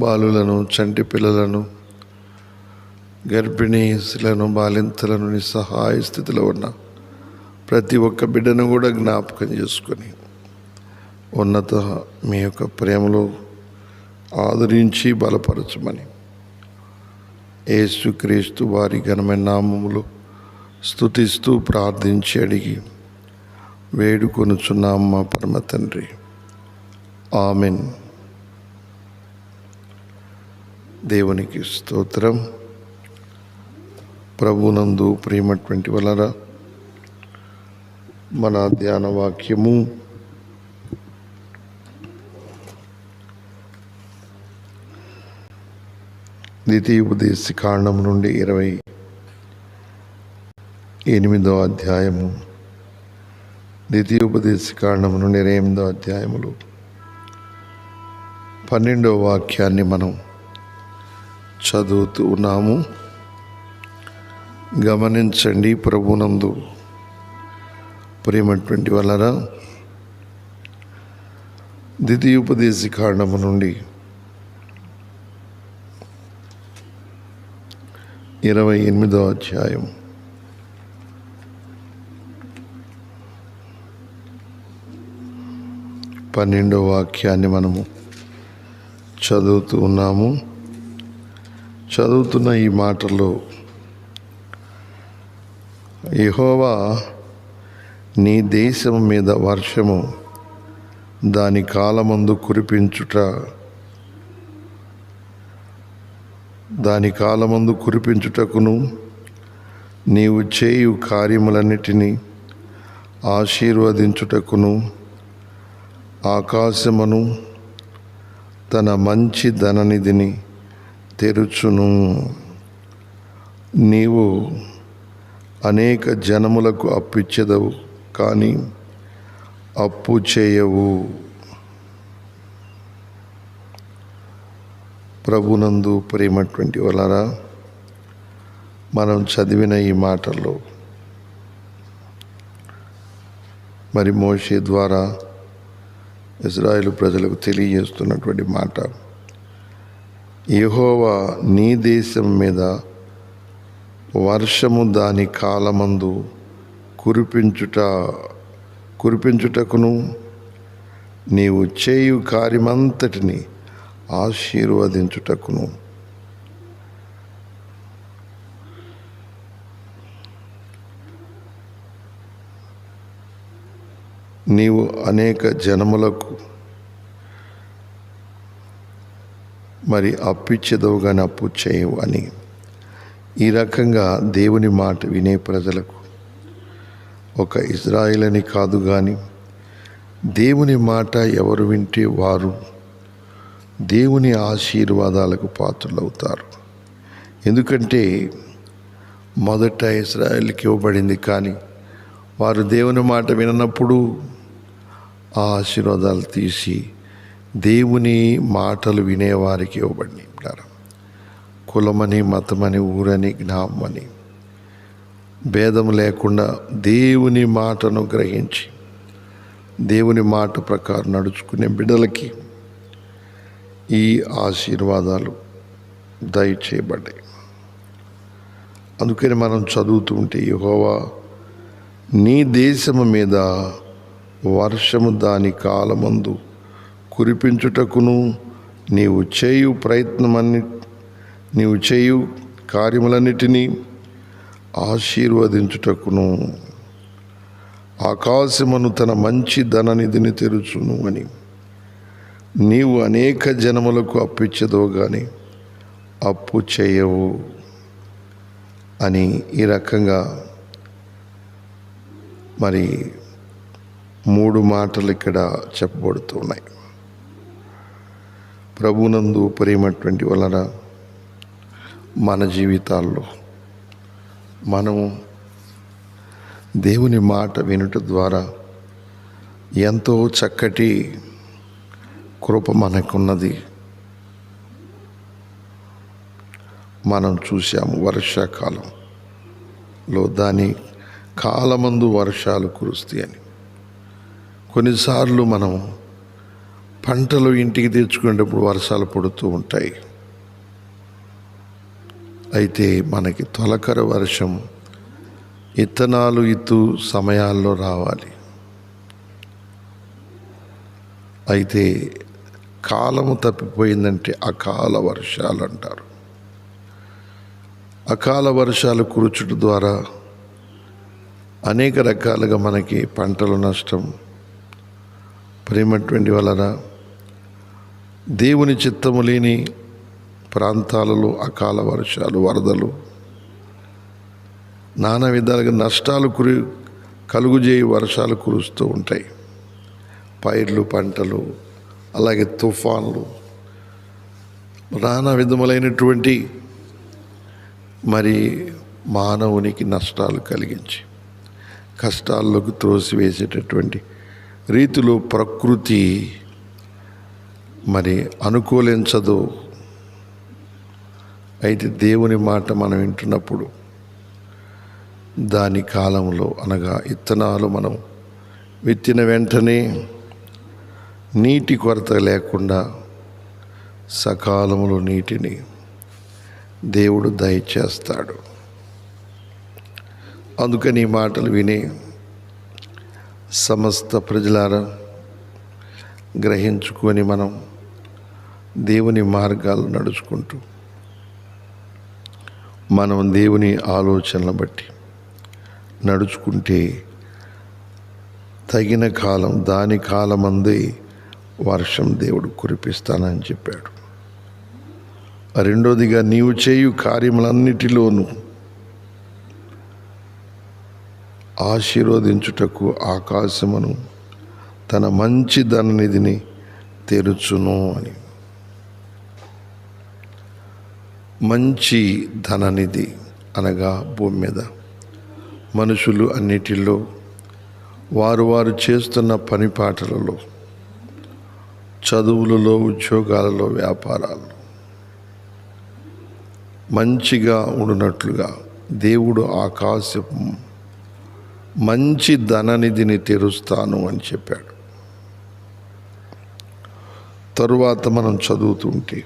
బాలులను, చంటి పిల్లలను, గర్భిణీలను, బాలింతలను, నిస్సహాయ స్థితిలో ఉన్న ప్రతి ఒక్క బిడ్డను కూడా జ్ఞాపకం చేసుకొని ఉన్నత మీ యొక్క ప్రేమలో ఆదరించి బలపరచమని యేసుక్రీస్తు వారి ఘనమైన నామములో స్తుతిస్తూ ప్రార్థించి అడిగి వేడుకొనుచున్నాం మా పరమ తండ్రి. ఆమెన్. దేవునికి స్తోత్రం. ప్రభునందు ప్రియమైనటువంటి వలరా మన ధ్యాన వాక్యము ద్వితీయోపదేశకాండం నుండి 28వ అధ్యాయము, ద్వితీయోపదేశకాండం నుండి 28వ అధ్యాయములో 12వ వాక్యాన్ని మనం చదువుతూ ఉన్నాము. గమనించండి. ప్రభునందు ప్రియమైనటువంటి వలరా ద్వితీయోపదేశకాండము నుండి 28వ అధ్యాయం 12వ వాక్యాన్ని మనము చదువుతూ ఉన్నాము. చదువుతున్న ఈ మాటల్లో యెహోవా నీ దేశం మీద వర్షము దాని కాలమందు కురిపించుటకును నీవు చేయు కార్యములన్నిటినీ ఆశీర్వదించుటకును ఆకాశమును తన మంచి ధననిధిని తెరుచును. నీవు అనేక జనములకు అప్పిచ్చెదవు, కానీ అప్పు చేయవు. ప్రభునందు ప్రేమటువంటి వలరా మనం చదివిన ఈ మాటల్లో మరి మోషే ద్వారా ఇశ్రాయేలు ప్రజలకు తెలియజేస్తున్నటువంటి మాట, యెహోవా నీ దేశం మీద వర్షము దాని కాలమందు కురిపించుటకును నీవు చేయు కార్యమంతటిని ఆశీర్వదించుటకును నీవు అనేక జనములకు మరి అప్పిచ్చేదవు కానీ అప్పు చేయవు అని ఈ రకంగా దేవుని మాట వినే ప్రజలకు, ఒక ఇశ్రాయేలని కాదు కానీ దేవుని మాట ఎవరు వింటే వారు దేవుని ఆశీర్వాదాలకు పాత్రులవుతారు. ఎందుకంటే మొదట ఇశ్రాయేలుకి ఇవ్వబడింది, కానీ వారు దేవుని మాట విననప్పుడు ఆ ఆశీర్వాదాలు తీసి దేవుని మాటలు వినేవారికి ఇవ్వబడినాయి. కులమని, మతమని, ఊరని, జ్ఞామని భేదం లేకుండా దేవుని మాటను గ్రహించి దేవుని మాట ప్రకారం నడుచుకునే బిడ్డలకి ఈ ఆశీర్వాదాలు దయచేయబడ్డాయి. అందుకని మనం చదువుతూ ఉంటే, యెహోవా నీ దేశము మీద వర్షము దాని కాలమందు కురిపించుటకును నీవు చేయు కార్యములన్నిటినీ ఆశీర్వదించుటకును ఆకాశమును తన మంచి ధననిధిని తెరుచును అని నీవు అనేక జనములకు అప్పిచ్చెదవు కానీ అప్పు చేయవు అని ఈ రకంగా మరి 3 మాటలు ఇక్కడ చెప్పబడుతున్నాయి. ప్రభునందు ప్రియమైనటువంటి వలన మన జీవితాల్లో మనము దేవుని మాట వినుట ద్వారా ఎంతో చక్కటి కృప మనకున్నది. మనం చూసాము వర్షాకాలంలో దాని కాలమందు వర్షాలు కురుస్తాయి అని. కొన్నిసార్లు మనం పంటలు ఇంటికి తెచ్చుకునేటప్పుడు వర్షాలు పడుతూ ఉంటాయి. అయితే మనకి తొలకర వర్షం ఇత్తనాలు ఇత్తు సమయాల్లో రావాలి. అయితే కాలము తప్పిపోయిందంటే అకాల వర్షాలు అంటారు. అకాల వర్షాలు కురుచుట ద్వారా అనేక రకాలుగా మనకి పంటలు నష్టం, ప్రేమటువంటి వలన దేవుని చిత్తము లేని ప్రాంతాలలో అకాల వర్షాలు, వరదలు, నానా విధాలుగా నష్టాలు కలుగుజేయి వర్షాలు కురుస్తూ ఉంటాయి. పైర్లు, పంటలు, అలాగే తుఫాన్లు, నానా విధములైనటువంటి మరి మానవునికి నష్టాలు కలిగించి కష్టాల్లోకి త్రోసివేసేటటువంటి రీతిలో ప్రకృతి మరి అనుకూలించదు. అయితే దేవుని మాట మనం వింటున్నప్పుడు దాని కాలంలో అనగా ఇత్తనాలు మనం విత్తిన వెంటనే నీటి కొరత లేకుండా సకాలంలో నీటిని దేవుడు దయచేస్తాడు. అందుకని ఈ మాటలు విని సమస్త ప్రజలారా గ్రహించుకొని మనం దేవుని మార్గాలు నడుచుకుంటూ మనం దేవుని ఆలోచనలు బట్టి నడుచుకుంటే తగిన కాలం, దాని కాలమందే వర్షం దేవుడు కురిపిస్తానని చెప్పాడు. రెండోదిగా, నీవు చేయు కార్యములన్నిటిలోనూ ఆశీర్వదించుటకు ఆకాశమును తన మంచి ధననిధిని తెరుచును అని. మంచి ధననిధి అనగా భూమి మీద మనుషులు అన్నిటిలో వారు చేస్తున్న పనిపాటలలో, చదువులలో, ఉద్యోగాలలో, వ్యాపారాలు మంచిగా ఉండునట్లుగా దేవుడు ఆకాశం మంచి ధననిధిని తెరుస్తాను అని చెప్పాడు. తరువాత మనం చదువుతుంటే,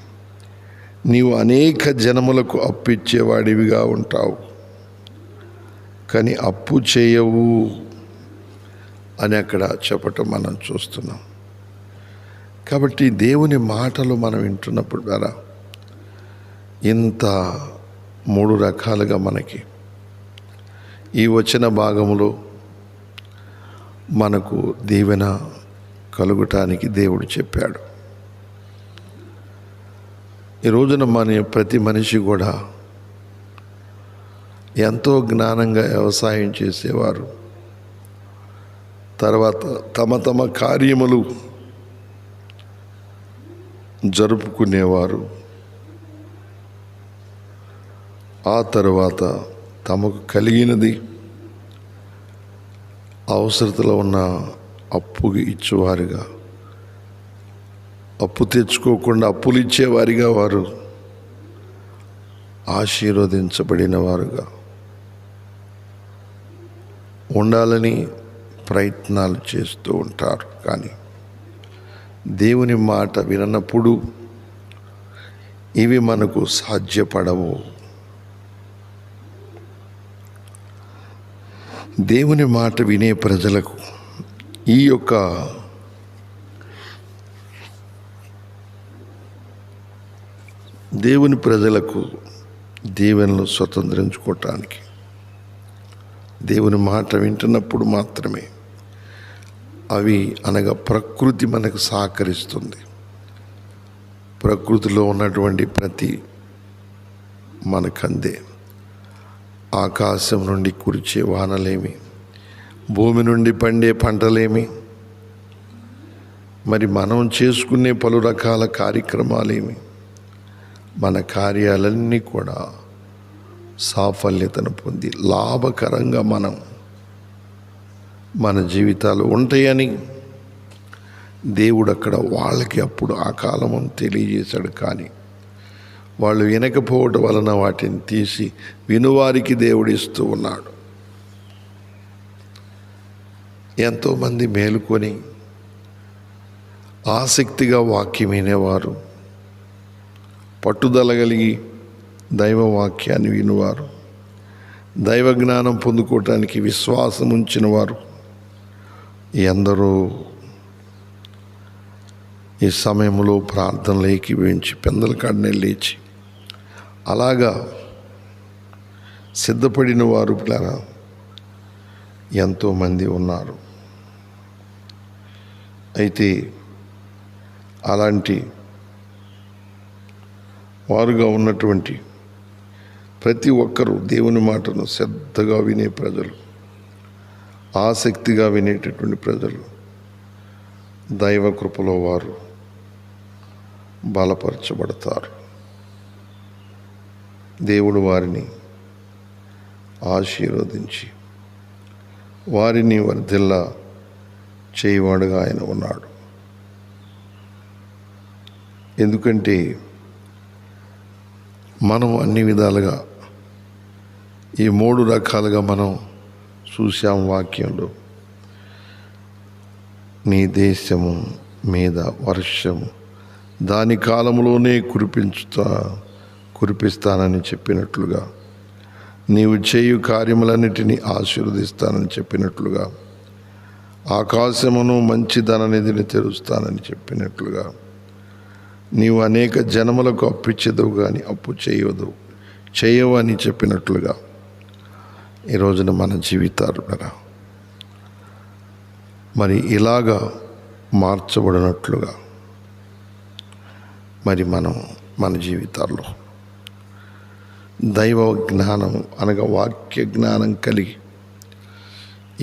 నీవు అనేక జనములకు అప్పు ఇచ్చేవాడివిగా ఉంటావు, కానీ అప్పు చేయవు అని అక్కడ చెప్పటం మనం చూస్తున్నాం. కాబట్టి దేవుని మాటలు మనం వింటున్నప్పుడు ద్వారా ఇంత 3 రకాలుగా మనకి ఈ వచన భాగంలో మనకు దీవెన కలుగటానికి దేవుడు చెప్పాడు. ఈ రోజున ప్రతి మనిషి కూడా ఎంతో జ్ఞానంగా వ్యవసాయం చేసేవారు, తర్వాత తమ కార్యములు జరుపుకునేవారు, ఆ తర్వాత తమకు కలిగినది అవసరతలో ఉన్న అప్పు ఇచ్చేవారుగా, అప్పు తెచ్చుకోకుండా అప్పులు ఇచ్చేవారిగా వారు ఆశీర్వదించబడిన వారుగా ఉండాలని ప్రయత్నాలు చేస్తూ ఉంటారు. కానీ దేవుని మాట విననప్పుడు ఇవి మనకు సాధ్యపడవు. దేవుని మాట వినే ప్రజలకు ఈ యొక్క దేవుని ప్రజలకు దీవెనలు స్వతంత్రించుకోవటానికి దేవుని మాట వింటున్నప్పుడు మాత్రమే అవి అనగా ప్రకృతి మనకు సహకరిస్తుంది. ప్రకృతిలో ఉన్నటువంటి ప్రతి మనకందే. ఆకాశం నుండి కురిచే వానలేమి, భూమి నుండి పండే పంటలేమి, మరి మనం చేసుకునే పలు రకాల కార్యక్రమాలేమి, మన కార్యాలన్నీ కూడా సాఫల్యతను పొంది లాభకరంగా మన జీవితాలు ఉంటాయని దేవుడు అక్కడ వాళ్ళకి అప్పుడు ఆ కాలము తెలియజేశాడు. కానీ వాళ్ళు వినకపోవటం వలన వాటిని తీసి వినువారికి దేవుడు ఇస్తూ ఉన్నాడు. ఎంతోమంది మేలుకొని ఆసక్తిగా వాక్యం వినేవారు, పట్టుదల కలిగి దైవ వాక్యాన్ని వినువారు, దైవ జ్ఞానం పొందుకోవటానికి విశ్వాసం ఉంచిన వారు ఎందరో ఈ సమయంలో ప్రార్థనలు ఏకీభవించి పెందల కాడనే లేచి అలాగా సిద్ధపడిన వారు పిల్లరా ఎంతోమంది ఉన్నారు. అయితే అలాంటి వారుగా ఉన్నటువంటి ప్రతి ఒక్కరూ దేవుని మాటను శ్రద్ధగా వినే ప్రజలు, ఆసక్తిగా వినేటటువంటి ప్రజలు దైవ కృపలో వారు బలపరచబడతారు. దేవుడు వారిని ఆశీర్వదించి వారిని వర్ధిల్లా చేయవాడుగా ఆయన ఉన్నాడు. ఎందుకంటే మనం అన్ని విధాలుగా ఈ 3 రకాలుగా మనం చూసాం వాక్యంలో. నీ దేశము మీద వర్షము దాని కాలంలోనే కురిపిస్తానని చెప్పినట్లుగా, నీవు చేయు కార్యములన్నిటినీ ఆశీర్వదిస్తానని చెప్పినట్లుగా, ఆకాశమును మంచి ధననిధిని తెరుస్తానని చెప్పినట్లుగా, నీవు అనేక జనములకు అప్పిచ్చేదవు కానీ అప్పు చేయవు అని చెప్పినట్లుగా ఈ రోజున మన జీవితాలు మరి ఇలాగా మార్చబడినట్లుగా మరి మనం మన జీవితాల్లో దైవ జ్ఞానం అనగా వాక్య జ్ఞానం కలిగి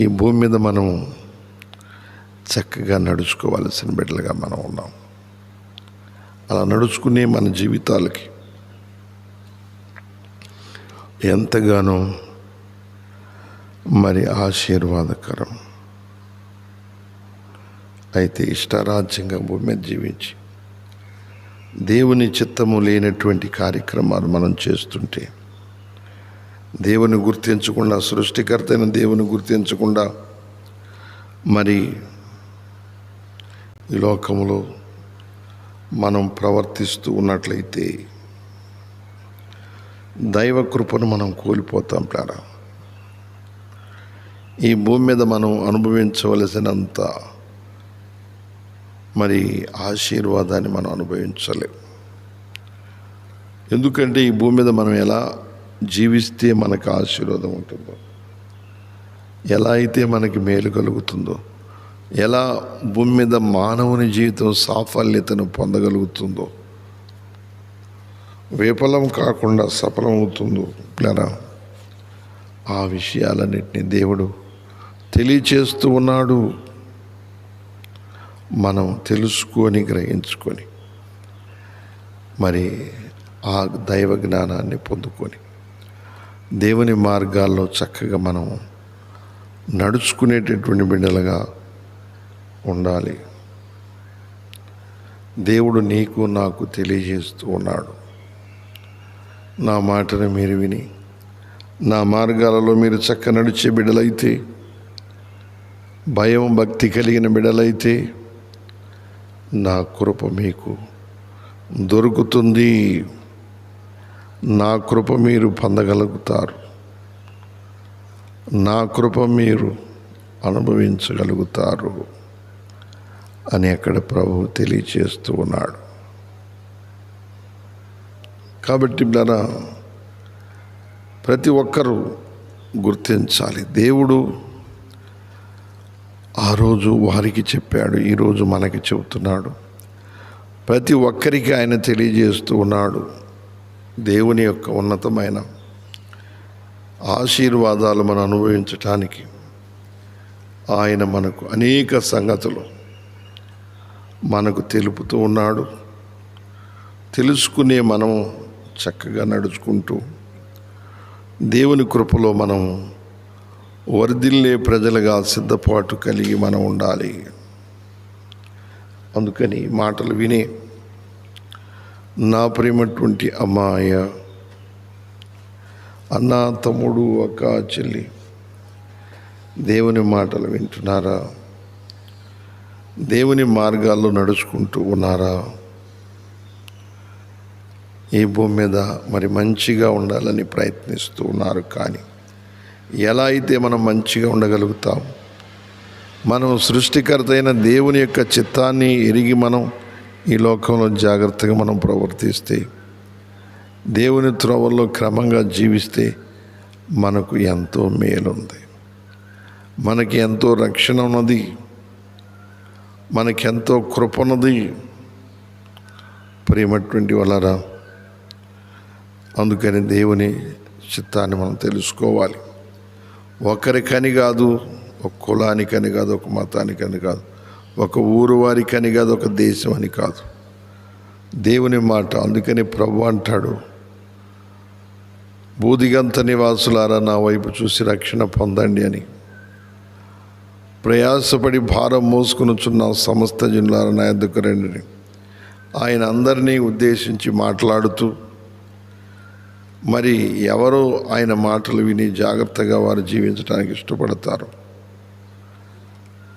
ఈ భూమి మీద మనం చక్కగా నడుచుకోవాల్సిన బిడ్డలుగా మనం ఉన్నాం. అలా నడుచుకునే మన జీవితాలకి ఎంతగానో మరి ఆశీర్వాదకరం. అయితే ఇష్టారాజ్యంగా భూమి మీద జీవించి దేవుని చిత్తము లేనటువంటి కార్యక్రమాలు మనం చేస్తుంటే, దేవుని గుర్తించకుండా, సృష్టికర్త అయిన దేవుని గుర్తించకుండా మరి ఈ లోకంలో మనం ప్రవర్తిస్తూ ఉన్నట్లయితే దైవ కృపను మనం కోల్పోతాం. ప్లారా ఈ భూమి మీద మనం అనుభవించవలసినంత మరి ఆశీర్వాదాన్ని మనం అనుభవించలేము. ఎందుకంటే ఈ భూమి మీద మనం ఎలా జీవిస్తే మనకు ఆశీర్వాదం ఉంటుందో, ఎలా అయితే మనకి మేలు కలుగుతుందో, ఎలా భూమి మీద మానవుని జీవితం సాఫల్యతను పొందగలుగుతుందో, విఫలం కాకుండా సఫలమవుతుందో పిల్లరా, ఆ విషయాలన్నింటినీ దేవుడు తెలియచేస్తూ ఉన్నాడు. మనం తెలుసుకొని గ్రహించుకొని మరి ఆ దైవ జ్ఞానాన్ని పొందుకొని దేవుని మార్గాల్లో చక్కగా మనం నడుచుకునేటటువంటి బిడ్డలుగా ఉండాలి. దేవుడు నీకు నాకు తెలియజేస్తూ ఉన్నాడు. నా మాటను మీరు విని నా మార్గాలలో మీరు చక్క నడిచే బిడ్డలైతే, భయం భక్తి కలిగిన బిడ్డలైతే నా కృప మీకు దొరుకుతుంది. నా కృప మీరు పొందగలుగుతారు. నా కృప మీరు అనుభవించగలుగుతారు అని అక్కడ ప్రభువు తెలియచేస్తూ ఉన్నాడు. కాబట్టి బిడ్డలారా, ప్రతి ఒక్కరూ గుర్తించాలి. దేవుడు ఆ రోజు వారికి చెప్పాడు, ఈరోజు మనకి చెబుతున్నాడు. ప్రతి ఒక్కరికి ఆయన తెలియజేస్తూ ఉన్నాడు. దేవుని యొక్క ఉన్నతమైన ఆశీర్వాదాలు మనం అనుభవించటానికి ఆయన మనకు అనేక సంగతులు మనకు తెలుపుతూ ఉన్నాడు. తెలుసుకునే మనం చక్కగా నడుచుకుంటూ దేవుని కృపలో మనం వర్ధిల్లే ప్రజలుగా సిద్ధపాటు కలిగి మనం ఉండాలి. అందుకని మాటలు వినే నా ప్రేమటువంటి అమ్మాయ, అన్న, తమ్ముడు, అక్క, చెల్లి, దేవుని మాటలు వింటున్నారా? దేవుని మార్గాల్లో నడుచుకుంటూ ఉన్నారా? ఈ భూమి మీద మరి మంచిగా ఉండాలని ప్రయత్నిస్తూ ఉన్నారు. కానీ ఎలా అయితే మనం మంచిగా ఉండగలుగుతాం? మనం సృష్టికర్త అయిన దేవుని యొక్క చిత్తాన్ని ఎరిగి మనం ఈ లోకంలో జాగ్రత్తగా మనం ప్రవర్తిస్తే, దేవుని త్రోవల్లో క్రమంగా జీవిస్తే మనకు ఎంతో మేలుంది, మనకి ఎంతో రక్షణ ఉన్నది, మనకెంతో కృప ఉన్నది. ప్రియమైనటువంటి వాళ్ళారా, అందుకని దేవుని చిత్తాన్ని మనం తెలుసుకోవాలి. ఒకరికని కాదు, ఒక కులానికని కాదు, ఒక మతానికని కాదు, ఒక ఊరు వారికని కాదు, ఒక దేశం అని కాదు, దేవుని మాట. అందుకని ప్రభువు అంటాడు, బూదిగంత నివాసులారా నా వైపు చూసి రక్షణ పొందండి అని. ప్రయాసపడి భారం మోసుకునిచున్న సమస్త జనులారా నా యొద్దకు రండి. ఆయన అందరినీ ఉద్దేశించి మాట్లాడుతూ, మరి ఎవరో ఆయన మాటలు విని జాగ్రత్తగా వారు జీవించడానికి ఇష్టపడతారు,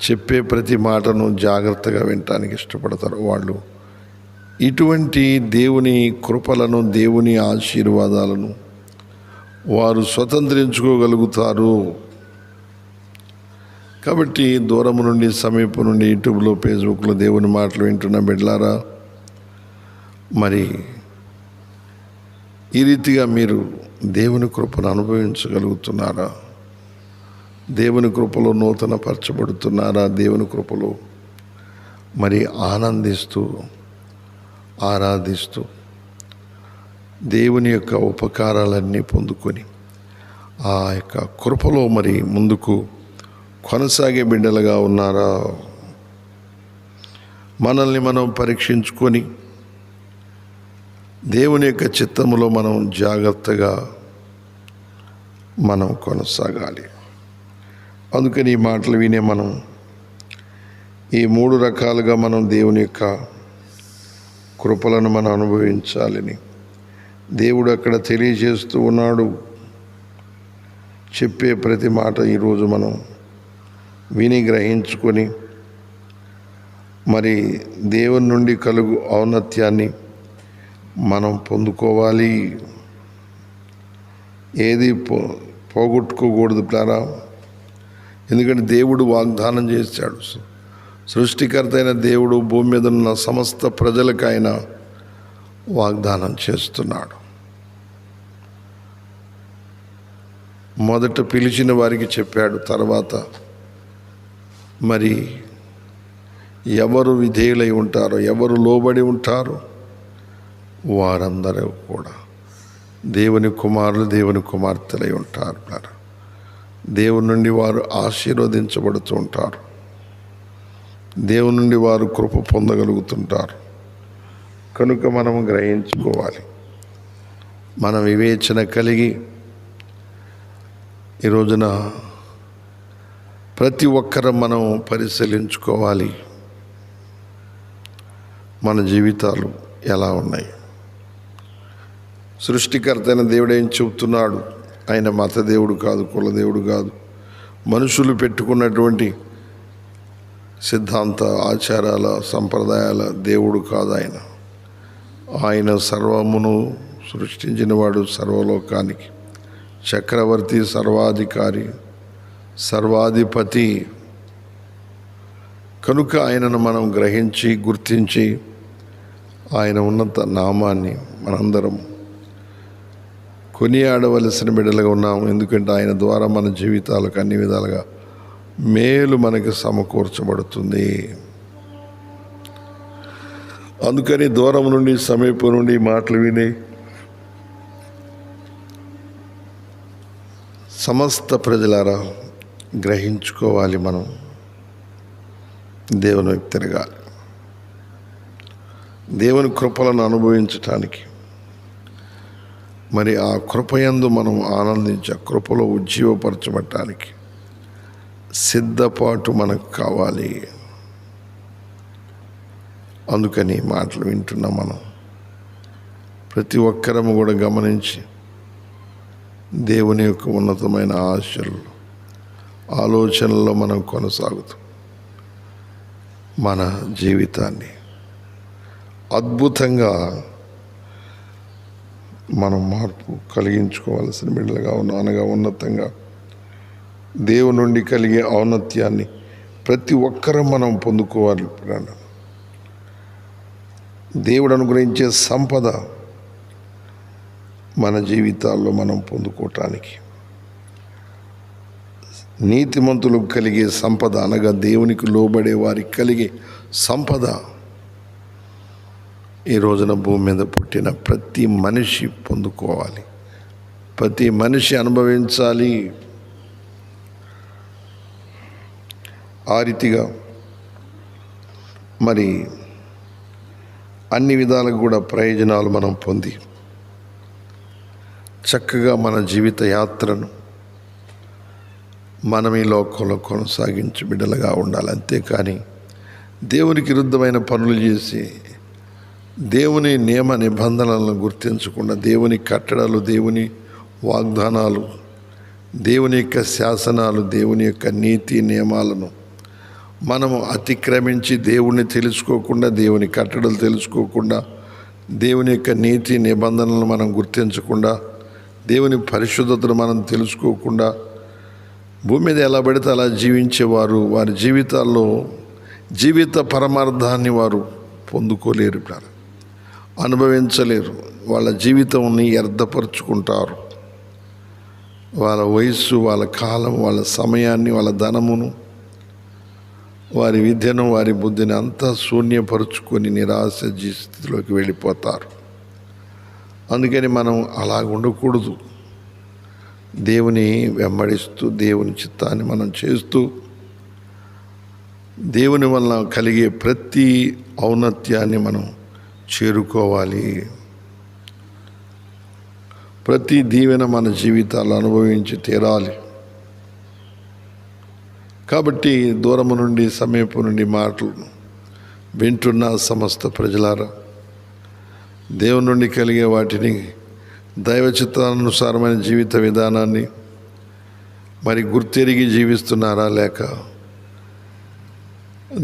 చెప్పే ప్రతి మాటను జాగ్రత్తగా వినటానికి ఇష్టపడతారు. వాళ్ళు ఇటువంటి దేవుని కృపలను, దేవుని ఆశీర్వాదాలను వారు స్వతంత్రించుకోగలుగుతారు. కాబట్టి దూరం నుండి, సమీపం నుండి, యూట్యూబ్లో, ఫేస్బుక్లో దేవుని మాటలు వింటున్న బిడ్డలారా, మరి ఈ రీతిగా మీరు దేవుని కృపను అనుభవించగలుగుతున్నారా? దేవుని కృపలో నూతన పరచబడుతున్నారా? దేవుని కృపలో మరి ఆనందిస్తూ, ఆరాధిస్తూ, దేవుని యొక్క ఉపకారాలన్నీ పొందుకొని ఆ యొక్క కృపలో మరి ముందుకు కొనసాగే బిడ్డలుగా ఉన్నారా? మనల్ని మనం పరీక్షించుకొని దేవుని యొక్క చిత్తములో మనం జాగ్రత్తగా మనం కొనసాగాలి. అందుకని ఈ మాటలు వినే మనం ఈ 3 రకాలుగా మనం దేవుని యొక్క కృపలను మనం అనుభవించాలని దేవుడు అక్కడ తెలియజేస్తూ ఉన్నాడు. చెప్పే ప్రతి మాట ఈరోజు మనం విని గ్రహించుకొని మరి దేవుని నుండి కలుగు ఔన్నత్యాన్ని మనం పొందుకోవాలి. ఏది పోగొట్టుకోకూడదు ప్లారా. ఎందుకంటే దేవుడు వాగ్దానం చేశాడు. సృష్టికర్త అయిన దేవుడు భూమి మీద ఉన్న సమస్త ప్రజలకు ఆయన వాగ్దానం చేస్తున్నాడు. మొదట పిలిచిన వారికి చెప్పాడు, తర్వాత మరి ఎవరు విధేయులై ఉంటారో, ఎవరు లోబడి ఉంటారో వారందరూ కూడా దేవుని కుమారులు, దేవుని కుమార్తెలై ఉంటారు. దేవుని నుండి వారు ఆశీర్వదించబడుతూ ఉంటారు. దేవుని నుండి వారు కృప పొందగలుగుతుంటారు. కనుక మనము గ్రహించుకోవాలి. మన వివేచన కలిగి ఈ రోజున ప్రతి ఒక్కరం మనం పరిశీలించుకోవాలి. మన జీవితాలు ఎలా ఉన్నాయి? సృష్టికర్త అయిన దేవుడు ఏం చెబుతున్నాడు? ఆయన మత దేవుడు కాదు, కుల దేవుడు కాదు, మనుషులు పెట్టుకున్నటువంటి సిద్ధాంత ఆచారాల సంప్రదాయాల దేవుడు కాదు. ఆయన సర్వమును సృష్టించినవాడు, సర్వలోకానికి చక్రవర్తి, సర్వాధికారి, సర్వాధిపతి. కనుక ఆయనను మనం గ్రహించి, గుర్తించి ఆయన ఉన్నత నామాన్ని మనందరం కొనియాడవలసిన బిడ్డలుగా ఉన్నాము. ఎందుకంటే ఆయన ద్వారా మన జీవితాలకు అన్ని విధాలుగా మేలు మనకి సమకూర్చబడుతుంది. అందుకని దూరం నుండి, సమీపం నుండి మాటలు విని సమస్త ప్రజలారా గ్రహించుకోవాలి. మనం దేవుని వైపు తిరగాలి. దేవుని కృపలను అనుభవించటానికి, మరి ఆ కృపయందు మనం ఆనందించి ఆ కృపలో ఉజ్జీవపరచబడటానికి సిద్ధపాటు మనకు కావాలి. అందుకని మాటలు వింటున్నాం. మనం ప్రతి ఒక్కరము కూడా గమనించి దేవుని యొక్క ఉన్నతమైన ఆశలు, ఆలోచనల్లో మనం కొనసాగుతాం. మన జీవితాన్ని అద్భుతంగా మనం మార్పు కలిగించుకోవాల్సిన బిడ్డలుగా అనగా ఉన్నతంగా దేవుని నుండి కలిగే ఔన్నత్యాన్ని ప్రతి ఒక్కరూ మనం పొందుకోవాలి. దేవుడు అనుగ్రహించే సంపద మన జీవితాల్లో మనం పొందుకోవటానికి, నీతిమంతులకు కలిగే సంపద అనగా దేవునికి లోబడే వారికి కలిగే సంపద ఈ రోజున భూమి మీద పుట్టిన ప్రతి మనిషి పొందుకోవాలి, ప్రతి మనిషి అనుభవించాలి. ఆ రీతిగా మరి అన్ని విధాలకు కూడా ప్రయోజనాలు మనం పొంది చక్కగా మన జీవిత యాత్రను మనం ఈ లోకంలో కొనసాగించి బిడ్డలుగా ఉండాలి. అంతేకాని దేవునికి విరుద్ధమైన పనులు చేసి దేవుని నియమ నిబంధనలను గుర్తించకుండా దేవుని కట్టడాలు, దేవుని వాగ్దానాలు, దేవుని యొక్క శాసనాలు, దేవుని యొక్క నీతి నియమాలను మనము అతిక్రమించి దేవుణ్ణి తెలుసుకోకుండా, దేవుని కట్టడలు తెలుసుకోకుండా, దేవుని యొక్క నీతి నిబంధనలను మనం గుర్తించకుండా, దేవుని పరిశుద్ధతను మనం తెలుసుకోకుండా భూమి మీద ఎలా పడితే అలా జీవించేవారు వారి జీవితాల్లో జీవిత పరమార్థాన్ని వారు పొందుకోలేరు, అనుభవించలేరు. వాళ్ళ జీవితాన్ని వ్యర్థపరుచుకుంటారు. వాళ్ళ వయస్సు, వాళ్ళ కాలం, వాళ్ళ సమయాన్ని, వాళ్ళ ధనమును, వారి విద్యను, వారి బుద్ధిని అంతా శూన్యపరుచుకొని నిరాశ స్థితిలోకి వెళ్ళిపోతారు. అందుకని మనం అలా ఉండకూడదు. దేవుని వెంబడిస్తూ దేవుని చిత్తాన్ని మనం చేస్తూ దేవుని వలన కలిగే ప్రతి ఔన్నత్యాన్ని మనం చేరుకోవాలి. ప్రతి దీవెన మన జీవితాలు అనుభవించి తీరాలి. కాబట్టి దూరము నుండి సమీపం నుండి మాటలను వింటున్న సమస్త ప్రజలారా, దేవుని నుండి కలిగే వాటిని దైవ చిత్తానుసారమైన జీవిత విధానాన్ని మరి గుర్తెరిగి జీవిస్తున్నారా, లేక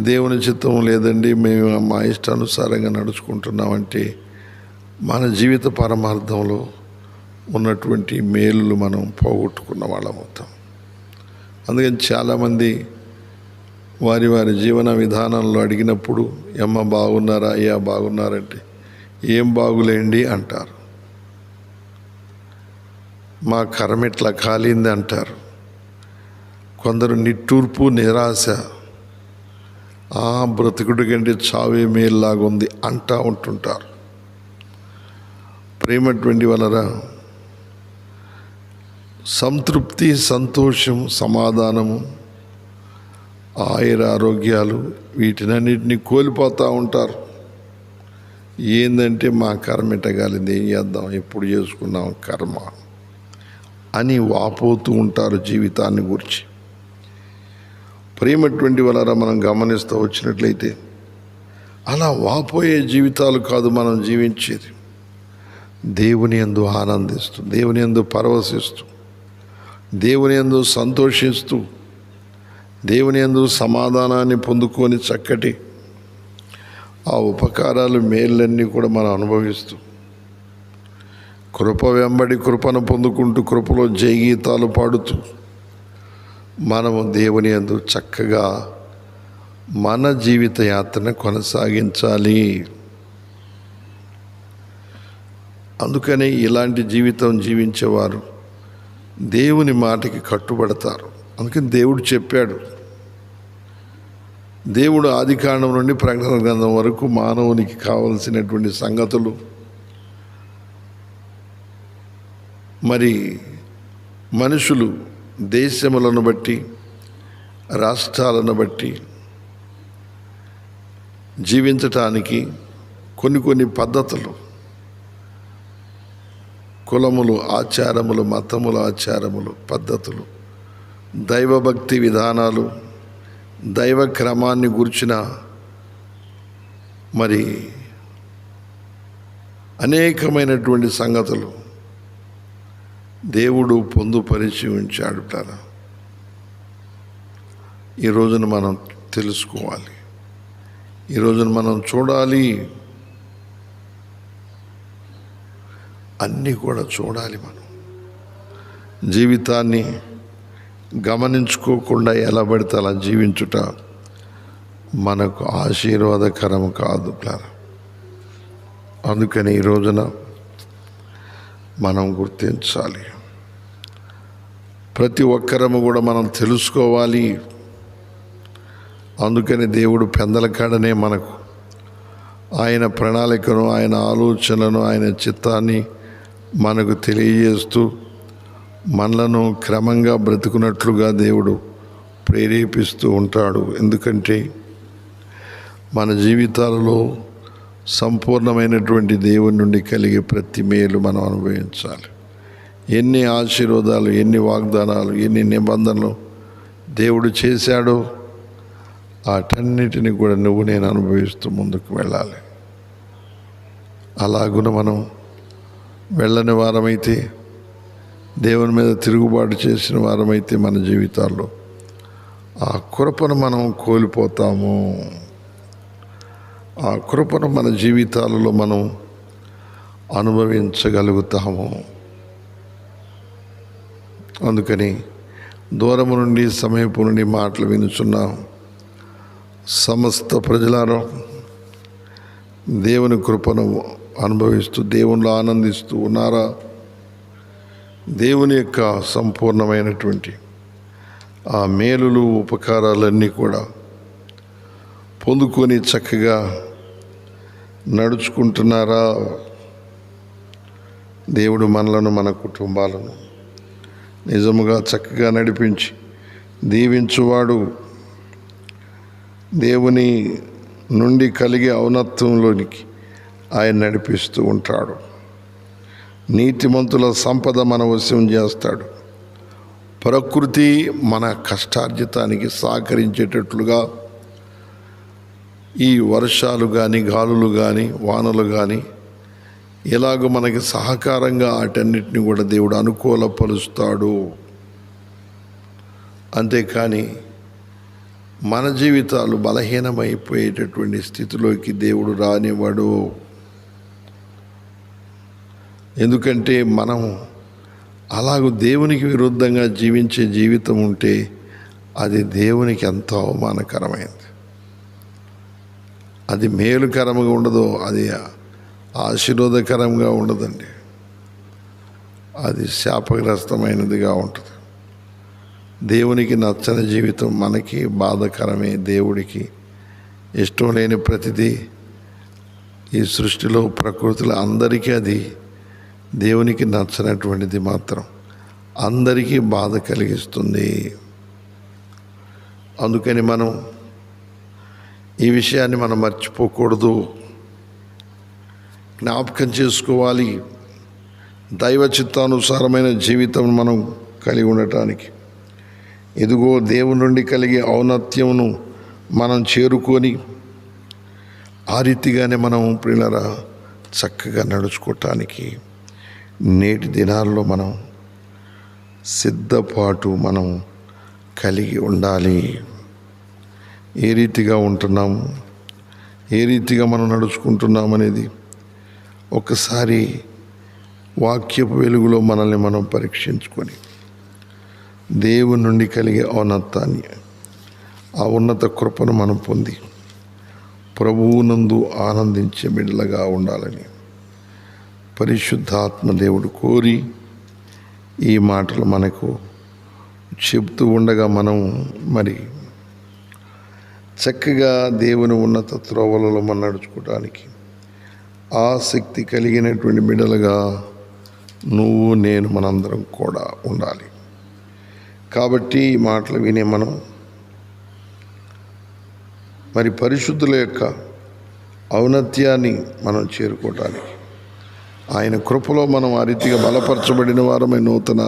దేవుని చిత్తం లేదండి మేము మా ఇష్టానుసారంగా నడుచుకుంటున్నామంటే మన జీవిత పరమార్థంలో ఉన్నటువంటి మేలులు మనం పోగొట్టుకున్న వాళ్ళం అవుతాం. అందుకని చాలామంది వారి వారి జీవన విధానంలో అడిగినప్పుడు అమ్మ బాగున్నారా, అయ్యా బాగున్నారంటే ఏం బాగులేండి అంటారు. మా కర్మ ఇట్లా కాలింది అంటారు. కొందరు నిట్టూర్పు, నిరాశ, ఆ బ్రతుకుడి కంటే చావే మేల్లాగుంది అంటూ ఉంటుంటారు. ప్రేమటువంటి వలన సంతృప్తి, సంతోషం, సమాధానము, ఆరోగ్యాలు వీటినన్నిటిని కోల్పోతూ ఉంటారు. ఏందంటే మా కర్మ ఎట్టగాలింది, ఏం చేద్దాం, ఎప్పుడు చేసుకున్నాం కర్మ అని వాపోతూ ఉంటారు జీవితాన్ని గురించి. ప్రేమటువంటి వలన మనం గమనిస్తూ వచ్చినట్లయితే అలా వాపోయే జీవితాలు కాదు మనం జీవించేది. దేవుని యందు ఆనందిస్తూ, దేవుని యందు పరవశిస్తూ, దేవుని యందు సంతోషిస్తూ, దేవుని యందు సమాధానాన్ని పొందుకొని చక్కటి ఆ ఉపకారాలు మేళ్ళన్నీ కూడా మనం అనుభవిస్తూ కృప వెంబడి కృపను పొందుకుంటూ కృపలో జయగీతాలు పాడుతూ మనము దేవుని యందు చక్కగా మన జీవిత యాత్రను కొనసాగించాలి. అందుకనే ఇలాంటి జీవితం జీవించేవారు దేవుని మాటకి కట్టుబడతారు. అందుకని దేవుడు చెప్పాడు, దేవుడు ఆదికాండం నుండి ప్రకటన గ్రంథం వరకు మానవునికి కావలసినటువంటి సంగతులు మరి మనుషులు దేశములను బట్టి, రాష్ట్రాలను బట్టి జీవించటానికి కొన్ని పద్ధతులు, కులములు, ఆచారములు, మతముల ఆచారములు, పద్ధతులు, దైవభక్తి విధానాలు, దైవ క్రమాన్ని గూర్చిన మరి అనేకమైనటువంటి సంగతులు దేవుడు పొందుపరిచి ఉంచాడు. ఈ రోజున మనం తెలుసుకోవాలి. ఈ రోజున మనం చూడాలి, అన్నీ కూడా చూడాలి. మనం జీవితాన్ని గమనించుకోకుండా ఎలా పడితే అలా జీవించుట మనకు ఆశీర్వాదకరం కాదు. అందుకని ఈ రోజున మనం గుర్తించాలి, ప్రతి ఒక్కరము కూడా మనం తెలుసుకోవాలి. అందుకని దేవుడు పెందల కాడనే మనకు ఆయన ప్రణాళికను, ఆయన ఆలోచనలను, ఆయన చిత్తాన్ని మనకు తెలియజేస్తూ మనలను క్రమంగా బ్రతుకున్నట్లుగా దేవుడు ప్రేరేపిస్తూ ఉంటాడు. ఎందుకంటే మన జీవితాలలో సంపూర్ణమైనటువంటి దేవుని నుండి కలిగే ప్రతి మేలు మనం అనుభవించాలి. ఎన్ని ఆశీర్వాదాలు, ఎన్ని వాగ్దానాలు, ఎన్ని నిబంధనలు దేవుడు చేశాడో వాటన్నిటిని కూడా నువ్వు నేను అనుభవిస్తూ ముందుకు వెళ్ళాలి. అలాగున మనం వెళ్ళని వారమైతే, దేవుని మీద తిరుగుబాటు చేసిన వారమైతే మన జీవితాల్లో ఆ కృపను మనం కోల్పోతాము. ఆ కృపను మన జీవితాలలో మనం అనుభవించగలుగుతాము. అందుకని దూరము నుండి సమీపం నుండి మాటలు వినుచున్న సమస్త ప్రజలారా, దేవుని కృపను అనుభవిస్తూ దేవునిలో ఆనందిస్తూ ఉన్నారా? దేవుని యొక్క సంపూర్ణమైనటువంటి ఆ మేలులు, ఉపకారాలన్నీ కూడా పొందుకొని చక్కగా నడుచుకుంటున్నారా? దేవుడు మనలను, మన కుటుంబాలను నిజముగా చక్కగా నడిపించి దీవించువాడు. దేవుని నుండి కలిగే ఔన్నత్యంలోనికి ఆయన నడిపిస్తూ ఉంటాడు. నీతిమంతుల సంపద మన వశం చేస్తాడు. ప్రకృతి మన కష్టార్జితానికి సహకరించేటట్లుగా ఈ వర్షాలు కానీ, గాలులు కానీ, వానలు కానీ ఇలాగ మనకి సహకారంగా వాటన్నిటిని కూడా దేవుడు అనుకూలపరుస్తాడు. అంతేకాని మన జీవితాలు బలహీనమైపోయేటటువంటి స్థితిలోకి దేవుడు రానివ్వడు. ఎందుకంటే మనం అలాగూ దేవునికి విరుద్ధంగా జీవించే జీవితం ఉంటే అది దేవునికి ఎంతో అవమానకరమైంది. అది మేలుకరంగా ఉండదు, అది ఆశీర్వాదకరంగా ఉండదండి. అది శాపగ్రస్తమైనదిగా ఉంటుంది. దేవునికి నచ్చని జీవితం మనకి బాధకరమే. దేవుడికి ఇష్టం లేని ప్రతిదీ ఈ సృష్టిలో, ప్రకృతిలో అందరికీ అది దేవునికి నచ్చనటువంటిది మాత్రం అందరికీ బాధ కలిగిస్తుంది. అందుకని మనం ఈ విషయాన్ని మనం మర్చిపోకూడదు, జ్ఞాపకం చేసుకోవాలి. దైవ చిత్తానుసారమైన జీవితం మనం కలిగి ఉండటానికి ఇదిగో దేవుని నుండి కలిగే ఔన్నత్యమును మనం చేరుకొని ఆ రీతిగానే మనం ప్రియులారా చక్కగా నడుచుకోవటానికి నేటి దినాల్లో మనం సిద్ధపాటు మనం కలిగి ఉండాలి. ఏ రీతిగా ఉంటున్నాము, ఏ రీతిగా మనం నడుచుకుంటున్నామనేది ఒకసారి వాక్యపు వెలుగులో మనల్ని మనం పరీక్షించుకొని దేవుని నుండి కలిగే ఔన్నతాన్ని, ఆ ఉన్నత కృపను మనం పొంది ప్రభువునందు ఆనందించే బిడ్డలుగా ఉండాలని పరిశుద్ధాత్మ దేవుడు కోరి ఈ మాటలు మనకు చెబుతూ ఉండగా మనం మరి చక్కగా దేవుని ఉన్నత త్రోవలలో మనం నడుచుకోవడానికి ఆసక్తి కలిగినటువంటి బిడ్డలుగా నువ్వు నేను మనందరం కూడా ఉండాలి. కాబట్టి ఈ మాటలు వినే మనం మరి పరిశుద్ధుల యొక్క ఔన్నత్యాన్ని మనం చేరుకోవటానికి ఆయన కృపలో మనం ఆ రీతిగా బలపరచబడిన వారమై, నూతన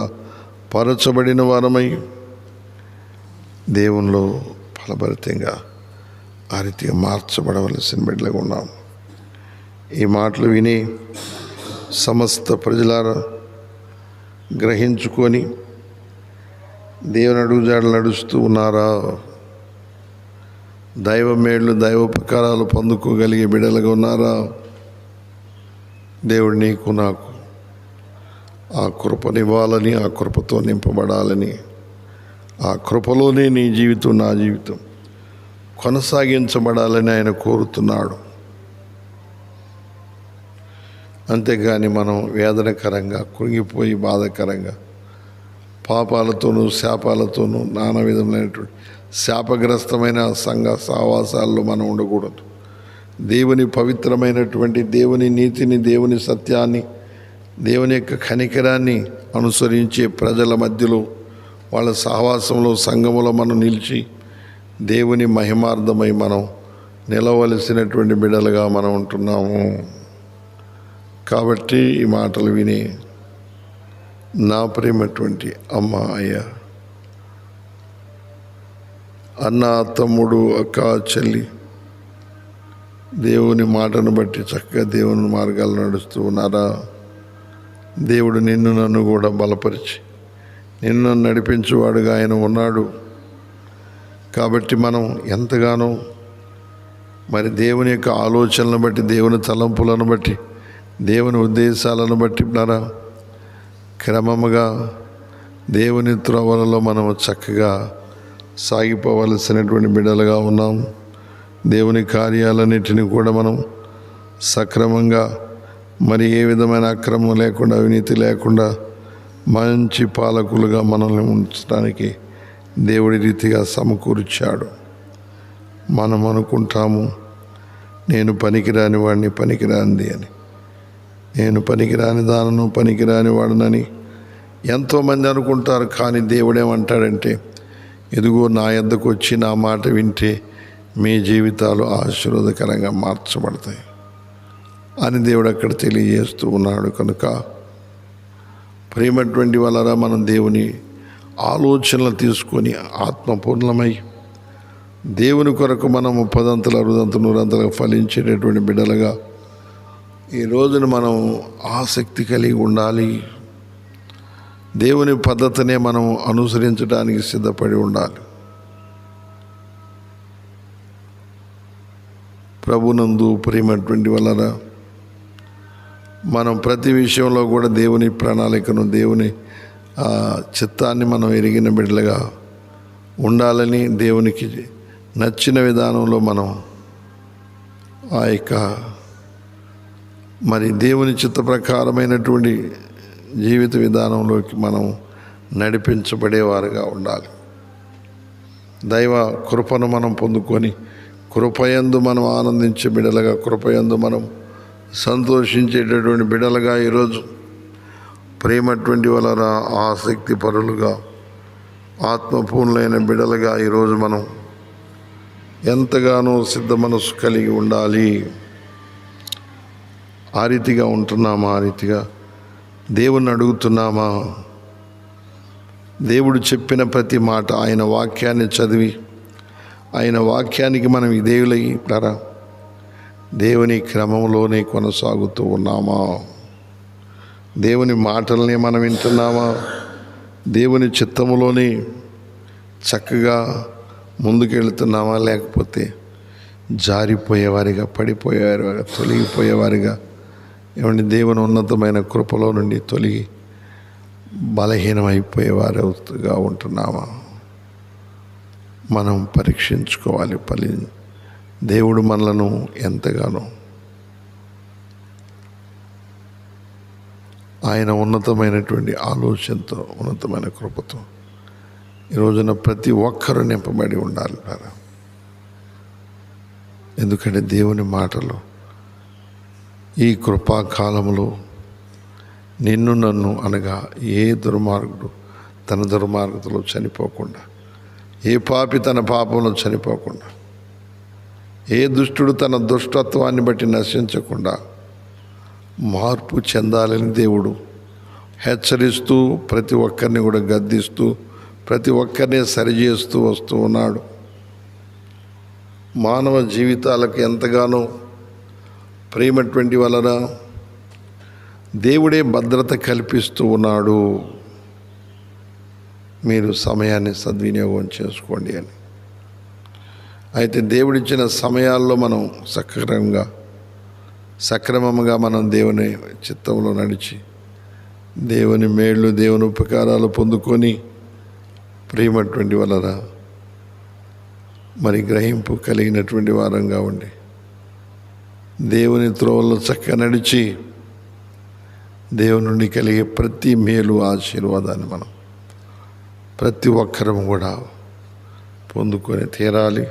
పరచబడిన వారమై దేవునిలో ఫలభరితంగా ఆ రీతిగా మార్చబడవలసిన బిడ్డలుగా ఉన్నాం. ఈ మాటలు విని సమస్త ప్రజలారా గ్రహించుకొని దేవుని అడుగుజాడలు నడుస్తూ ఉన్నారా? దైవ మేళ్ళు దైవోపకారాలు పొందుకోగలిగే బిడ్డలుగా ఉన్నారా? దేవుడు నీకు నాకు ఆ కృపనివ్వాలని, ఆ కృపతో నింపబడాలని, ఆ కృపలోనే నీ జీవితం నా జీవితం కొనసాగించబడాలని ఆయన కోరుతున్నాడు. అంతేగాని మనం వేదనకరంగా, కృంగిపోయి బాధాకరంగా పాపాలతోనూ శాపాలతోనూ నానా విధములైనటువంటి శాపగ్రస్తమైన సంఘ సావాసాల్లో మనం ఉండకూడదు. దేవుని పవిత్రమైనటువంటి దేవుని నీతిని, దేవుని సత్యాన్ని, దేవుని యొక్క కనికరాన్ని అనుసరించే ప్రజల మధ్యలో, వాళ్ళ సహవాసంలో, సంఘములో మనం నిలిచి దేవుని మహిమార్థమై మనం నిలవలసినటువంటి బిడ్డలుగా మనం ఉంటున్నాము. కాబట్టి ఈ మాటలు విని నా ప్రేమటువంటి అమ్మ, అయ్య, అన్న, తమ్ముడు, అక్క, చెల్లి, దేవుని మాటను బట్టి చక్కగా దేవుని మార్గాలు నడుస్తూ ఉన్నారా? దేవుడు నిన్ను నన్ను కూడా బలపరిచి నిన్ను నడిపించేవాడుగా ఆయన ఉన్నాడు. కాబట్టి మనం ఎంతగానో మరి దేవుని యొక్క ఆలోచనలను బట్టి, దేవుని తలంపులను బట్టి, దేవుని ఉద్దేశాలను బట్టి క్రమముగా దేవుని త్రోవలలో మనము చక్కగా సాగిపోవలసినటువంటి బిడ్డలుగా ఉన్నాం. దేవుని కార్యాలన్నిటిని కూడా మనం సక్రమంగా, మరి ఏ విధమైన అక్రమం లేకుండా, అవినీతి లేకుండా మంచి పాలకులుగా మనల్ని ఉంచడానికి దేవుడి రీతిగా సమకూర్చాడు. మనం అనుకుంటాము నేను పనికిరాని వాడిని, పనికిరానిది అని, నేను పనికిరాని దానను, పనికిరాని వాడనని ఎంతోమంది అనుకుంటారు. కానీ దేవుడేమంటాడంటే, ఇదిగో నా యొద్దకు వచ్చి నా మాట వింటే మీ జీవితాలు ఆశీర్వాదకరంగా మార్చబడతాయి అని దేవుడు అక్కడ తెలియజేస్తూ ఉన్నాడు. కనుక ప్రేమటువంటి వలన మనం దేవుని ఆలోచనలు తీసుకొని ఆత్మపూర్ణమై దేవుని కొరకు మనము 10 అంతలు 60 అంతలు 100 అంతలుగా ఫలించేటటువంటి బిడ్డలుగా ఈ రోజున మనం ఆసక్తి కలిగి ఉండాలి. దేవుని పద్ధతినే మనం అనుసరించడానికి సిద్ధపడి ఉండాలి. ప్రభునందు ప్రేమటువంటి వలన మనం ప్రతి విషయంలో కూడా దేవుని ప్రణాళికను, దేవుని చిత్తాన్ని మనం ఎరిగిన బిడ్డలుగా ఉండాలని, దేవునికి నచ్చిన విధానంలో మనం ఆ యొక్క మరి దేవుని చిత్త ప్రకారమైనటువంటి జీవిత విధానంలోకి మనం నడిపించబడేవారుగా ఉండాలి. దైవ కృపను మనం పొందుకొని కృపయందు మనం ఆనందించే బిడ్డలుగా, కృపయందు మనం సంతోషించేటటువంటి బిడ్డలుగా, ఈరోజు ప్రేమటువంటి వలన ఆసక్తి పరులుగా, ఆత్మపూర్ణులైన బిడ్డలుగా ఈరోజు మనం ఎంతగానో సిద్ధ మనసు కలిగి ఉండాలి. ఆ రీతిగా ఉంటున్నామా? ఆ రీతిగా దేవుణ్ణి అడుగుతున్నామా? దేవుడు చెప్పిన ప్రతి మాట, ఆయన వాక్యాన్ని చదివి ఆయన వాక్యానికి మనం విధేయులయ్యారా? దేవుని క్రమంలోనే కొనసాగుతూ ఉన్నామా? దేవుని మాటల్ని మనం వింటున్నామా? దేవుని చిత్తములోనే చక్కగా ముందుకెళ్తున్నామా? లేకపోతే జారిపోయేవారిగా, పడిపోయేవారిగా, తొలగిపోయేవారిగా, ఏమంటే దేవుని ఉన్నతమైన కృపలో నుండి తొలగి బలహీనమైపోయేవారుగా ఉంటున్నామా? మనం పరీక్షించుకోవాలి. దేవుడు మనలను ఎంతగానో ఆయన ఉన్నతమైనటువంటి ఆలోచనతో, ఉన్నతమైన కృపతో ఈ రోజున ప్రతి ఒక్కరూ నింపబడి ఉండాలి. ఎందుకంటే దేవుని మాటలు ఈ కృపాకాలంలో నిన్ను నన్ను అనగా ఏ దుర్మార్గుడు తన దుర్మార్గతలో చనిపోకుండా, ఏ పాపి తన పాపంలో చనిపోకుండా, ఏ దుష్టుడు తన దుష్టత్వాన్ని బట్టి నశించకుండా మార్పు చెందాలని దేవుడు హెచ్చరిస్తూ, ప్రతి ఒక్కరిని కూడా గద్దిస్తూ, ప్రతి ఒక్కరిని సరిచేస్తూ వస్తూ ఉన్నాడు. మానవ జీవితాలకు ఎంతగానో ప్రేమటువంటి వలన దేవుడే భద్రత కల్పిస్తూ ఉన్నాడు. మీరు సమయాన్ని సద్వినియోగం చేసుకోండి అని. అయితే దేవుడిచ్చిన సమయాల్లో మనం సక్రమంగా మనం దేవుని చిత్తంలో నడిచి దేవుని మేళ్ళు దేవుని ఉపకారాలు పొందుకొని ప్రేమటువంటి వలన మరి గ్రహింపు కలిగినటువంటి వారంగా ఉండి దేవుని త్రోవల్లో చక్కగా నడిచి దేవుని నుండి కలిగే ప్రతి మేలు ఆశీర్వాదాన్ని మనం ప్రతి ఒక్కరం కూడా పొందుకొని తీరాలి.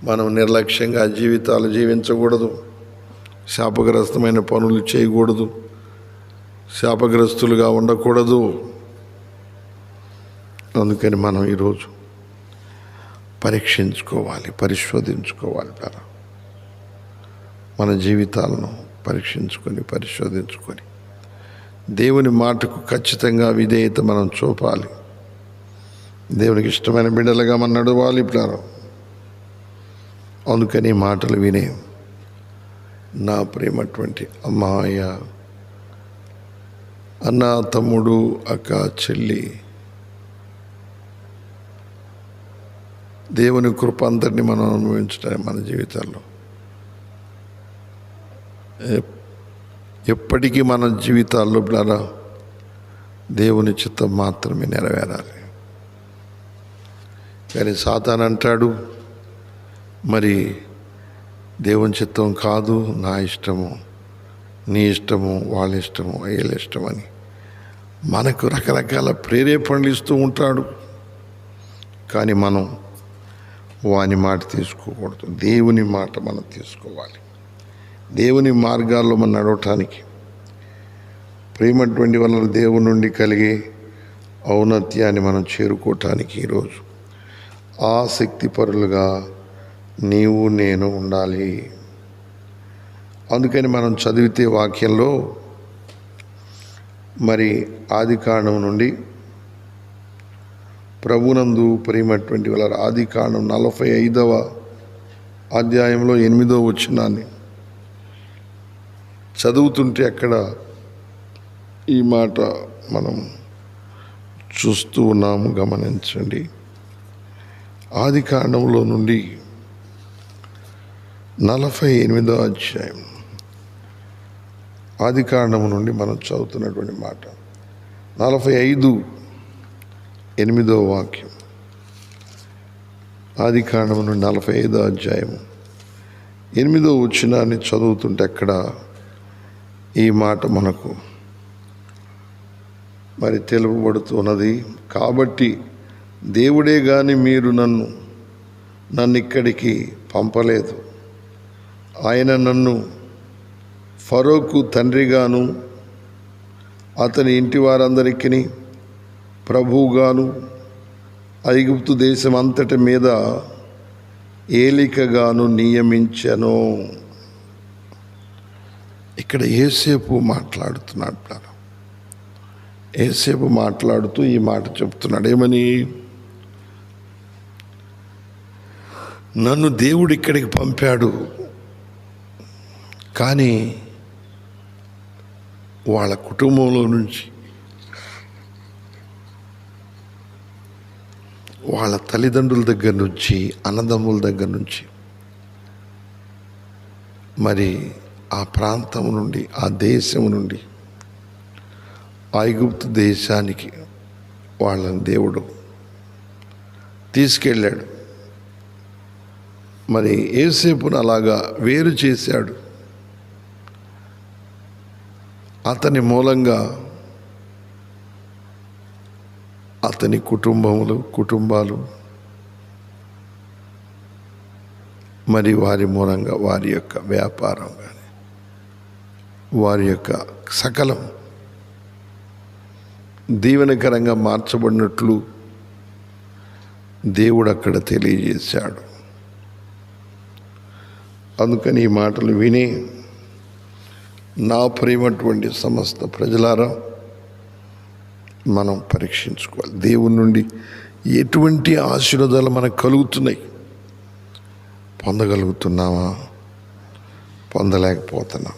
మనం నిర్లక్ష్యంగా జీవితాలు జీవించకూడదు, శాపగ్రస్తమైన పనులు చేయకూడదు, శాపగ్రస్తులుగా ఉండకూడదు. అందుకని మనం ఈరోజు పరిశోధించుకోవాలి. మన జీవితాలను పరిశోధించుకొని దేవుని మాటకు ఖచ్చితంగా విధేయత మనం చూపాలి. దేవునికి ఇష్టమైన బిడ్డలుగా మనం నడవాలి. అందుకని మాటలు వినే నా ప్రేమటువంటి అమ్మాయ, అన్న, తమ్ముడు, అక్క, చెల్లి, దేవుని కృప అంతటిని మనం అనుభవించడానికి మన జీవితాల్లో ఎప్పటికీ మన జీవితాల్లో దేవుని చిత్తం మాత్రమే నెరవేరాలి. కానీ సాతాను అంటాడు, మరి దేవుని చిత్తం కాదు, నా ఇష్టము, నీ ఇష్టము, వాళ్ళ ఇష్టము, వీళ్ళ ఇష్టం అని మనకు రకరకాల ప్రేరేపణలు ఇస్తూ ఉంటాడు. కానీ మనం వాని మాట తీసుకోకూడదు, దేవుని మాట మనం తీసుకోవాలి. దేవుని మార్గాల్లో మనం నడవటానికి ప్రేమటువంటి వలన దేవుని నుండి కలిగే ఔన్నత్యాన్ని మనం చేరుకోవటానికి ఈరోజు ఆసక్తిపరులుగా నీవు నేను ఉండాలి. అందుకని మనం చదివితే వాక్యంలో మరి ఆదికాండం నుండి ప్రభునందు ప్రేమటువంటి వాళ్ళ ఆదికాండం 45వ అధ్యాయంలో 8వ వచనాన్ని చదువుతుంటే అక్కడ ఈ మాట మనం చూస్తూ ఉన్నాము. గమనించండి. ఆదికాండంలో నుండి 48వ అధ్యాయం, ఆదికాండం నుండి మనం చదువుతున్నటువంటి మాట 45:8వ వాక్యం. ఆదికాండం నుండి 45వ అధ్యాయం 8వ వచనాన్ని చదువుతుంటే అక్కడ ఈ మాట మనకు మరి తెలుపబడుతున్నది. కాబట్టి దేవుడే గాని మీరు నన్ను ఇక్కడికి పంపలేదు. ఆయన నన్ను ఫరోకు తండ్రిగాను అతని ఇంటి వారందరికీ ప్రభువుగాను ఐగుప్తు దేశం అంతటి మీద ఏలికగాను నియమించెను. ఇక్కడ యోసేపు మాట్లాడుతున్నాడు. యోసేపు మాట్లాడుతూ ఈ మాట చెప్తున్నాడు. ఏమని? నన్ను దేవుడు ఇక్కడికి పంపాడు, కానీ వాళ్ళ కుటుంబంలో నుంచి, వాళ్ళ తల్లిదండ్రుల దగ్గర నుంచి, అన్నదమ్ముల దగ్గర నుంచి, మరి ఆ ప్రాంతం నుండి, ఆ దేశం నుండి ఐగుప్తు దేశానికి వాళ్ళని దేవుడు తీసుకెళ్ళాడు. మరి యోసేపును అలాగా వేరు చేశాడు. అతని మూలంగా అతని కుటుంబాలు మరి వారి మూలంగా వారి యొక్క వ్యాపారం కానీ వారి యొక్క సకలం దీవెనకరంగా మార్చబడినట్లు దేవుడు అక్కడ తెలియజేశాడు. అందుకని ఈ మాటలు విని నా ప్రేమటువంటి సమస్త ప్రజలారా మనం పరీక్షించుకోవాలి. దేవుని నుండి ఎటువంటి ఆశీర్వాదాలు మనకు కలుగుతున్నాయి, పొందగలుగుతున్నామా, పొందలేకపోతున్నాం.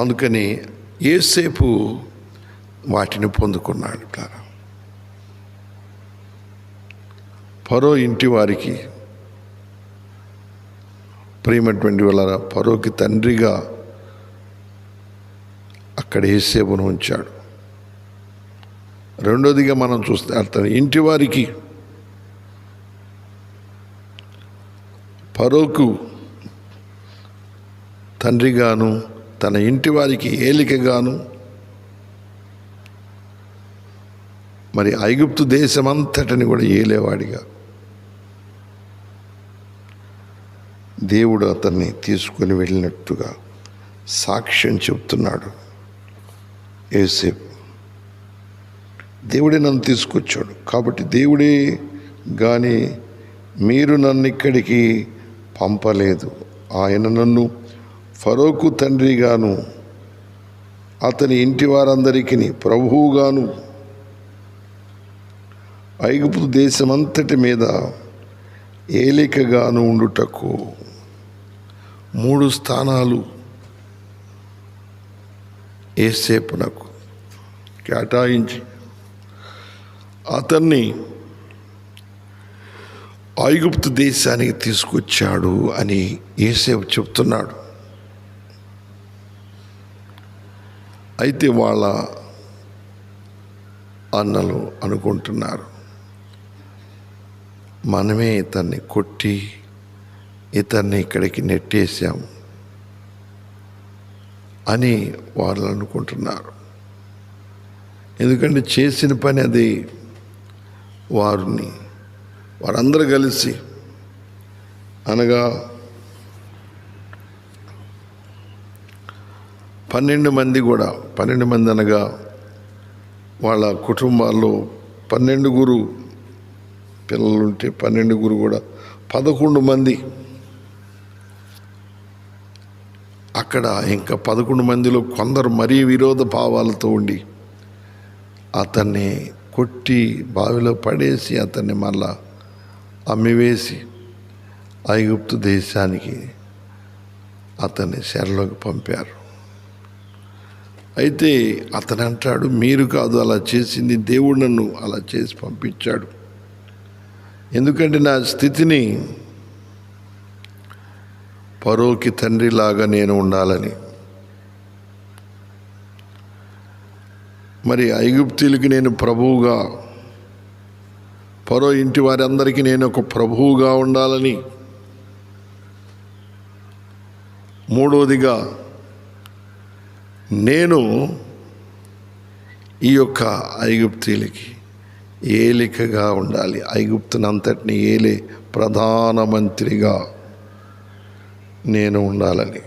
అందుకని యోసేపు వాటిని పొందుకున్నాడు. ఫరో ఇంటి వారికి ప్రియమైనటువంటి వాళ్ళ ఫరోకి తండ్రిగా అక్కడ యోసేపును ఉంచాడు. రెండోదిగా మనం చూస్తే అతని ఇంటి వారికి ఫరోకు తండ్రిగాను తన ఇంటి వారికి ఏలికగాను మరి ఐగుప్తు దేశమంతటిని కూడా ఏలేవాడిగా దేవుడు అతన్ని తీసుకొని వెళ్ళినట్టుగా సాక్ష్యం చెప్తున్నాడు యోసేపు. దేవుడే నన్ను తీసుకొచ్చాడు కాబట్టి దేవుడే కానీ మీరు నన్ను ఇక్కడికి పంపలేదు. ఆయన నన్ను ఫరోకు తండ్రిగాను అతని ఇంటి వారందరికీ ప్రభువుగాను ఐగుప్తు దేశమంతటి మీద ఏలికగాను ఉండుటకు 3 స్థానాలు యోసేపునకు కేటాయించి అతన్ని ఐగుప్తు దేశానికి తీసుకొచ్చాడు అని యోసేపు చెప్తున్నాడు. అయితే వాళ్ళ అన్నలు అనుకుంటున్నారు, మనమే ఇతన్ని కొట్టి ఇతన్ని ఇక్కడికి నెట్టేశాము అని వాళ్ళు అనుకుంటున్నారు. ఎందుకంటే చేసిన పని అది. వారందరూ కలిసి అనగా 12 మంది అనగా వాళ్ళ కుటుంబాల్లో 12 పిల్లలుంటే 12 కూడా 11 మంది. అక్కడ ఇంకా 11 మందిలో కొందరు మరీ విరోధ భావాలతో ఉండి అతన్ని కొట్టి బావిలో పడేసి అతన్ని మళ్ళా అమ్మివేసి ఐగుప్తు దేశానికి అతన్ని చెరలోకి పంపారు. అయితే అతను అంటాడు, మీరు కాదు అలా చేసింది, దేవుడు నన్ను అలా చేసి పంపించాడు. ఎందుకంటే నా స్థితిని ఫరోకి తండ్రిలాగా నేను ఉండాలని. మరి ఐగుప్తీయులకి నేను ప్రభువుగా, ఫరో ఇంటి వారందరికీ నేను ఒక ప్రభువుగా ఉండాలని. మూడవదిగా నేను ఈ యొక్క ఐగుప్తీయులకి ఏలికగా ఉండాలి. ఐగుప్తునంతటిని ఏలే ప్రధానమంత్రిగా నేను ఉండాలని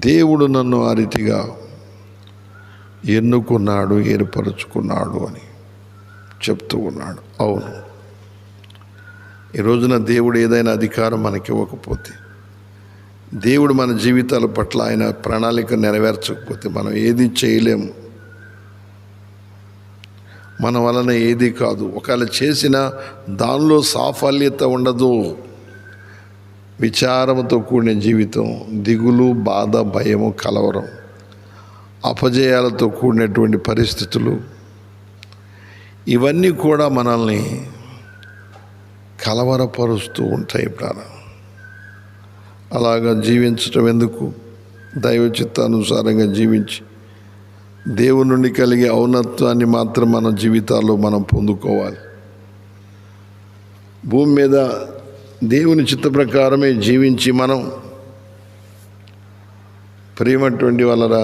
దేవుడు నన్ను ఆ రీతిగా ఎన్నుకున్నాడు, ఏర్పరచుకున్నాడు అని చెప్తూ ఉన్నాడు. అవును, ఈ రోజున దేవుడు ఏదైనా అధికారం మనకి ఇవ్వకపోతే, దేవుడు మన జీవితాల పట్ల ఆయన ప్రణాళిక నెరవేర్చకపోతే మనం ఏది చేయలేము. మన వలన ఏది కాదు. ఒకవేళ చేసినా దానిలో సాఫల్యత ఉండదు. విచారంతో కూడిన జీవితం, దిగులు, బాధ, భయము, కలవరం, అపజయాలతో కూడినటువంటి పరిస్థితులు, ఇవన్నీ కూడా మనల్ని కలవరపరుస్తూ ఉంటాయి. ప్రాణం అలాగా జీవించటం ఎందుకు? దైవ చిత్తానుసారంగా జీవించి దేవుని నుండి కలిగే ఔన్నత్వాన్ని మాత్రం మన జీవితాల్లో మనం పొందుకోవాలి. భూమి మీద దేవుని చిత్త ప్రకారమే జీవించి మనం ప్రియమైనటువంటి వలన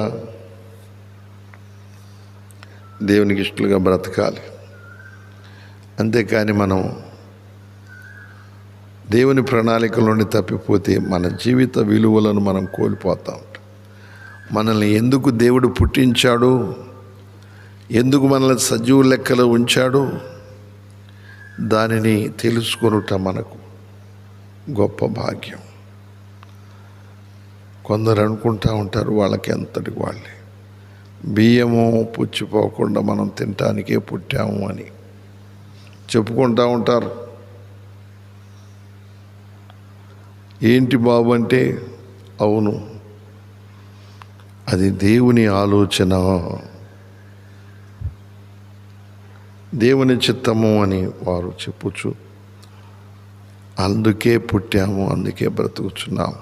దేవునికి ఇష్టలుగా బ్రతకాలి. అంతేకాని మనం దేవుని ప్రణాళికలోని తప్పిపోతే మన జీవిత విలువలను మనం కోల్పోతాం. మనల్ని ఎందుకు దేవుడు పుట్టించాడు, ఎందుకు మనల్ని సజీవ లెక్కలో ఉంచాడు, దానిని తెలుసుకొనుట మనకు గొప్ప భాగ్యం. కొందరు అనుకుంటూ ఉంటారు, వాళ్ళకి ఎంతటి వాళ్ళే బియ్యము పుచ్చిపోకుండా మనం తినటానికే పుట్టాము అని చెప్పుకుంటూ ఉంటారు. ఏంటి బాబు అంటే, అవును, అది దేవుని ఆలోచన. దేవుని చిత్తము అని వారు చెప్పుచు అందుకే పుట్టాము, అందుకే బ్రతుకుచున్నాము.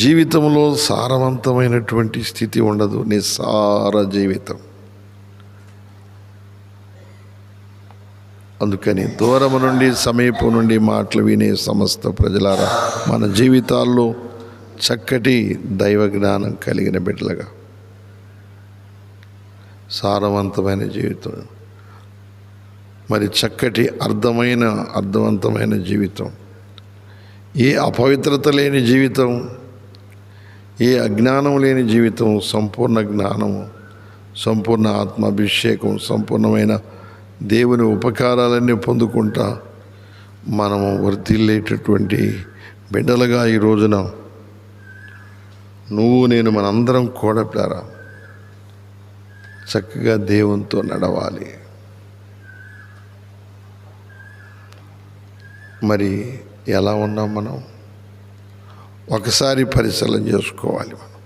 జీవితంలో సారవంతమైనటువంటి స్థితి ఉండదు, నిస్సార జీవితం. అందుకని దూరం నుండి సమీపం నుండి మాటలు వినే సమస్త ప్రజలారా, మన జీవితాల్లో చక్కటి దైవ జ్ఞానం కలిగిన బిడ్డలుగా సారవంతమైన జీవితం, మరి చక్కటి అర్థవంతమైన జీవితం, ఏ అపవిత్రత లేని జీవితం, ఏ అజ్ఞానం లేని జీవితం, సంపూర్ణ జ్ఞానము, సంపూర్ణ ఆత్మాభిషేకం, సంపూర్ణమైన దేవుని ఉపకారాలన్నీ పొందుకుంటా మనము వర్ధిల్లేటటువంటి బిడ్డలుగా ఈ రోజున నువ్వు నేను మనందరం కూడప్లారా చక్కగా దేవునితో నడవాలి. మరి ఎలా ఉన్నాం మనం? ఒకసారి పరిశీలన చేసుకోవాలి మనం.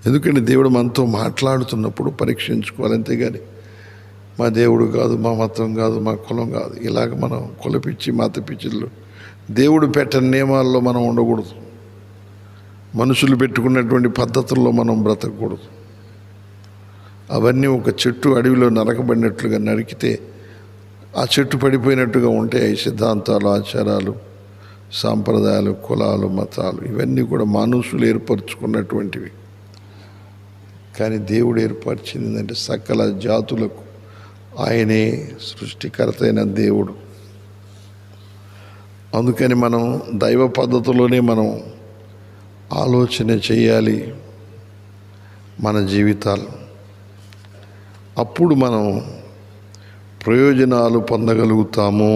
ఎందుకంటే దేవుడు మనతో మాట్లాడుతున్నప్పుడు పరీక్షించుకోవాలి. అంతేగాని మా దేవుడు కాదు, మా మతం కాదు, మా కులం కాదు, ఇలాగ మనం కులపిచ్చి మత పిచ్చిళ్ళు దేవుడు పెట్టని నియమాల్లో మనం ఉండకూడదు. మనుషులు పెట్టుకున్నటువంటి పద్ధతుల్లో మనం బ్రతకూడదు. అవన్నీ ఒక చెట్టు అడవిలో నరకబడినట్లుగా నరికితే ఆ చెట్టు పడిపోయినట్టుగా ఉంటాయి. సిద్ధాంతాలు, ఆచారాలు, సాంప్రదాయాలు, కులాలు, మతాలు ఇవన్నీ కూడా మనుషులు ఏర్పరచుకున్నటువంటివి. కానీ దేవుడు ఏర్పరిచింది ఏంటంటే సకల జాతులకు ఆయనే సృష్టికర్త అయిన దేవుడు. అందుకని మనం దైవ పద్ధతిలోనే మనం ఆలోచన చేయాలి మన జీవితాలు. అప్పుడు మనం ప్రయోజనాలు పొందగలుగుతాము.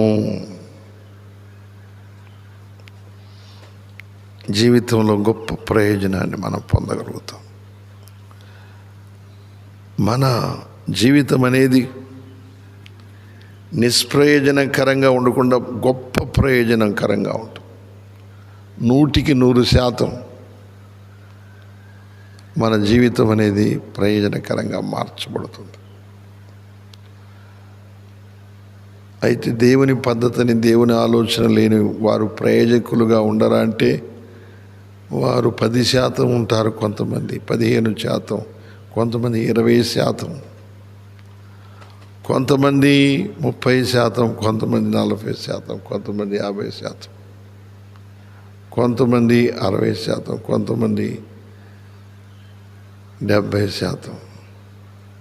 జీవితంలో గొప్ప ప్రయోజనాన్ని మనం పొందగలుగుతాం. మన జీవితం అనేది నిష్ప్రయోజనకరంగా ఉండకుండా గొప్ప ప్రయోజనకరంగా ఉంటుంది. 100% మన జీవితం అనేది ప్రయోజనకరంగా మార్చబడుతుంది. అయితే దేవుని పద్ధతిని, దేవుని ఆలోచన లేని వారు ప్రయోజకులుగా ఉండరా అంటే వారు 10% ఉంటారు, కొంతమంది 15%, కొంతమంది 20%, కొంతమంది 30%, కొంతమంది 40%, కొంతమంది 50%, కొంతమంది 60%, కొంతమంది 70%,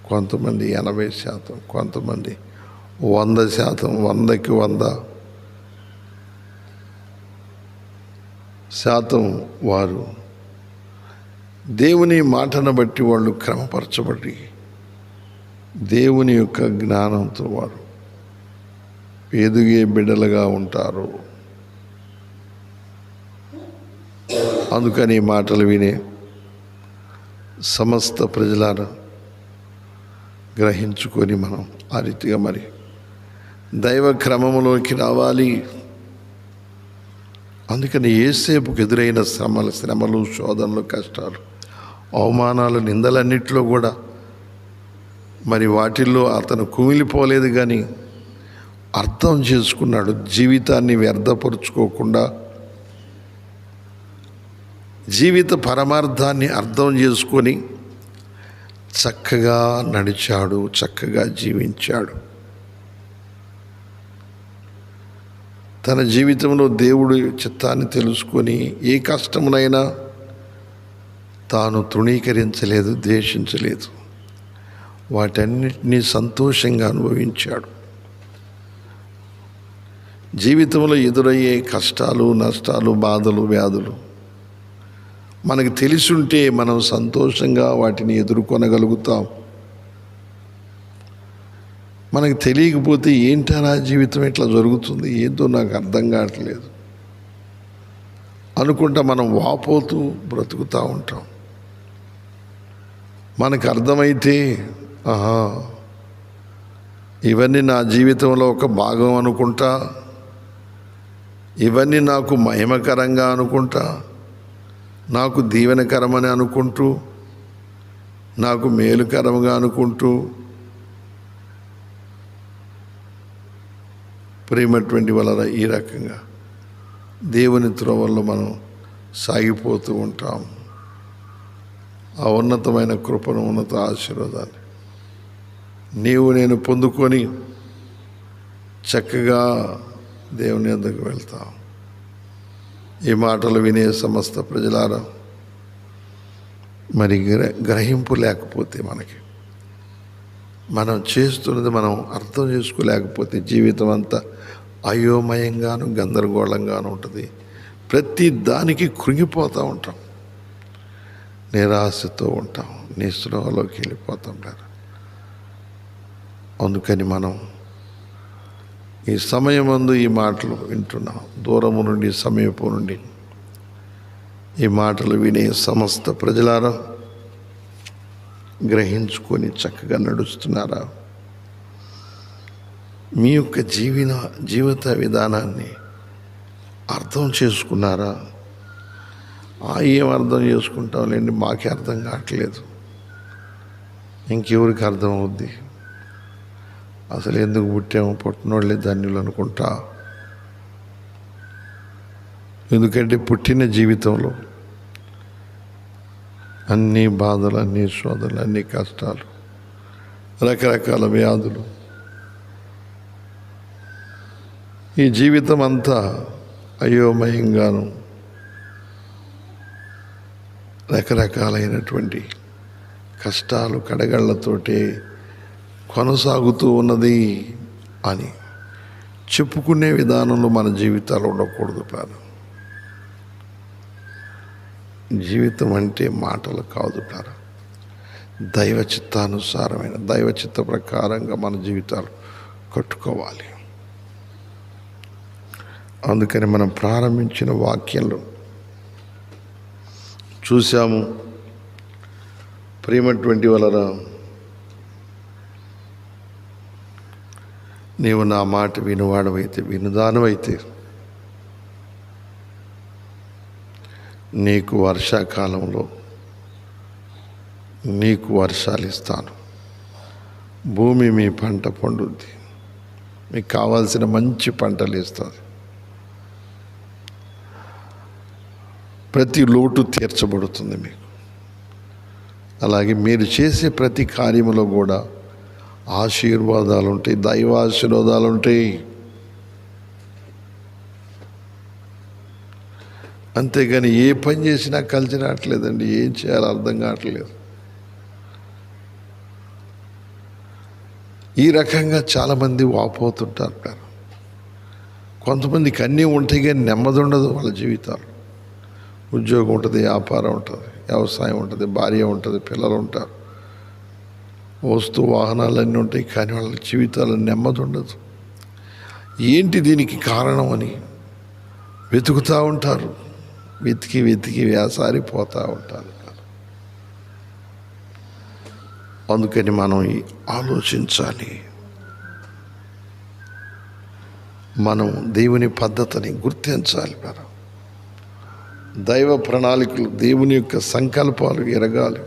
కొంతమంది 80%, కొంతమంది 100%, 100కి 100% వారు దేవుని మాటను బట్టి వాళ్ళు క్రమపరచబడి దేవుని యొక్క జ్ఞానంతో వారు ఎదిగే బిడ్డలుగా ఉంటారు. అందుకని మాటలు వినే సమస్త ప్రజలను గ్రహించుకొని మనం ఆ రీతిగా మరి దైవ క్రమంలోకి రావాలి. అందుకని యేసేపుకు ఎదురైన శ్రమలు, శోధనలు, కష్టాలు, అవమానాలు, నిందలన్నిటిలో కూడా మరి వాటిల్లో అతను కుమిలిపోలేదు, కానీ అర్థం చేసుకున్నాడు. జీవితాన్ని వ్యర్థపరుచుకోకుండా జీవిత పరమార్థాన్ని అర్థం చేసుకొని చక్కగా నడిచాడు, చక్కగా జీవించాడు. తన జీవితంలో దేవుడి చిత్తాన్ని తెలుసుకొని ఏ కష్టమునైనా తాను తృణీకరించలేదు, ద్వేషించలేదు. వాటన్నిటినీ సంతోషంగా అనుభవించాడు. జీవితంలో ఎదురయ్యే కష్టాలు, నష్టాలు, బాధలు, వ్యాధులు మనకు తెలిసుంటే మనం సంతోషంగా వాటిని ఎదుర్కొనగలుగుతాం. మనకు తెలియకపోతే ఏంటా నా జీవితం ఇట్లా జరుగుతుంది, ఏంటో నాకు అర్థం కావట్లేదు అనుకుంటా మనం వాపోతూ బ్రతుకుతూ ఉంటాం. మనకు అర్థమైతే ఇవన్నీ నా జీవితంలో ఒక భాగం అనుకుంటా, ఇవన్నీ నాకు మహిమకరంగా అనుకుంటా, నాకు దీవెనకరమని అనుకుంటూ నాకు మేలుకరంగా అనుకుంటూ ప్రేమటువంటి వలన ఈ రకంగా దేవుని త్రోవల్లో మనం సాగిపోతూ ఉంటాం. ఆ ఉన్నతమైన కృపను, ఉన్నత ఆశీర్వాదాన్ని నేను పొందుకొని చక్కగా దేవుని వద్దకు వెళ్తాం. ఈ మాటలు వినే సమస్త ప్రజలారా, మరి గ్రహింపు లేకపోతే మనం చేస్తున్నది మనం అర్థం చేసుకోలేకపోతే జీవితం అంతా అయోమయంగాను గందరగోళంగాను ఉంటుంది. ప్రతి దానికి కృంగిపోతూ ఉంటాం, నిరాశతో ఉంటాం, నిస్పృహలోకి వెళ్ళిపోతాం కదా. అందుకని మనం ఈ సమయమందు ఈ మాటలు వింటున్నాం. దూరము నుండి సమీపం నుండి ఈ మాటలు వినే సమస్త ప్రజలారా గ్రహించుకొని చక్కగా నడుస్తున్నారా? మీ యొక్క జీవిత విధానాన్ని అర్థం చేసుకున్నారా? ఏం అర్థం చేసుకుంటాంలేండి, మాకే అర్థం కావట్లేదు, ఇంకెవరికి అర్థం అవుద్ది, అసలు ఎందుకు పుట్టాము, పుట్టినోళ్ళే ధన్యులు అనుకుంటా. ఎందుకంటే పుట్టిన జీవితంలో అన్ని బాధలు, అన్ని శోధనలు, అన్ని కష్టాలు, రకరకాల వ్యాధులు, ఈ జీవితం అంతా అయోమయంగాను రకరకాలైనటువంటి కష్టాలు కడగళ్లతోటే కొనసాగుతూ ఉన్నది అని చెప్పుకునే విధానంలో మన జీవితాలు ఉండకూడదు. ప్రాణం జీవితం అంటే మాటలు కాదు ప్రాణం, దైవ చిత్తానుసారమైన దైవ చిత్త ప్రకారంగా మన జీవితాలు కట్టుకోవాలి. అందుకని మనం ప్రారంభించిన వాక్యంలో చూసాము, ప్రేమటువంటి వలన నీవు నా మాట వినువాడవైతే, వినుదానవైతే నీకు వర్షాకాలంలో నీకు వర్షాలు ఇస్తాను, భూమి మీ పంట పండుద్ది, మీకు కావాల్సిన మంచి పంటలు ఇస్తుంది, ప్రతి లోటు తీర్చబడుతుంది మీకు. అలాగే మీరు చేసే ప్రతి కార్యములో కూడా ఆశీర్వాదాలు ఉంటాయి, దైవ ఆశీర్వాదాలు ఉంటాయి. అంతేగాని ఏ పని చేసినా కలిసి రావట్లేదండి, ఏం చేయాలో అర్థం కావట్లేదు. ఈ రకంగా చాలామంది వాపోతుంటారు. కొంతమందికి అన్నీ ఉంటాయి కానీ నెమ్మది ఉండదు వాళ్ళ జీవితాలు. ఉద్యోగం ఉంటుంది, వ్యాపారం ఉంటుంది, వ్యవసాయం ఉంటుంది, భార్య ఉంటుంది, పిల్లలు ఉంటారు, వస్తు వాహనాలన్నీ ఉంటాయి, కానీ వాళ్ళ జీవితాలు నెమ్మది ఉండదు. ఏంటి దీనికి కారణం అని వెతుకుతూ ఉంటారు, వెతికి వేసారిపోతూ ఉంటారు. అందుకని మనం ఆలోచించాలి, మనం దేవుని పద్ధతిని గుర్తించాలి. మనం దైవ ప్రణాళికలు, దేవుని యొక్క సంకల్పాలు ఎరగాలి.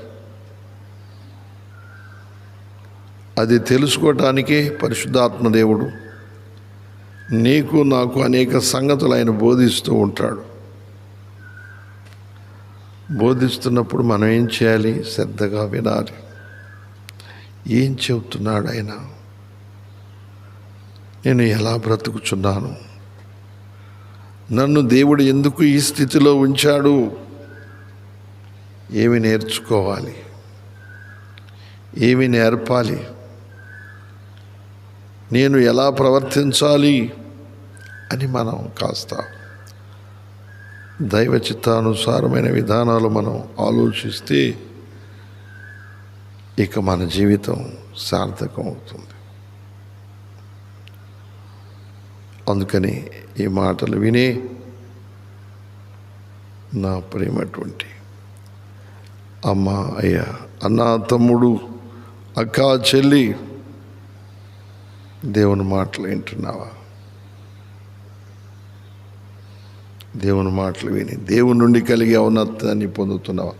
అది తెలుసుకోవటానికే పరిశుద్ధాత్మ దేవుడు నీకు నాకు అనేక సంగతులు ఆయన బోధిస్తూ ఉంటాడు. బోధిస్తున్నప్పుడు మనం ఏం చేయాలి? శ్రద్ధగా వినాలి. ఏం చెబుతున్నాడు ఆయన? నేను ఎలా బ్రతుకుచున్నాను? నన్ను దేవుడు ఎందుకు ఈ స్థితిలో ఉంచాడు? ఏమి నేర్చుకోవాలి? ఏమి నేర్పాలి? నేను ఎలా ప్రవర్తించాలి అని మనం కాస్త దైవ చిత్తానుసారమైన విధానాలు మనం ఆలోచిస్తే ఇక మన జీవితం సార్థకం అవుతుంది. అందుకని ఈ మాటలు వినే నా ప్రేమటువంటి అమ్మ, అయ్య, అన్న, తమ్ముడు, అక్క, చెల్లి, దేవుని మాటలు వింటున్నావా? దేవుని మాటలు విని దేవుని నుండి కలిగే ఔన్నత్యాన్ని పొందుతున్నావా?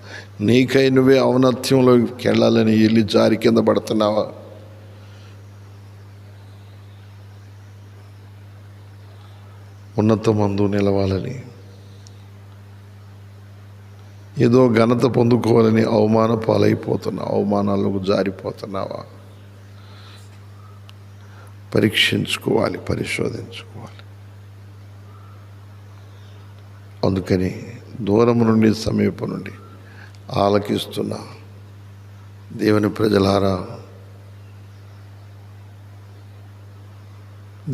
నీకై నువ్వే ఔన్నత్యంలోకి వెళ్ళాలని వెళ్ళి జారి కింద పడుతున్నావా? ఉన్నతమందు నిలవాలని, ఏదో ఘనత పొందుకోవాలని అవమాన పాలైపోతున్నావు, అవమానాలకు జారిపోతున్నావా? పరీక్షించుకోవాలి, పరిశోధించుకోవాలి. అందుకని దూరం నుండి సమీపం నుండి ఆలకిస్తున్న దేవుని ప్రజలారా,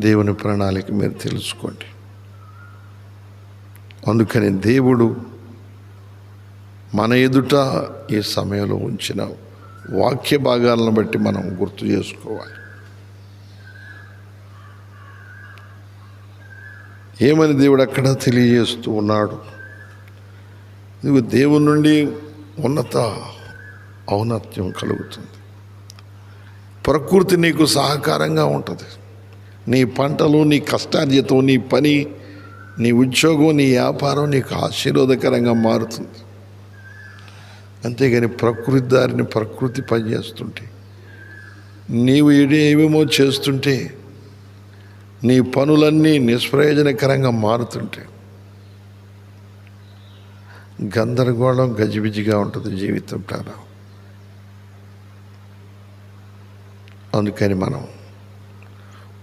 దేవుని ప్రణాళిక మీరు తెలుసుకోండి. అందుకని దేవుడు మన ఎదుట ఈ సమయంలో ఉంచిన వాక్య భాగాలను బట్టి మనం గుర్తు చేసుకోవాలి. ఏమని దేవుడు అక్కడ తెలియజేస్తూ ఉన్నాడు? నువ్వు దేవుని నుండి ఉన్నత ఔన్నత్యం కలుగుతుంది. ప్రకృతి నీకు సహకారంగా ఉంటుంది. నీ పంటలు, నీ కష్టార్జితం, నీ పని, నీ ఉద్యోగం, నీ వ్యాపారం నీకు ఆశీర్వాదకరంగా మారుతుంది. అంతేగాని ప్రకృతి దారిని ప్రకృతి పనిచేస్తుంటే, నీవు ఏవేమో చేస్తుంటే, నీ పనులన్నీ నిష్ప్రయోజనకరంగా మారుతుంటే గందరగోళం, గజిబిజిగా ఉంటుంది జీవితం ప్రాణ. అందుకని మనం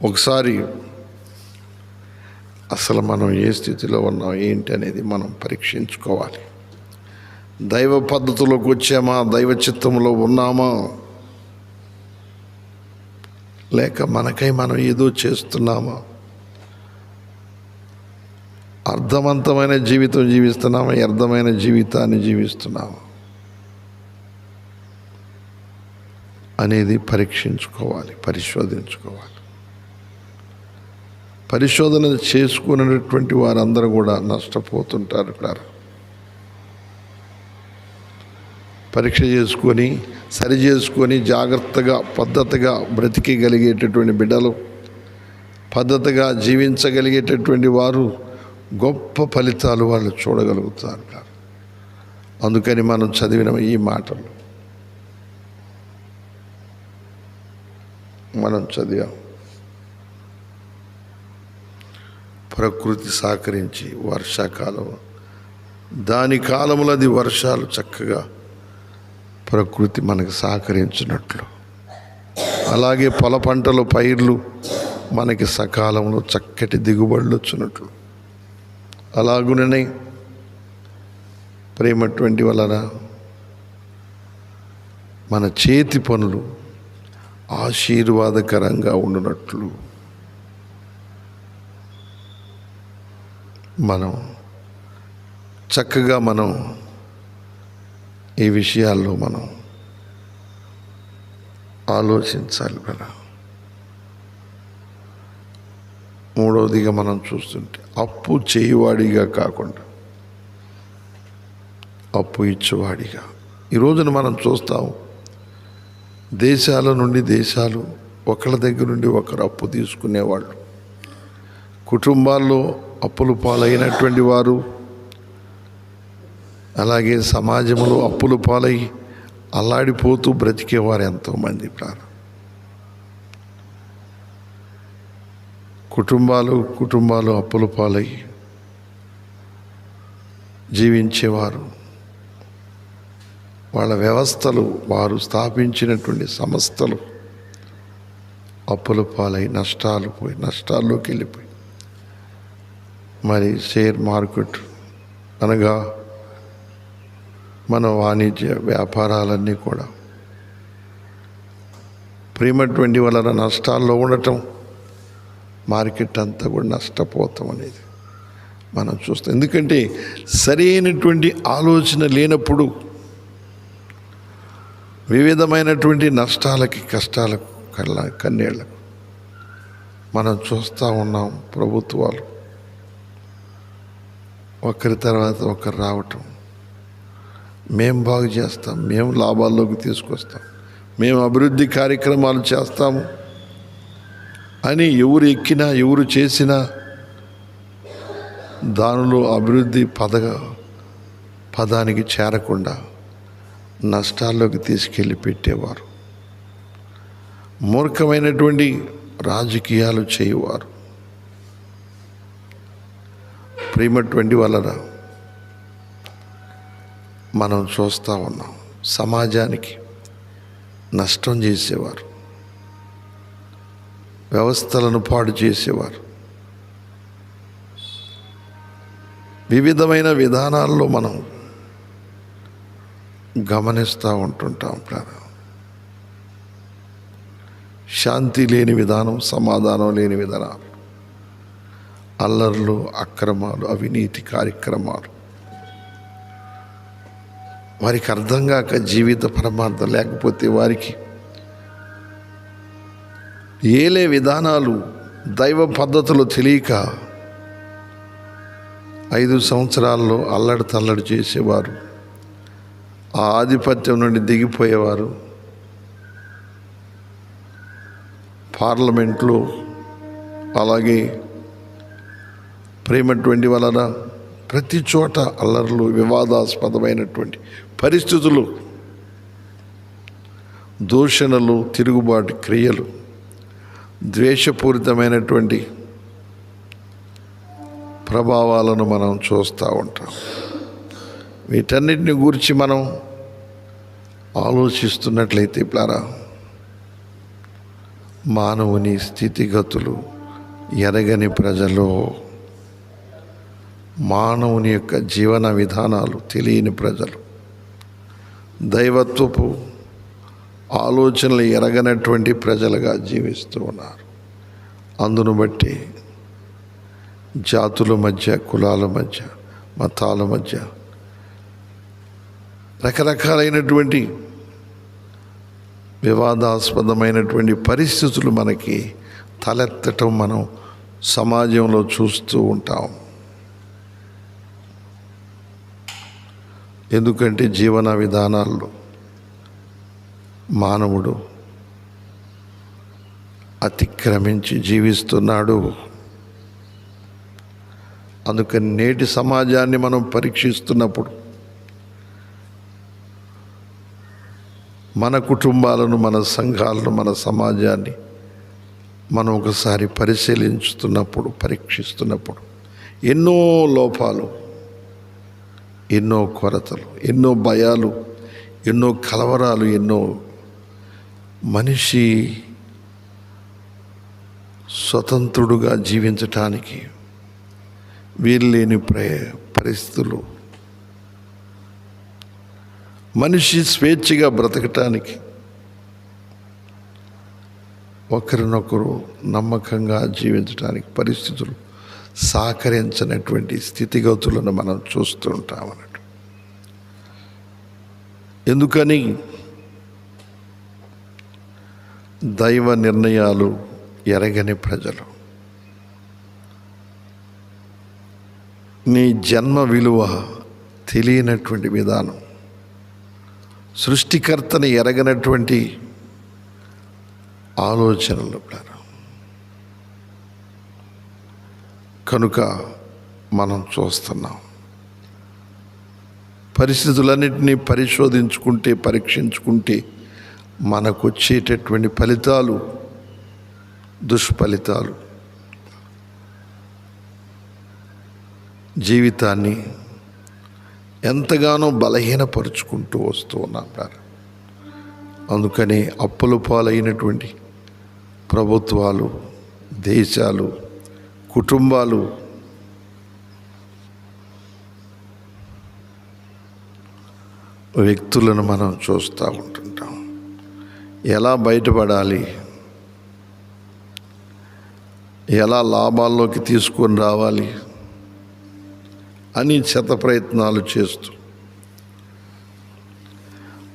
ఒకసారి అసలు మనం ఏ స్థితిలో ఉన్నాం ఏంటి అనేది మనం పరీక్షించుకోవాలి. దైవ పద్ధతిలోకి వచ్చామా? దైవ చిత్తంలో ఉన్నామా? లేక మనకై మనం ఏదో చేస్తున్నామా? అర్థవంతమైన జీవితం జీవిస్తున్నామా? వ్యర్థమైన జీవితాన్ని జీవిస్తున్నామా అనేది పరీక్షించుకోవాలి, పరిశోధించుకోవాలి. పరిశోధన చేసుకునేటువంటి వారందరూ కూడా నష్టపోతుంటారు. పరీక్ష చేసుకొని, సరి చేసుకొని, జాగ్రత్తగా పద్ధతిగా బ్రతికగలిగేటటువంటి బిడ్డలు, పద్ధతిగా జీవించగలిగేటటువంటి వారు గొప్ప ఫలితాలు వాళ్ళు చూడగలుగుతారు. అందుకని మనం చదివిన ఈ మాటలు మనం చదివాం. ప్రకృతి సహకరించి వర్షాకాలం, దాని కాలంలో అది వర్షాలు చక్కగా ప్రకృతి మనకు సహకరించినట్లు, అలాగే పొల పంటలు, పైర్లు మనకి సకాలంలో చక్కటి దిగుబడులు వచ్చినట్లు, అలాగుననే ప్రేమటువంటి వలన మన చేతి పనులు ఆశీర్వాదకరంగా ఉండునట్లు మనం చక్కగా ఈ విషయాల్లో మనం ఆలోచించాలి కదా. మూడవదిగా మనం చూస్తుంటే అప్పు చేయువాడిగా కాకుండా అప్పు ఇచ్చేవాడిగా. ఈ రోజున మనం చూస్తాం, దేశాల నుండి దేశాలు ఒకళ్ళ దగ్గర నుండి ఒకరు అప్పు తీసుకునేవాళ్ళు, కుటుంబాల్లో అప్పులు పాలైనటువంటి వారు, అలాగే సమాజంలో అప్పులు పాలై అల్లాడిపోతూ బ్రతికేవారు ఎంతోమంది. కుటుంబాలు అప్పులు పాలై జీవించేవారు, వాళ్ళ వ్యవస్థలు, వారు స్థాపించినటువంటి సంస్థలు అప్పులు పాలై నష్టాల్లోకి వెళ్ళిపోయి, మరి షేర్ మార్కెట్ అనగా మన వాణిజ్య వ్యాపారాలన్నీ కూడా ప్రేమటువంటి వలన నష్టాల్లో ఉండటం, మార్కెట్ అంతా కూడా నష్టపోతాం అనేది మనం చూస్తాం. ఎందుకంటే సరైనటువంటి ఆలోచన లేనప్పుడు వివిధమైనటువంటి నష్టాలకి, కష్టాలకు, కన్నీళ్లకు మనం చూస్తూ ఉన్నాం. ప్రభుత్వాలు ఒకరి తర్వాత ఒకరు రావటం, మేము బాగు చేస్తాం, మేము లాభాల్లోకి తీసుకొస్తాం, మేము అభివృద్ధి కార్యక్రమాలు చేస్తాము అని ఎవరు ఎక్కినా, ఎవరు చేసినా దానిలో అభివృద్ధి పదానికి చేరకుండా నష్టాల్లోకి తీసుకెళ్ళి పెట్టేవారు. మూర్ఖమైనటువంటి రాజకీయాలు చేయవారు. ప్రేమటువంటి వలన మనం చూస్తూ ఉన్నాం. సమాజానికి నష్టం చేసేవారు, వ్యవస్థలను పాడు చేసేవారు, వివిధమైన విధానాల్లో మనం గమనిస్తూ ఉంటుంటాం. శాంతి లేని విధానం, సమాధానం లేని విధానాలు, అల్లర్లు, అక్రమాలు, అవినీతి కార్యక్రమాలు, వారికి అర్థం కాక జీవిత పరమార్థం లేకపోతే వారికి ఏలే విధానాలు, దైవ పద్ధతులు తెలియక 5 సంవత్సరాల్లో అల్లడి తల్లడి చేసేవారు. ఆ ఆధిపత్యం నుండి దిగిపోయేవారు. పార్లమెంట్లో అలాగే ప్రేమటువంటి వలన ప్రతి చోట అల్లర్లు, వివాదాస్పదమైనటువంటి పరిస్థితులు, దూషణలు, తిరుగుబాటు క్రియలు, ద్వేషపూరితమైనటువంటి ప్రభావాలను మనం చూస్తూ ఉంటాం. వీటన్నిటిని గురించి మనం ఆలోచిస్తున్నట్లయితే మానవుని స్థితిగతులు ఎరగని ప్రజలు, మానవుని యొక్క జీవన విధానాలు తెలియని ప్రజలు, దైవత్వపు ఆలోచనలు ఎరగనటువంటి ప్రజలుగా జీవిస్తూ ఉన్నారు. అందును బట్టి జాతుల మధ్య, కులాల మధ్య, మతాల మధ్య రకరకాలైనటువంటి వివాదాస్పదమైనటువంటి పరిస్థితులు మనకి తలెత్తటం మనం సమాజంలో చూస్తూ ఉంటాం. ఎందుకంటే జీవన విధానాల్లో మానవుడు అతిక్రమించి జీవిస్తున్నాడు. అందుకని నేటి సమాజాన్ని మనం పరీక్షిస్తున్నప్పుడు మన కుటుంబాలను, మన సంఘాలను, మన సమాజాన్ని మనం ఒకసారి పరిశీలించుతున్నప్పుడు, పరీక్షిస్తున్నప్పుడు ఎన్నో లోపాలు, ఎన్నో కొరతలు, ఎన్నో భయాలు, ఎన్నో కలవరాలు, ఎన్నో మనిషి స్వతంత్రుడుగా జీవించటానికి వీల్లేని పరిస్థితులు, మనిషి స్వేచ్ఛగా బ్రతకటానికి, ఒకరినొకరు నమ్మకంగా జీవించడానికి పరిస్థితులు సహకరించినటువంటి స్థితిగతులను మనం చూస్తూ ఉంటాం అన్నట్టు. ఎందుకని దైవ నిర్ణయాలు ఎరగని ప్రజలు, నీ జన్మ విలువ తెలియనటువంటి విధానం, సృష్టికర్తని ఎరగనటువంటి ఆలోచనలు కనుక మనం చూస్తున్నాం. పరిస్థితులన్నింటినీ పరిశోధించుకుంటే, పరీక్షించుకుంటే మనకు వచ్చేటటువంటి ఫలితాలు దుష్ఫలితాలు జీవితాన్ని ఎంతగానో బలహీనపరుచుకుంటూ వస్తూ ఉన్నాం. అందుకని అప్పుల పాలైనటువంటి ప్రభుత్వాలు, దేశాలు, కుటుంబాలు వ్యక్తులను మనం చూస్తూ ఉంటుంటాం. ఎలా బయటపడాలి, ఎలా లాభాల్లోకి తీసుకొని రావాలి అని ప్రయత్నాలు చేస్తూ,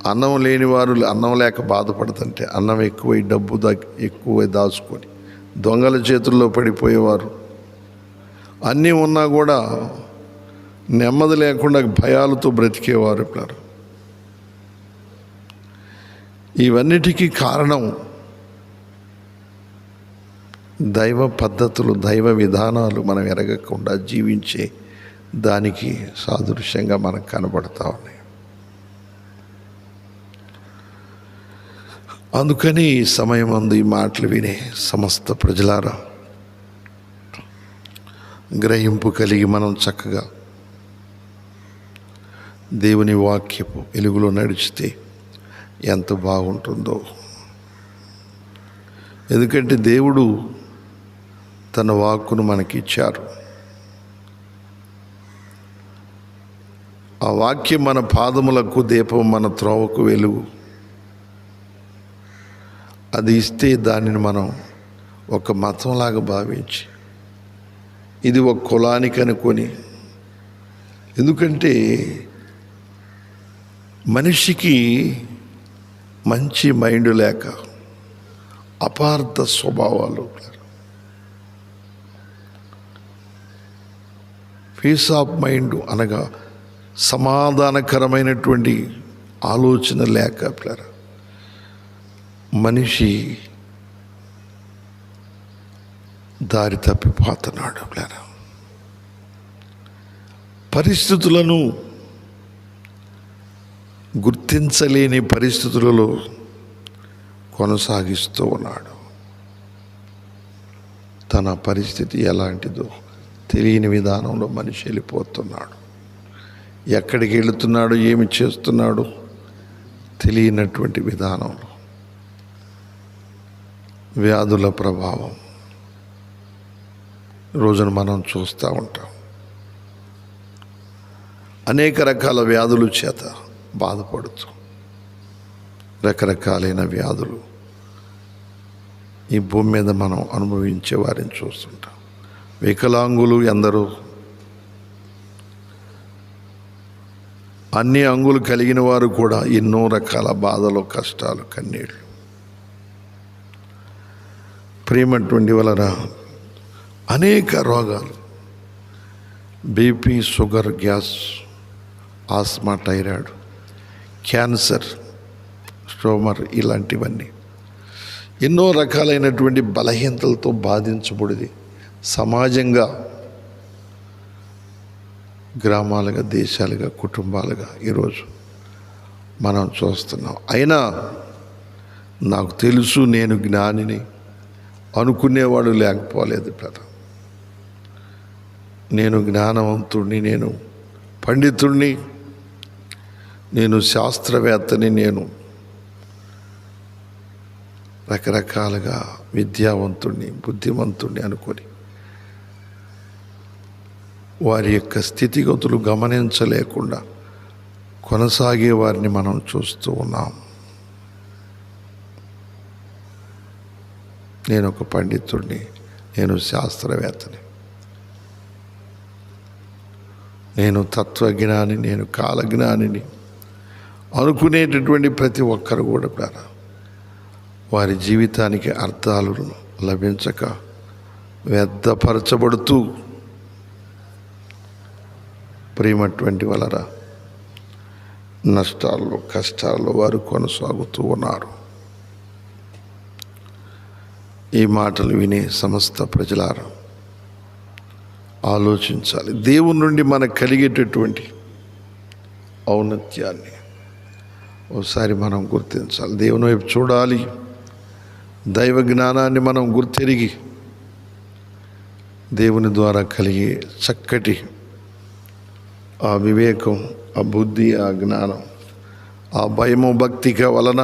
అన్నం లేని వారు అన్నం లేక బాధపడుతుంటే అన్నం ఎక్కువై డబ్బు ఎక్కువ దాచుకొని దొంగల చేతుల్లో పడిపోయేవారు, అన్నీ ఉన్నా కూడా నెమ్మది లేకుండా భయాలతో బ్రతికేవారు. ఇవన్నిటికీ కారణం దైవ పద్ధతులు, దైవ విధానాలు మనం ఎరగకుండా జీవించే దానికి సాదృశ్యంగా మనకు కనబడతా ఉన్నాయి. అందుకని ఈ సమయం అందు ఈ మాటలు వినే సమస్త ప్రజలారా గ్రహింపు కలిగి మనం చక్కగా దేవుని వాక్యపు వెలుగులో నడిచితే ఎంత బాగుంటుందో. ఎందుకంటే దేవుడు తన వాక్కును మనకిచ్చారు. ఆ వాక్యం మన పాదములకు దీపం, మన త్రోవకు వెలుగు. అది ఇస్తే దానిని మనం ఒక మతంలాగా భావించి, ఇది ఒక కులానికి అనుకొని, ఎందుకంటే మనిషికి మంచి మైండ్ లేక అపార్థ స్వభావాలు, పీస్ ఆఫ్ మైండ్ అనగా సమాధానకరమైనటువంటి ఆలోచన లేక మనిషి దారి తప్పిపోతున్నాడు. పరిస్థితులను గుర్తించలేని పరిస్థితులలో కొనసాగిస్తూ ఉన్నాడు. తన పరిస్థితి ఎలాంటిదో తెలియని విధానంలో మనిషి వెళ్ళిపోతున్నాడు. ఎక్కడికి వెళుతున్నాడు, ఏమి చేస్తున్నాడు తెలియనటువంటి విధానంలో వ్యాధుల ప్రభావం రోజున మనం చూస్తూ ఉంటాం. అనేక రకాల వ్యాధుల చేత బాధపడుతూ రకరకాలైన వ్యాధులు ఈ భూమి మీద మనం అనుభవించే వారిని చూస్తుంటాం. వికలాంగులు ఎందరో, అన్ని అంగులు కలిగిన వారు కూడా ఎన్నో రకాల బాధలు, కష్టాలు, కన్నీళ్ళు. ప్రేమటువంటి వలన అనేక రోగాలు, BP, sugar, gas, asthma, thyroid, cancer, స్టోమర్, ఇలాంటివన్నీ ఎన్నో రకాలైనటువంటి బలహీనతలతో బాధించబడింది సమాజంగా, గ్రామాలుగా, దేశాలుగా, కుటుంబాలుగా ఈరోజు మనం చూస్తున్నాం. అయినా నాకు తెలుసు, నేను జ్ఞానిని అనుకునేవాడు లేకపోలేదు కదా. నేను జ్ఞానవంతుడిని, నేను పండితుడిని, నేను శాస్త్రవేత్తని, నేను రకరకాలుగా విద్యావంతుడిని, బుద్ధిమంతుడిని అనుకొని వారి యొక్క స్థితిగతులు గమనించలేకుండా కొనసాగే వారిని మనం చూస్తూ ఉన్నాం. నేను ఒక పండితుడిని, నేను శాస్త్రవేత్తని, నేను తత్వజ్ఞాని, నేను కాలజ్ఞానిని అనుకునేటటువంటి ప్రతి ఒక్కరు కూడా వారి జీవితానికి అర్థాలు లభించక వ్యర్థపరచబడుతూ ప్రేమటువంటి వలన నష్టాల్లో, కష్టాల్లో వారు కొనసాగుతూ ఉన్నారు. ఈ మాటలు వినే సమస్త ప్రజలారా ఆలోచించాలి. దేవుని నుండి మనకు కలిగేటటువంటి ఔన్నత్యాన్ని ఒకసారి మనం గుర్తించాలి. దేవుని వైపు చూడాలి. దైవ జ్ఞానాన్ని మనం గుర్తెరిగి దేవుని ద్వారా కలిగే చక్కటి ఆ వివేకం, ఆ బుద్ధి, ఆ జ్ఞానం, ఆ భయము, భక్తిక వలన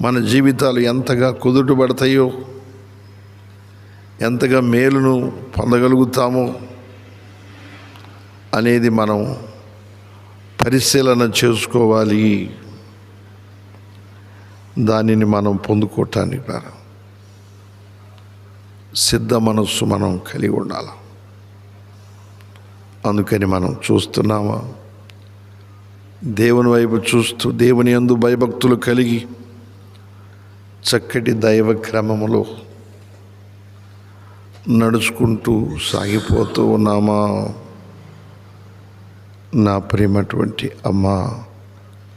మన జీవితాలు ఎంతగా కుదుటపడతాయో, ఎంతగా మేలును పొందగలుగుతామో అనేది మనం పరిశీలన చేసుకోవాలి. దానిని మనం పొందుకోవటానికి సిద్ధ మనస్సు మనం కలిగి ఉండాలి. అందుకని మనం చూస్తున్నామా, దేవుని వైపు చూస్తూ దేవుని యందు భయభక్తులు కలిగి చక్కటి దైవ క్రమములో నడుచుకుంటూ సాగిపోతూ ఉన్నామా? నా ప్రేమటువంటి అమ్మా,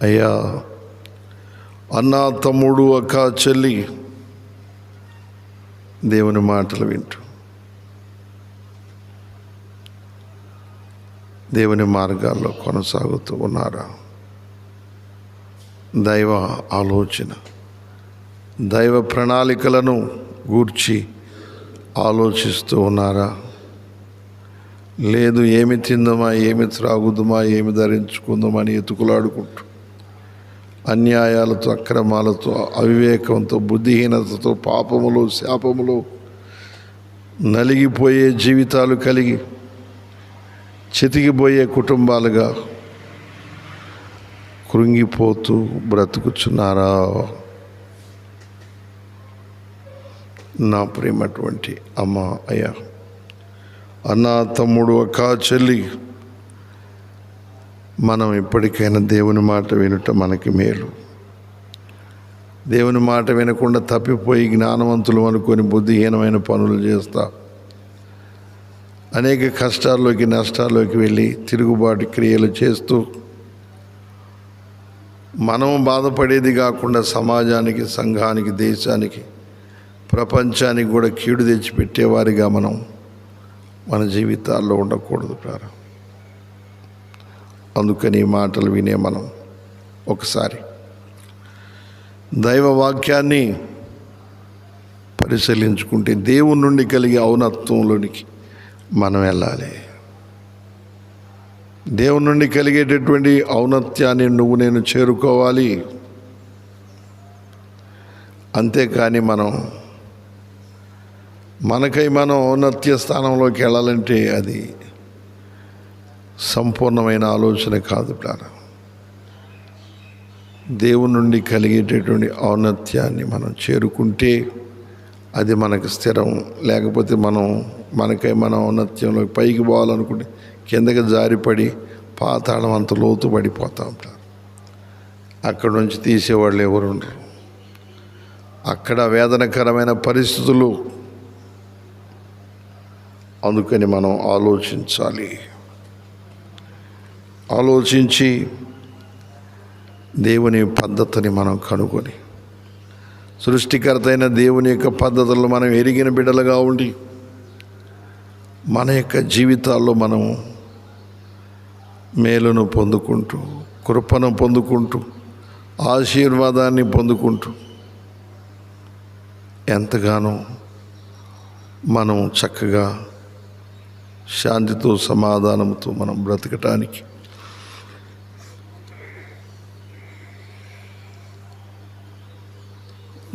అయ్యా, అన్నా, తమ్ముడు, అక్క, చెల్లి, దేవుని మాటలు వింటూ దేవుని మార్గాల్లో కొనసాగుతూ ఉన్నారా? దైవ ఆలోచన, దైవ ప్రణాళికలను గూర్చి ఆలోచిస్తూ ఉన్నారా? లేదు, ఏమి తిందామా, ఏమి త్రాగుదామా, ఏమి ధరించుకుందామా అని ఎతుకులాడుకుంటూ అన్యాయాలతో, అక్రమాలతో, అవివేకంతో, బుద్ధిహీనతతో, పాపములు, శాపములు నలిగిపోయే జీవితాలు కలిగి చితికిపోయే కుటుంబాలుగా కృంగిపోతూ బ్రతుకుచున్నారా? నా ప్రేమటువంటి అమ్మ, అయ్యా, అన్న, తమ్ముడు, అక్క, చెల్లి, మనం ఇప్పటికైనా దేవుని మాట వినుట మనకి మేలు. దేవుని మాట వినకుండా తప్పిపోయి జ్ఞానవంతులు అనుకొని బుద్ధిహీనమైన పనులు చేస్తా అనేక కష్టాల్లోకి, నష్టాల్లోకి వెళ్ళి తిరుగుబాటు క్రియలు చేస్తూ మనం బాధపడేది కాకుండా సమాజానికి, సంఘానికి, దేశానికి, ప్రపంచానికి కూడా కీడు తెచ్చిపెట్టేవారిగా మనం మన జీవితాల్లో ఉండకూడదు ప్రారం. అందుకని ఈ మాటలు వినే మనం ఒకసారి దైవ వాక్యాన్ని పరిశీలించుకుంటే దేవుని నుండి కలిగే ఔన్నత్యంలోనికి మనం వెళ్ళాలి. దేవుని నుండి కలిగేటటువంటి ఔన్నత్యాన్ని నువ్వు నేను చేరుకోవాలి. అంతేకాని మనకై మనం ఔన్నత్య స్థానంలోకి వెళ్ళాలంటే అది సంపూర్ణమైన ఆలోచన కాదు ప్రాణం. దేవుని నుండి కలిగేటటువంటి ఔన్నత్యాన్ని మనం చేరుకుంటే అది మనకు స్థిరం. లేకపోతే మనకై మన ఔన్నత్యంలోకి పైకి పోవాలనుకుంటే కిందకి జారిపడి పాతాళం అంత లోతు పడిపోతూ ఉంటారు. అక్కడ నుంచి తీసేవాళ్ళు ఎవరు ఉండరు. అక్కడ వేదనకరమైన పరిస్థితులు. అందుకని మనం ఆలోచించాలి. ఆలోచించి దేవుని పద్ధతిని మనం కనుగొని సృష్టికర్త అయిన దేవుని యొక్క పద్ధతులను మనం ఎరిగిన బిడ్డలుగా ఉండి మన యొక్క జీవితాల్లో మనం మేలును పొందుకుంటూ, కృపను పొందుకుంటూ, ఆశీర్వాదాన్ని పొందుకుంటూ ఎంతగానో మనం చక్కగా శాంతితో, సమాధానంతో మనం బ్రతకటానికి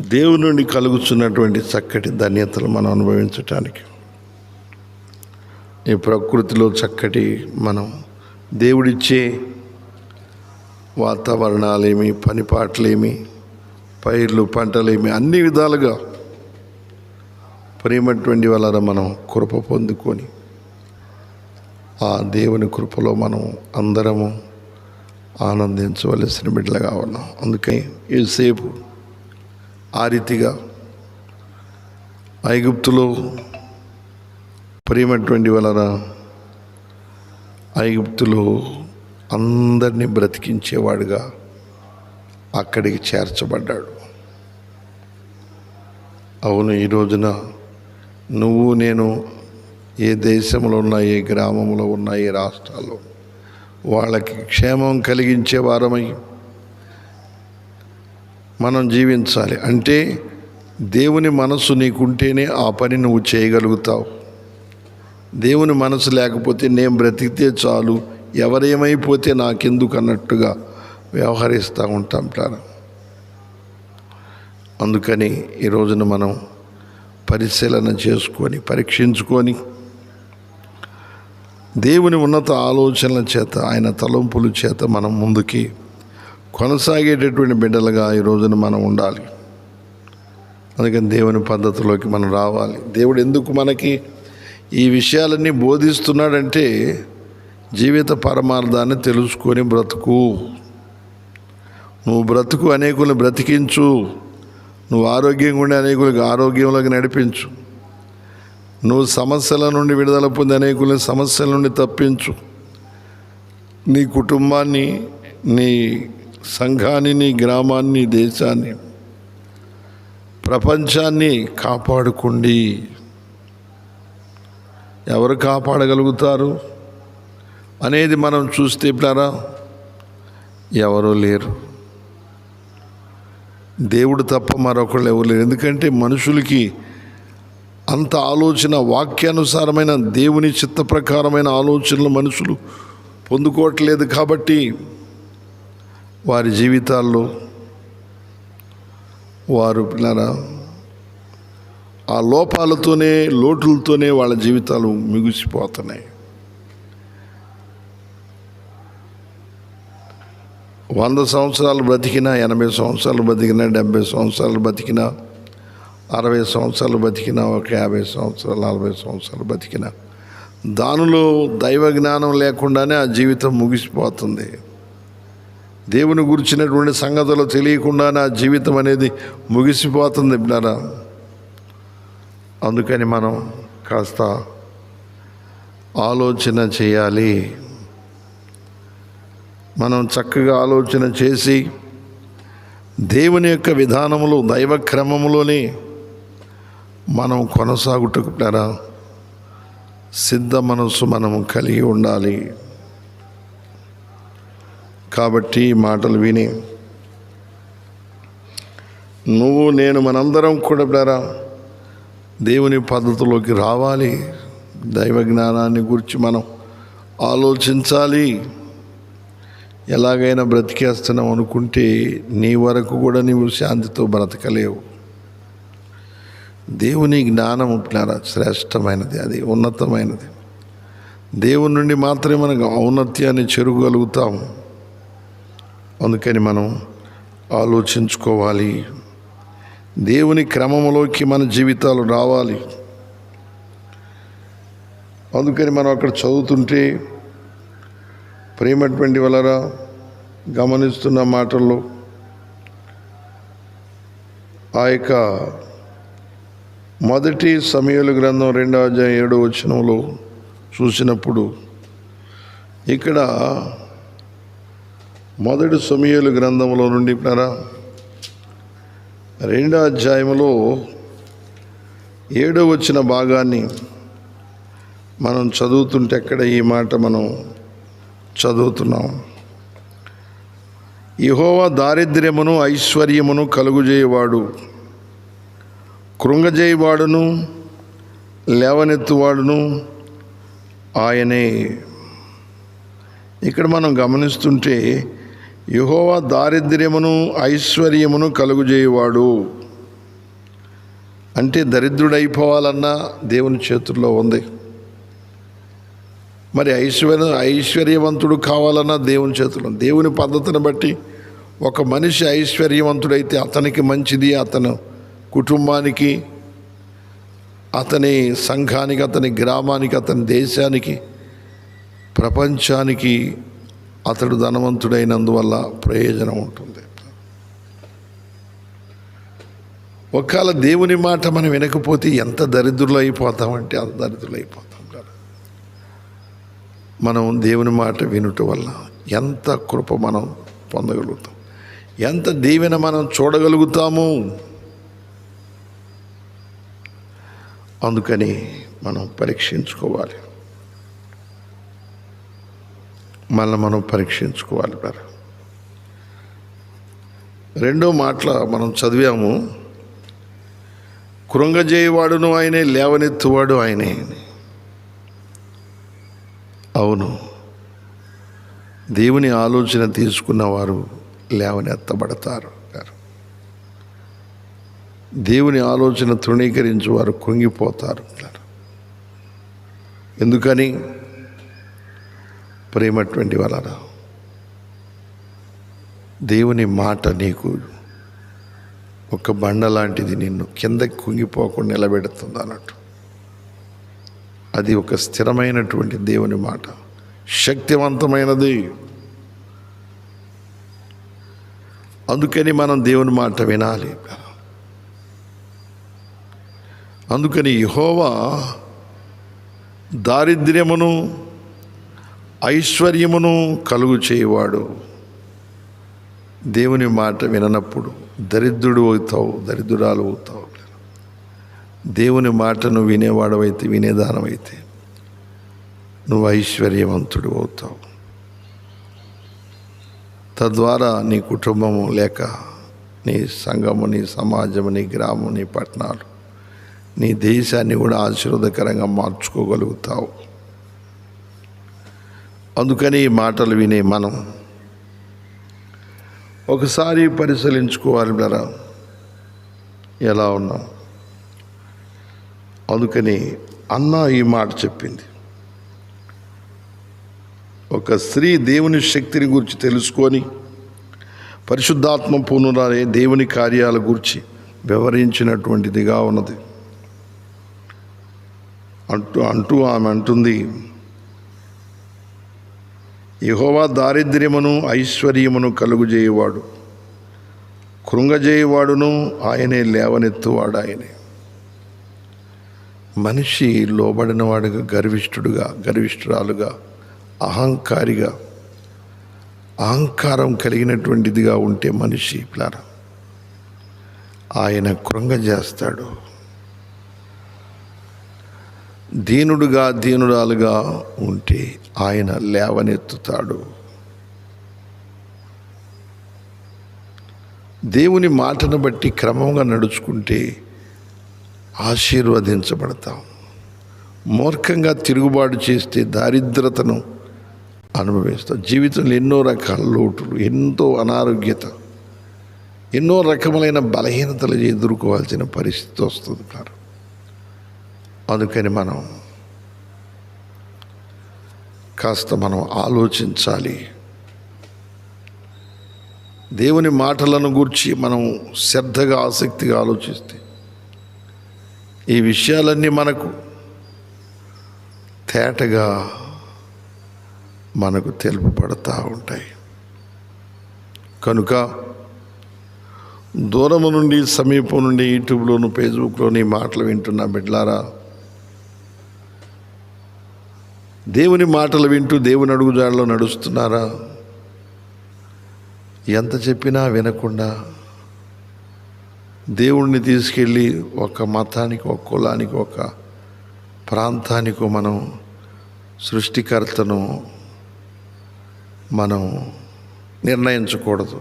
దేవుని నుండి కలుగుతున్నటువంటి చక్కటి ధన్యతలు మనం అనుభవించటానికి ఈ ప్రకృతిలో చక్కటి మనం దేవుడిచ్చే వాతావరణాలేమి, పనిపాట్లేమి, పైర్లు, పంటలేమి, అన్ని విధాలుగా ప్రేమటువంటి వలన మనం కృప పొందుకొని ఆ దేవుని కృపలో మనం అందరము ఆనందించవలసిన బిడ్డలుగా ఉన్నాం. అందుకని యోసేపు ఆ రీతిగా ఐగుప్తులో ప్రేమటువంటి వలన ఐగుప్తులో అందరినీ బ్రతికించేవాడుగా అక్కడికి చేర్చబడ్డాడు. అవును, ఈ రోజున నువ్వు నేను ఏ దేశంలో ఉన్నా, ఏ గ్రామంలో ఉన్నా, ఏ రాష్ట్రాల్లో వాళ్ళకి క్షేమం కలిగించే వారమై మనం జీవించాలి. అంటే దేవుని మనసు నీకుంటేనే ఆ పని నువ్వు చేయగలుగుతావు. దేవుని మనసు లేకపోతే నేను బ్రతికితే చాలు, ఎవరేమైపోతే నాకెందుకు అన్నట్టుగా వ్యవహరిస్తూ ఉంటాం ప్రాణం. అందుకని ఈ రోజున మనం పరిశీలన చేసుకొని, పరీక్షించుకొని దేవుని ఉన్నత ఆలోచనల చేత, ఆయన తలంపుల చేత మనం ముందుకి కొనసాగేటటువంటి బిడ్డలుగా ఈ రోజున మనం ఉండాలి. అందుకని దేవుని పద్ధతిలోకి మనం రావాలి. దేవుడు ఎందుకు మనకి ఈ విషయాలన్నీ బోధిస్తున్నాడంటే జీవిత పరమార్థాన్ని తెలుసుకొని బ్రతుకు. నువ్వు బ్రతుకు, అనేకులను బ్రతికించు. నువ్వు ఆరోగ్యంగా ఉండి అనేకులకు ఆరోగ్యంలోకి నడిపించు. నువ్వు సమస్యల నుండి విడుదల పొంది అనేకులని సమస్యల నుండి తప్పించు. నీ కుటుంబాన్ని, నీ సంఘాన్ని, నీ గ్రామాన్ని, దేశాన్ని ప్రపంచాన్ని కాపాడుకోండి. ఎవరు కాపాడగలుగుతారు అనేది మనం చూస్తే ఇప్పుడారా ఎవరూ లేరు. దేవుడు తప్ప మరొకళ్ళు ఎవరు లేరు. ఎందుకంటే మనుషులకి అంత ఆలోచన, వాక్యానుసారమైన దేవుని చిత్త ప్రకారమైన ఆలోచనలు మనుషులు పొందుకోవట్లేదు. కాబట్టి వారి జీవితాల్లో వారు పిల్లరా ఆ లోపాలతోనే, లోటులతోనే వాళ్ళ జీవితాలు ముగిసిపోతున్నాయి. 100 సంవత్సరాలు బ్రతికినా, 80 సంవత్సరాలు బతికినా, 70 సంవత్సరాలు బతికినా, 60 సంవత్సరాలు బతికినా, ఒక 50 సంవత్సరాలు, 40 సంవత్సరాలు బతికినా దానిలో దైవ జ్ఞానం లేకుండానే ఆ జీవితం ముగిసిపోతుంది. దేవుని గురించినటువంటి సంగతులు తెలియకుండానే ఆ జీవితం అనేది ముగిసిపోతుంది బిడ్డలారా. అందుకని మనం కాస్త ఆలోచన చేయాలి. మనం చక్కగా ఆలోచన చేసి దేవుని యొక్క విధానములు, దైవ క్రమములోనే మనం కొనసాగుటకు సిద్ధ మనసు మనము కలిగి ఉండాలి. కాబట్టి ఈ మాటలు విని నువ్వు నేను మనందరం కూడా దేవుని పద్ధతిలోకి రావాలి. దైవ జ్ఞానాన్ని గురించి మనం ఆలోచించాలి. ఎలాగైనా బ్రతికేస్తున్నావు అనుకుంటే నీ వరకు కూడా నీవు శాంతితో బ్రతకలేవు. దేవుని జ్ఞానం శ్రేష్టమైనది, అది ఉన్నతమైనది. దేవుని నుండి మాత్రమే మనకు ఔన్నత్యాన్ని చెరుగలుగుతాము. అందుకని మనం ఆలోచించుకోవాలి. దేవుని క్రమంలోకి మన జీవితాలు రావాలి. అందుకని మనం అక్కడ చదువుతుంటే ప్రేమటువంటి వలరా గమనిస్తున్న మాటల్లో ఆ యొక్క 1 సమూయేలు గ్రంథం 2వ అధ్యాయం 7వ వచనంలో చూసినప్పుడు ఇక్కడ 1 సమూయేలు గ్రంథంలో నుండి 2వ అధ్యాయంలో 7వ వచన భాగాన్ని మనం చదువుతుంటే ఎక్కడ ఈ మాట మనం చదువుతున్నాం. యెహోవా దారిద్ర్యమును ఐశ్వర్యమును కలుగుజేయవాడు, కృంగజేయవాడును లేవనెత్తువాడును ఆయనే. ఇక్కడ మనం గమనిస్తుంటే యెహోవా దారిద్ర్యమును ఐశ్వర్యమును కలుగుజేయవాడు అంటే దరిద్రుడైపోవాలన్నా దేవుని చేతుల్లో ఉంది. మరి ఐశ్వర్యవంతుడు కావాలన్నా దేవుని చేతుల్లో. దేవుని పద్ధతిని బట్టి ఒక మనిషి ఐశ్వర్యవంతుడైతే అతనికి మంచిది, అతను కుటుంబానికి, అతని సంఘానికి, అతని గ్రామానికి, అతని దేశానికి, ప్రపంచానికి అతడు ధనవంతుడైనందువల్ల ప్రయోజనం ఉంటుంది. ఒకవేళ దేవుని మాట మనం వినకపోతే ఎంత దరిద్రులు అయిపోతామంటే అంత దరిద్రులు అయిపోతాం. మనం దేవుని మాట వినుట వల్ల ఎంత కృప మనం పొందగలుగుతాం, ఎంత దీవెన మనం చూడగలుగుతాము. అందుకని మనం పరీక్షించుకోవాలి, మనం పరీక్షించుకోవాలి. రెండో మాటల మనం చదివాము, కృంగజేయవాడును ఆయనే, లేవనెత్తువాడు ఆయనే. అవును, దేవుని ఆలోచన తీసుకున్నవారు లేవనెత్తబడతారు. దేవుని ఆలోచన తృణీకరించి వారు కృంగిపోతారు. ఎందుకని? ప్రేమటువంటి వలన దేవుని మాట నీకు ఒక బండ లాంటిది, నిన్ను కిందకి కుంగిపోకుండా నిలబెడుతుంది అన్నట్టు. అది ఒక స్థిరమైనటువంటి దేవుని మాట, శక్తివంతమైనది. అందుకని మనం దేవుని మాట వినాలి. అందుకని యెహోవా దారిద్ర్యమును ఐశ్వర్యమును కలుగు చేయవాడు. దేవుని మాట విననప్పుడు దరిద్రుడు అవుతావు, దరిద్రురాలు అవుతావు. దేవుని మాటను వినేవాడవైతే, వినేదానమైతే నువ్వు ఐశ్వర్యవంతుడు అవుతావు. తద్వారా నీ కుటుంబము లేక నీ సంఘము, నీ సమాజము, నీ గ్రామం, నీ పట్టణాలు, నీ దేశాన్ని కూడా ఆశీర్వాదకరంగా మార్చుకోగలుగుతావు. అందుకని ఈ మాటలు వినే మనం ఒకసారి పరిశీలించుకోవాలి బ్రదరా, ఎలా ఉన్నాం. అందుకని అన్న ఈ మాట చెప్పింది. ఒక స్త్రీ దేవుని శక్తిని గురించి తెలుసుకొని పరిశుద్ధాత్మ పూర్ణురాలే దేవుని కార్యాల గురించి వివరించినటువంటిదిగా ఉన్నది. అంటూ ఆమె అంటుంది, యెహోవా దారిద్ర్యమును ఐశ్వర్యమును కలుగుజేయువాడు, కృంగజేయువాడును ఆయనే, లేవనెత్తువాడు ఆయనే. మనిషి లోబడినవాడుగా, గర్విష్ఠురాలుగా, అహంకారిగా, అహంకారం కలిగినటువంటిదిగా ఉంటే మనిషి పిల్లరా ఆయన కృంగజేస్తాడు. దీనురాలుగా ఉంటే ఆయన లేవనెత్తుతాడు. దేవుని మాటను బట్టి క్రమంగా నడుచుకుంటే ఆశీర్వదించబడతాం. మూర్ఖంగా తిరుగుబాటు చేస్తే దారిద్రతను అనుభవిస్తాం. జీవితంలో ఎన్నో రకాల లోటులు, ఎంతో అనారోగ్యత, ఎన్నో రకములైన బలహీనతలు ఎదుర్కోవాల్సిన పరిస్థితి వస్తుంది. అందుకని మనం ఆలోచించాలి. దేవుని మాటలను గూర్చి మనం శ్రద్ధగా, ఆసక్తిగా ఆలోచిస్తే ఈ విషయాలన్నీ మనకు తేటగా మనకు తెలుపబడతా ఉంటాయి. కనుక దూరము నుండి, సమీపం నుండి, యూట్యూబ్లోను, ఫేస్బుక్లోని మాటలు వింటున్న బిడ్డలారా, దేవుని మాటలు వింటూ దేవుని అడుగుజాడలో నడుస్తున్నారా? ఎంత చెప్పినా వినకుండా దేవుణ్ణి తీసుకెళ్ళి ఒక మతానికి, ఒక కులానికి, ఒక ప్రాంతానికి మనం సృష్టికర్తను మనం నిర్ణయించకూడదు.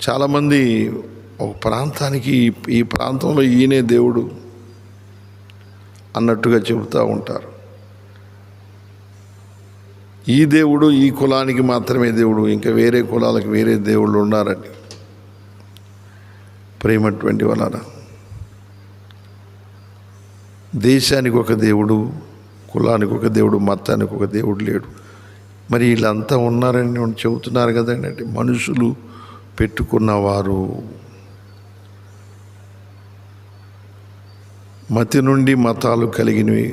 చాలామంది ఒక ప్రాంతానికి, ఈ ప్రాంతంలో ఈయనే దేవుడు అన్నట్టుగా చెబుతూ ఉంటారు. ఈ దేవుడు ఈ కులానికి మాత్రమే దేవుడు, ఇంకా వేరే కులాలకు వేరే దేవుళ్ళు ఉన్నారండి. ప్రేమటువంటి వలన దేశానికి ఒక దేవుడు, కులానికి ఒక దేవుడు, మతానికి ఒక దేవుడు లేడు. మరి వీళ్ళంతా ఉన్నారని చెబుతున్నారు కదండి. అంటే మనుషులు పెట్టుకున్నవారు, మతి నుండి మతాలు కలిగినవి,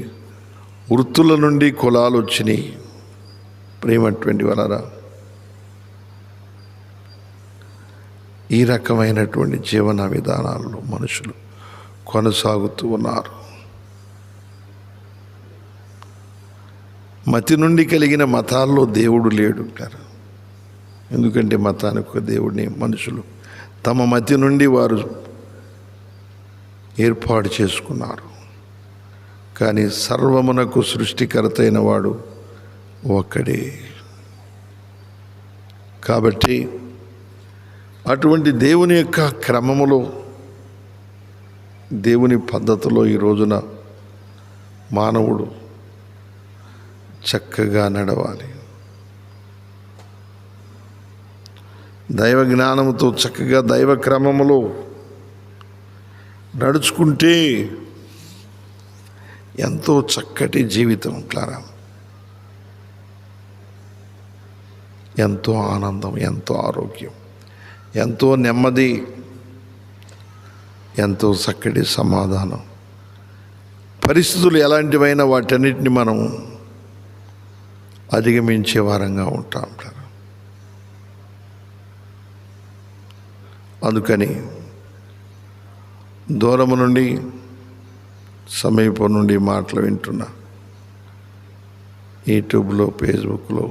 వృత్తుల నుండి కులాలు వచ్చినాయి. ప్రేమటువంటి వలరా ఈ రకమైనటువంటి జీవన విధానాల్లో మనుషులు కొనసాగుతూ ఉన్నారు. మతి నుండి కలిగిన మతాల్లో దేవుడు లేడు అంటారు. ఎందుకంటే మతానికి ఒక దేవుడిని మనుషులు తమ మతి నుండి వారు ఏర్పాటు చేసుకున్నారు. కానీ సర్వమునకు సృష్టికర్త అయిన వాడు ఒక్కడే. కాబట్టి అటువంటి దేవుని యొక్క క్రమములో, దేవుని పద్ధతిలో ఈ రోజున మానవుడు చక్కగా నడవాలి. దైవ జ్ఞానంతో చక్కగా దైవ క్రమములో నడుచుకుంటే ఎంతో చక్కటి జీవితం క్లారా, ఎంతో ఆనందం, ఎంతో ఆరోగ్యం, ఎంతో నెమ్మది, ఎంతో చక్కటి సమాధానం. పరిస్థితులు ఎలాంటివైనా వాటన్నిటిని మనం అధిగమించే వారంగా ఉంటాం. అందుకని దూరము నుండి, సమీపం నుండి మాటలు వింటున్నా యూట్యూబ్లో, ఫేస్బుక్లో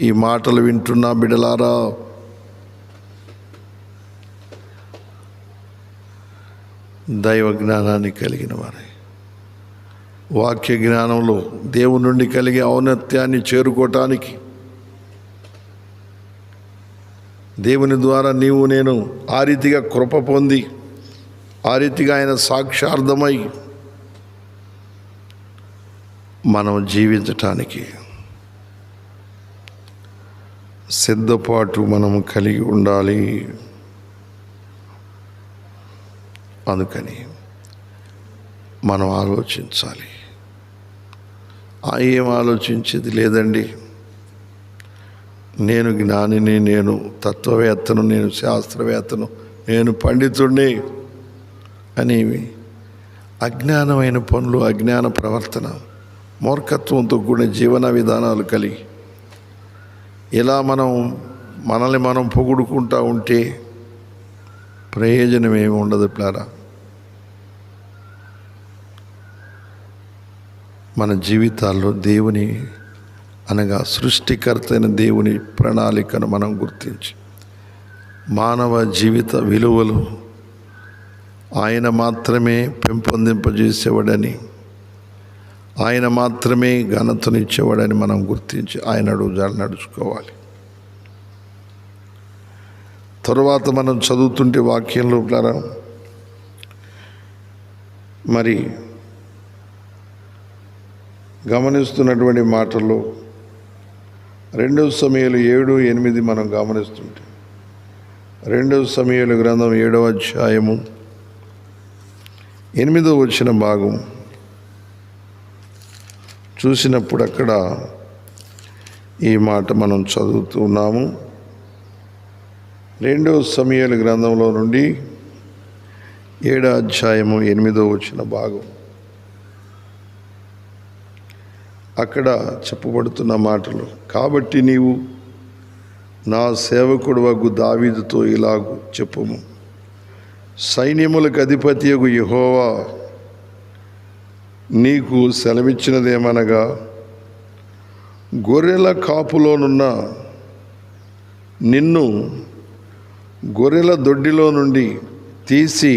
ఈ మాటలు వింటున్న బిడ్డలారా, దైవ జ్ఞానాన్ని కలిగిన వారే, వాక్య జ్ఞానంలో దేవుని నుండి కలిగే ఔన్నత్యాన్ని చేరుకోవటానికి దేవుని ద్వారా నీవు నేను ఆ రీతిగా కృప పొంది, ఆ రీతిగా ఆయన సాక్షార్థమై మనం జీవించటానికి సిద్ధపాటు మనం కలిగి ఉండాలి. అందుకని మనం ఆలోచించాలి. ఏం ఆలోచించేది లేదండి, నేను జ్ఞానిని, నేను తత్వవేత్తను, నేను శాస్త్రవేత్తను, నేను పండితుడిని అని అజ్ఞానమైన పనులు, అజ్ఞాన ప్రవర్తన, మూర్ఖత్వంతో కూడిన జీవన విధానాలు కలిగి ఇలా మనల్ని మనం పొగుడుకుంటూ ఉంటే ప్రయోజనం ఏమి ఉండదు ప్లారా. మన జీవితాల్లో దేవుని అనగా సృష్టికర్త అయిన దేవుని ప్రణాళికను మనం గుర్తించి మానవ జీవిత విలువలు ఆయన మాత్రమే పెంపొందింపజేసేవాడని, ఆయన మాత్రమే ఘనతనిచ్చేవాడని మనం గుర్తించి ఆయన అడుగుజాడలు నడుచుకోవాలి. తరువాత మనం చదువుతుంటే వాక్యంలో మరి గమనిస్తున్నటువంటి మాటల్లో 2 సమూయేలు 7:8 మనం గమనిస్తుంటే, 2 సమూయేలు గ్రంథం 7వ అధ్యాయము 8వ వచన భాగం చూసినప్పుడు అక్కడ ఈ మాట మనం చదువుతున్నాము. 2 సమూయేలు గ్రంథంలో నుండి 7వ అధ్యాయము 8వ వచన భాగం అక్కడ చెప్పబడుతున్న మాటలు, కాబట్టి నీవు నా సేవకుడు వగు దావీదుతో ఇలాగు చెప్పుము, సైన్యములకు అధిపతియగు యెహోవా నీకు సెలవిచ్చినదేమనగా, గొర్రెల కాపులోనున్న నిన్ను గొర్రెల దొడ్డిలో నుండి తీసి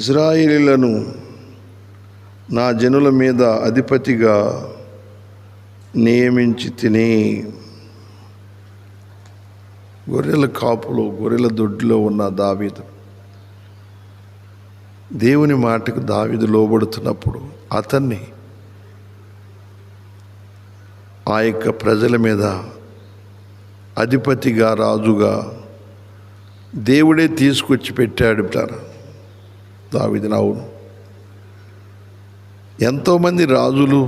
ఇశ్రాయేలీయులను నా జనుల మీద అధిపతిగా నియమించి తిని. గొర్రెల కాపులో, గొర్రెల దొడ్డిలో ఉన్న దావీదు, దేవుని మాటకు దావీదు లోబడుతున్నప్పుడు అతన్ని ఆ యొక్క ప్రజల మీద అధిపతిగా, రాజుగా దేవుడే తీసుకొచ్చి పెట్టాడు. దావీదును. అవును, ఎంతోమంది రాజులు,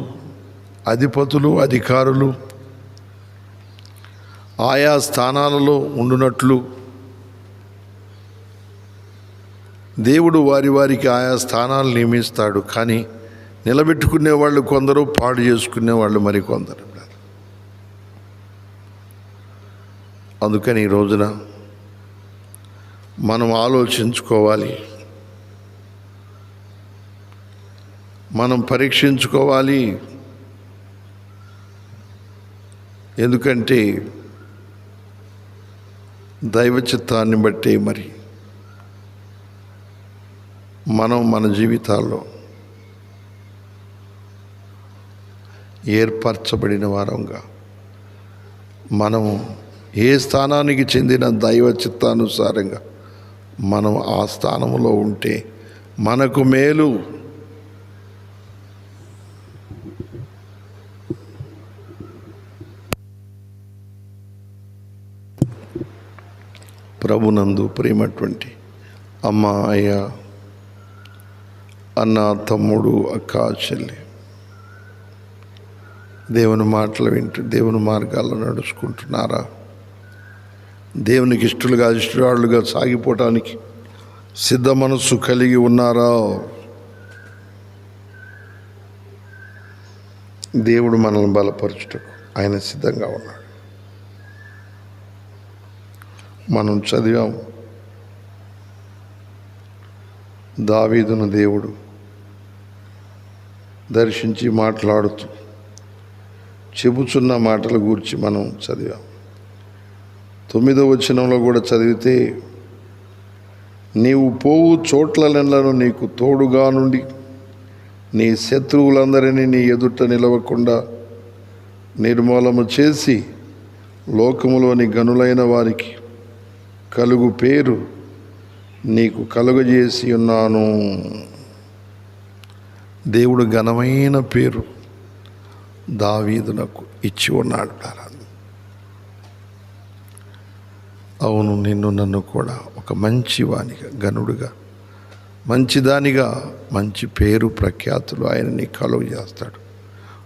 అధిపతులు, అధికారులు ఆయా స్థానాలలో ఉండునట్లు దేవుడు వారికి ఆయా స్థానాలు నియమిస్తాడు. కానీ నిలబెట్టుకునే వాళ్ళు కొందరు, పాడు చేసుకునే వాళ్ళు మరికొందరు. అందుకని ఈ రోజున మనం ఆలోచించుకోవాలి, మనం పరీక్షించుకోవాలి. ఎందుకంటే దైవ చిత్తాన్ని బట్టి మరి మనం మన జీవితాల్లో ఏర్పరచబడిన వారంగా మనము ఏ స్థానానికి చెందిన దైవ చిత్తానుసారంగా మనం ఆ స్థానంలో ఉంటే మనకు మేలు. ప్రభునందు ప్రేమటువంటి అమ్మ, అయ్య, అన్న, తమ్ముడు, అక్క, చెల్లి, దేవుని మాటలు వింటూ దేవుని మార్గాల్లో నడుచుకుంటున్నారా? దేవునికి ఇష్టరాళ్ళుగా సాగిపోవటానికి సిద్ధ మనస్సు కలిగి ఉన్నారా? దేవుడు మనల్ని బలపరచుటకు ఆయన సిద్ధంగా ఉన్నాడు. మనం చదివాం, దావీదును దేవుడు దర్శించి మాట్లాడుతూ చెబుచున్న మాటల గురించి మనం చదివాం. 9వ వచనంలో కూడా చదివితే, నీవు పోవు చోట్లనెల్లను నీకు తోడుగా నుండి నీ శత్రువులందరినీ నీ ఎదుట నిలవకుండా నిర్మూలము చేసి లోకములోని గనులైన వారికి కలుగు పేరు నీకు కలుగజేసి ఉన్నాను. దేవుడు ఘనమైన పేరు దావీదునకు ఇచ్చి ఉన్నాడు. అవును, నిన్ను నన్ను కూడా ఒక మంచి వానిగా, గనుడుగా, మంచిదానిగా, మంచి పేరు ప్రఖ్యాతులు ఆయన నీ కలుగు చేస్తాడు.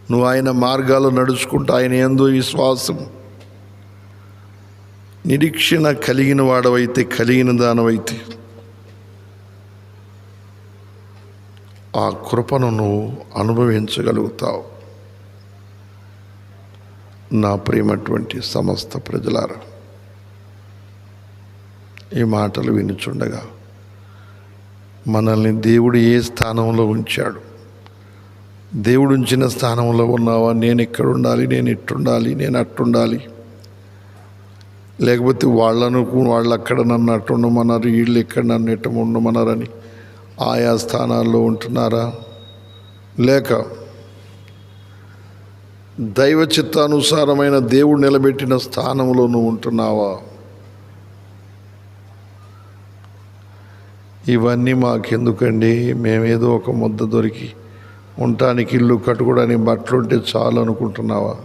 నువ్వు ఆయన మార్గాలు నడుచుకుంటూ ఆయన యందు విశ్వాసం నిరీక్షణ కలిగిన వాడవైతే, కలిగిన దానవైతే ఆ కృపను నువ్వు అనుభవించగలుగుతావు. నా ప్రియమైనటువంటి సమస్త ప్రజలారా, ఈ మాటలు వినుచుండగా మనల్ని దేవుడు ఏ స్థానంలో ఉంచాడు? దేవుడు ఉంచిన స్థానంలో ఉన్నావా? నేను ఎక్కడ ఉండాలి, నేను ఎట్టుండాలి, నేను అట్టుండాలి, లేకపోతే వాళ్ళు అక్కడ నన్ను అట్టు ఉండమన్నారు, వీళ్ళు ఎక్కడ నన్ను ఎట్ట ఉండమన్నారని ఆయా స్థానాల్లో ఉంటున్నారా? లేక దైవ చిత్తానుసారమైన దేవుడు నిలబెట్టిన స్థానంలో నువ్వు ఉంటున్నావా? ఇవన్నీ మాకెందుకండి, మేమేదో ఒక ముద్ద దొరికి ఉండటానికి, ఇల్లు కట్టుకోవడానికి బట్టలు ఉంటే చాలు అనుకుంటున్నావా?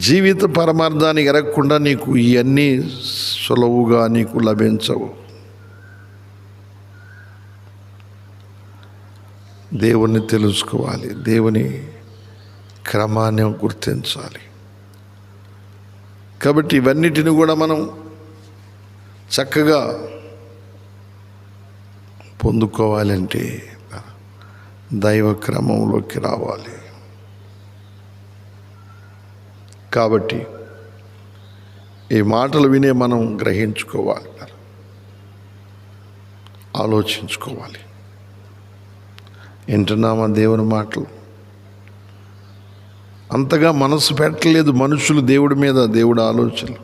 జీవిత పరమార్థాన్ని ఎరగకుండా నీకు ఇవన్నీ సులువుగా నీకు లభించవు. దేవుణ్ణి తెలుసుకోవాలి, దేవుని క్రమాన్ని గుర్తించాలి. కాబట్టి ఇవన్నిటిని కూడా మనం చక్కగా పొందుకోవాలంటే దైవ క్రమంలోకి రావాలి. కాబట్టి ఈ మాటలు వినే మనం గ్రహించుకోవాలి, ఆలోచించుకోవాలి. వింటున్నామా దేవుని మాటలు? అంతగా మనసు పెట్టలేదు మనుషులు దేవుడి మీద, దేవుడి ఆలోచనలు,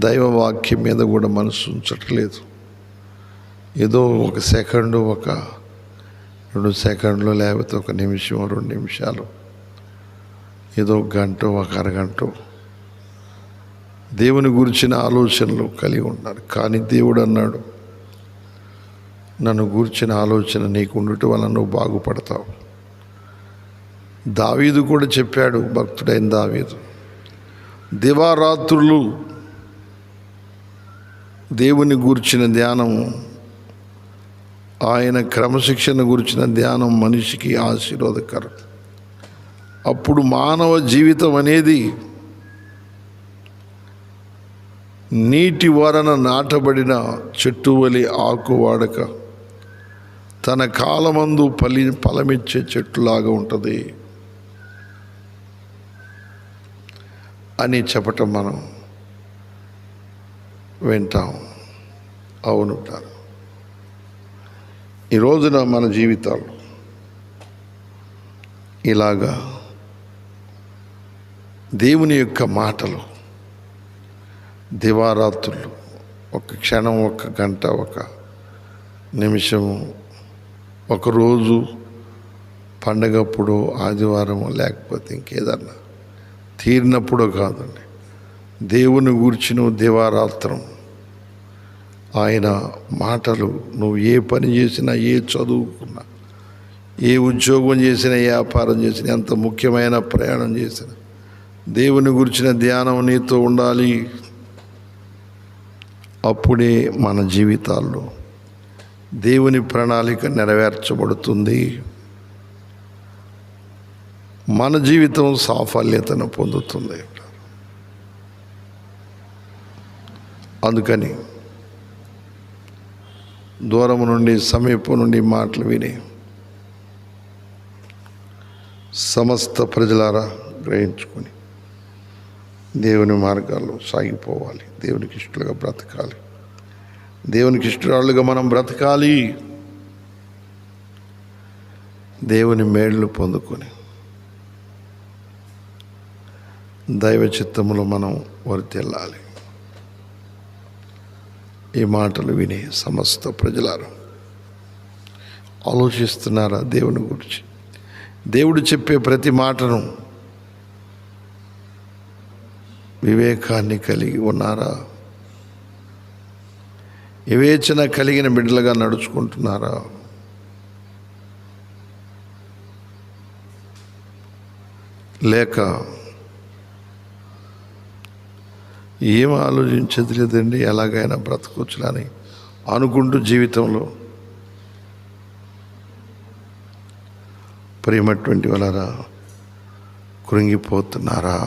దైవ వాక్యం మీద కూడా మనసు ఉంచట్లేదు. ఏదో ఒక సెకండు, ఒక 2 సెకండ్లు, లేకపోతే 1 నిమిషం, 2 నిమిషాలు, ఏదో గంట, ఒక అరగంట దేవుని గురించిన ఆలోచనలు కలిగి ఉన్నారు. కానీ దేవుడు అన్నాడు, నన్ను గూర్చిన ఆలోచన నీకు ఉండటం వల్ల నువ్వు బాగుపడతావు. దావీదు కూడా చెప్పాడు, భక్తుడైన దావీదు, దివారాత్రులు దేవుని గూర్చిన ధ్యానము, ఆయన క్రమశిక్షణ గురించిన ధ్యానం మనిషికి ఆశీర్వాదకరం. అప్పుడు మానవ జీవితం అనేది నీటి వరన నాటబడిన చెట్టు వలె ఆకు వాడక తన కాలమందు ఫలమిచ్చే చెట్టులాగా ఉంటుంది అని చెప్పటం మనం వింటాం. అవునుంటారు. ఈ రోజున మన జీవితాలు ఇలాగా దేవుని యొక్క మాటలు దివారాత్రులు, ఒక క్షణం, 1 గంట, 1 నిమిషం, ఒక రోజు, పండగప్పుడు, ఆదివారము, లేకపోతే ఇంకేదన్నా తీరినప్పుడు కాదండి, దేవుని గూర్చిన దివారాత్రం ఆయన మాటలు, నువ్వు ఏ పని చేసినా, ఏ చదువుకున్నా, ఏ ఉద్యోగం చేసినా, ఏ వ్యాపారం చేసినా, ఎంత ముఖ్యమైన ప్రయాణం చేసినా దేవుని గురించిన ధ్యానం నీతో ఉండాలి. అప్పుడే మన జీవితాల్లో దేవుని ప్రణాళిక నెరవేర్చబడుతుంది. మన జీవితం సాఫల్యతను పొందుతుంది. అందుకని దూరం నుండి, సమీపం నుండి మాటలు విని సమస్త ప్రజలారా గ్రహించుకొని దేవుని మార్గాల్లో సాగిపోవాలి. దేవునికి ఇష్టలుగా బ్రతకాలి. దేవునికి ఇష్టరాళ్ళుగా మనం బ్రతకాలి. దేవుని మేళ్ళు పొందుకొని దైవ చిత్తములో మనం వర్ధిల్లాలి. ఈ మాటలు విని సమస్త ప్రజలారు ఆలోచిస్తున్నారా దేవుని గురించి? దేవుడు చెప్పే ప్రతి మాటను వివేకాన్ని కలిగి ఉన్నారా? వివేచన కలిగిన బిడ్డలుగా నడుచుకుంటున్నారా? లేక ఏం ఆలోచించేది లేదండి, ఎలాగైనా బ్రతకొచ్చులని అనుకుంటూ జీవితంలో ప్రేమటువంటి వాళ్ళరా కృంగిపోతున్నారా?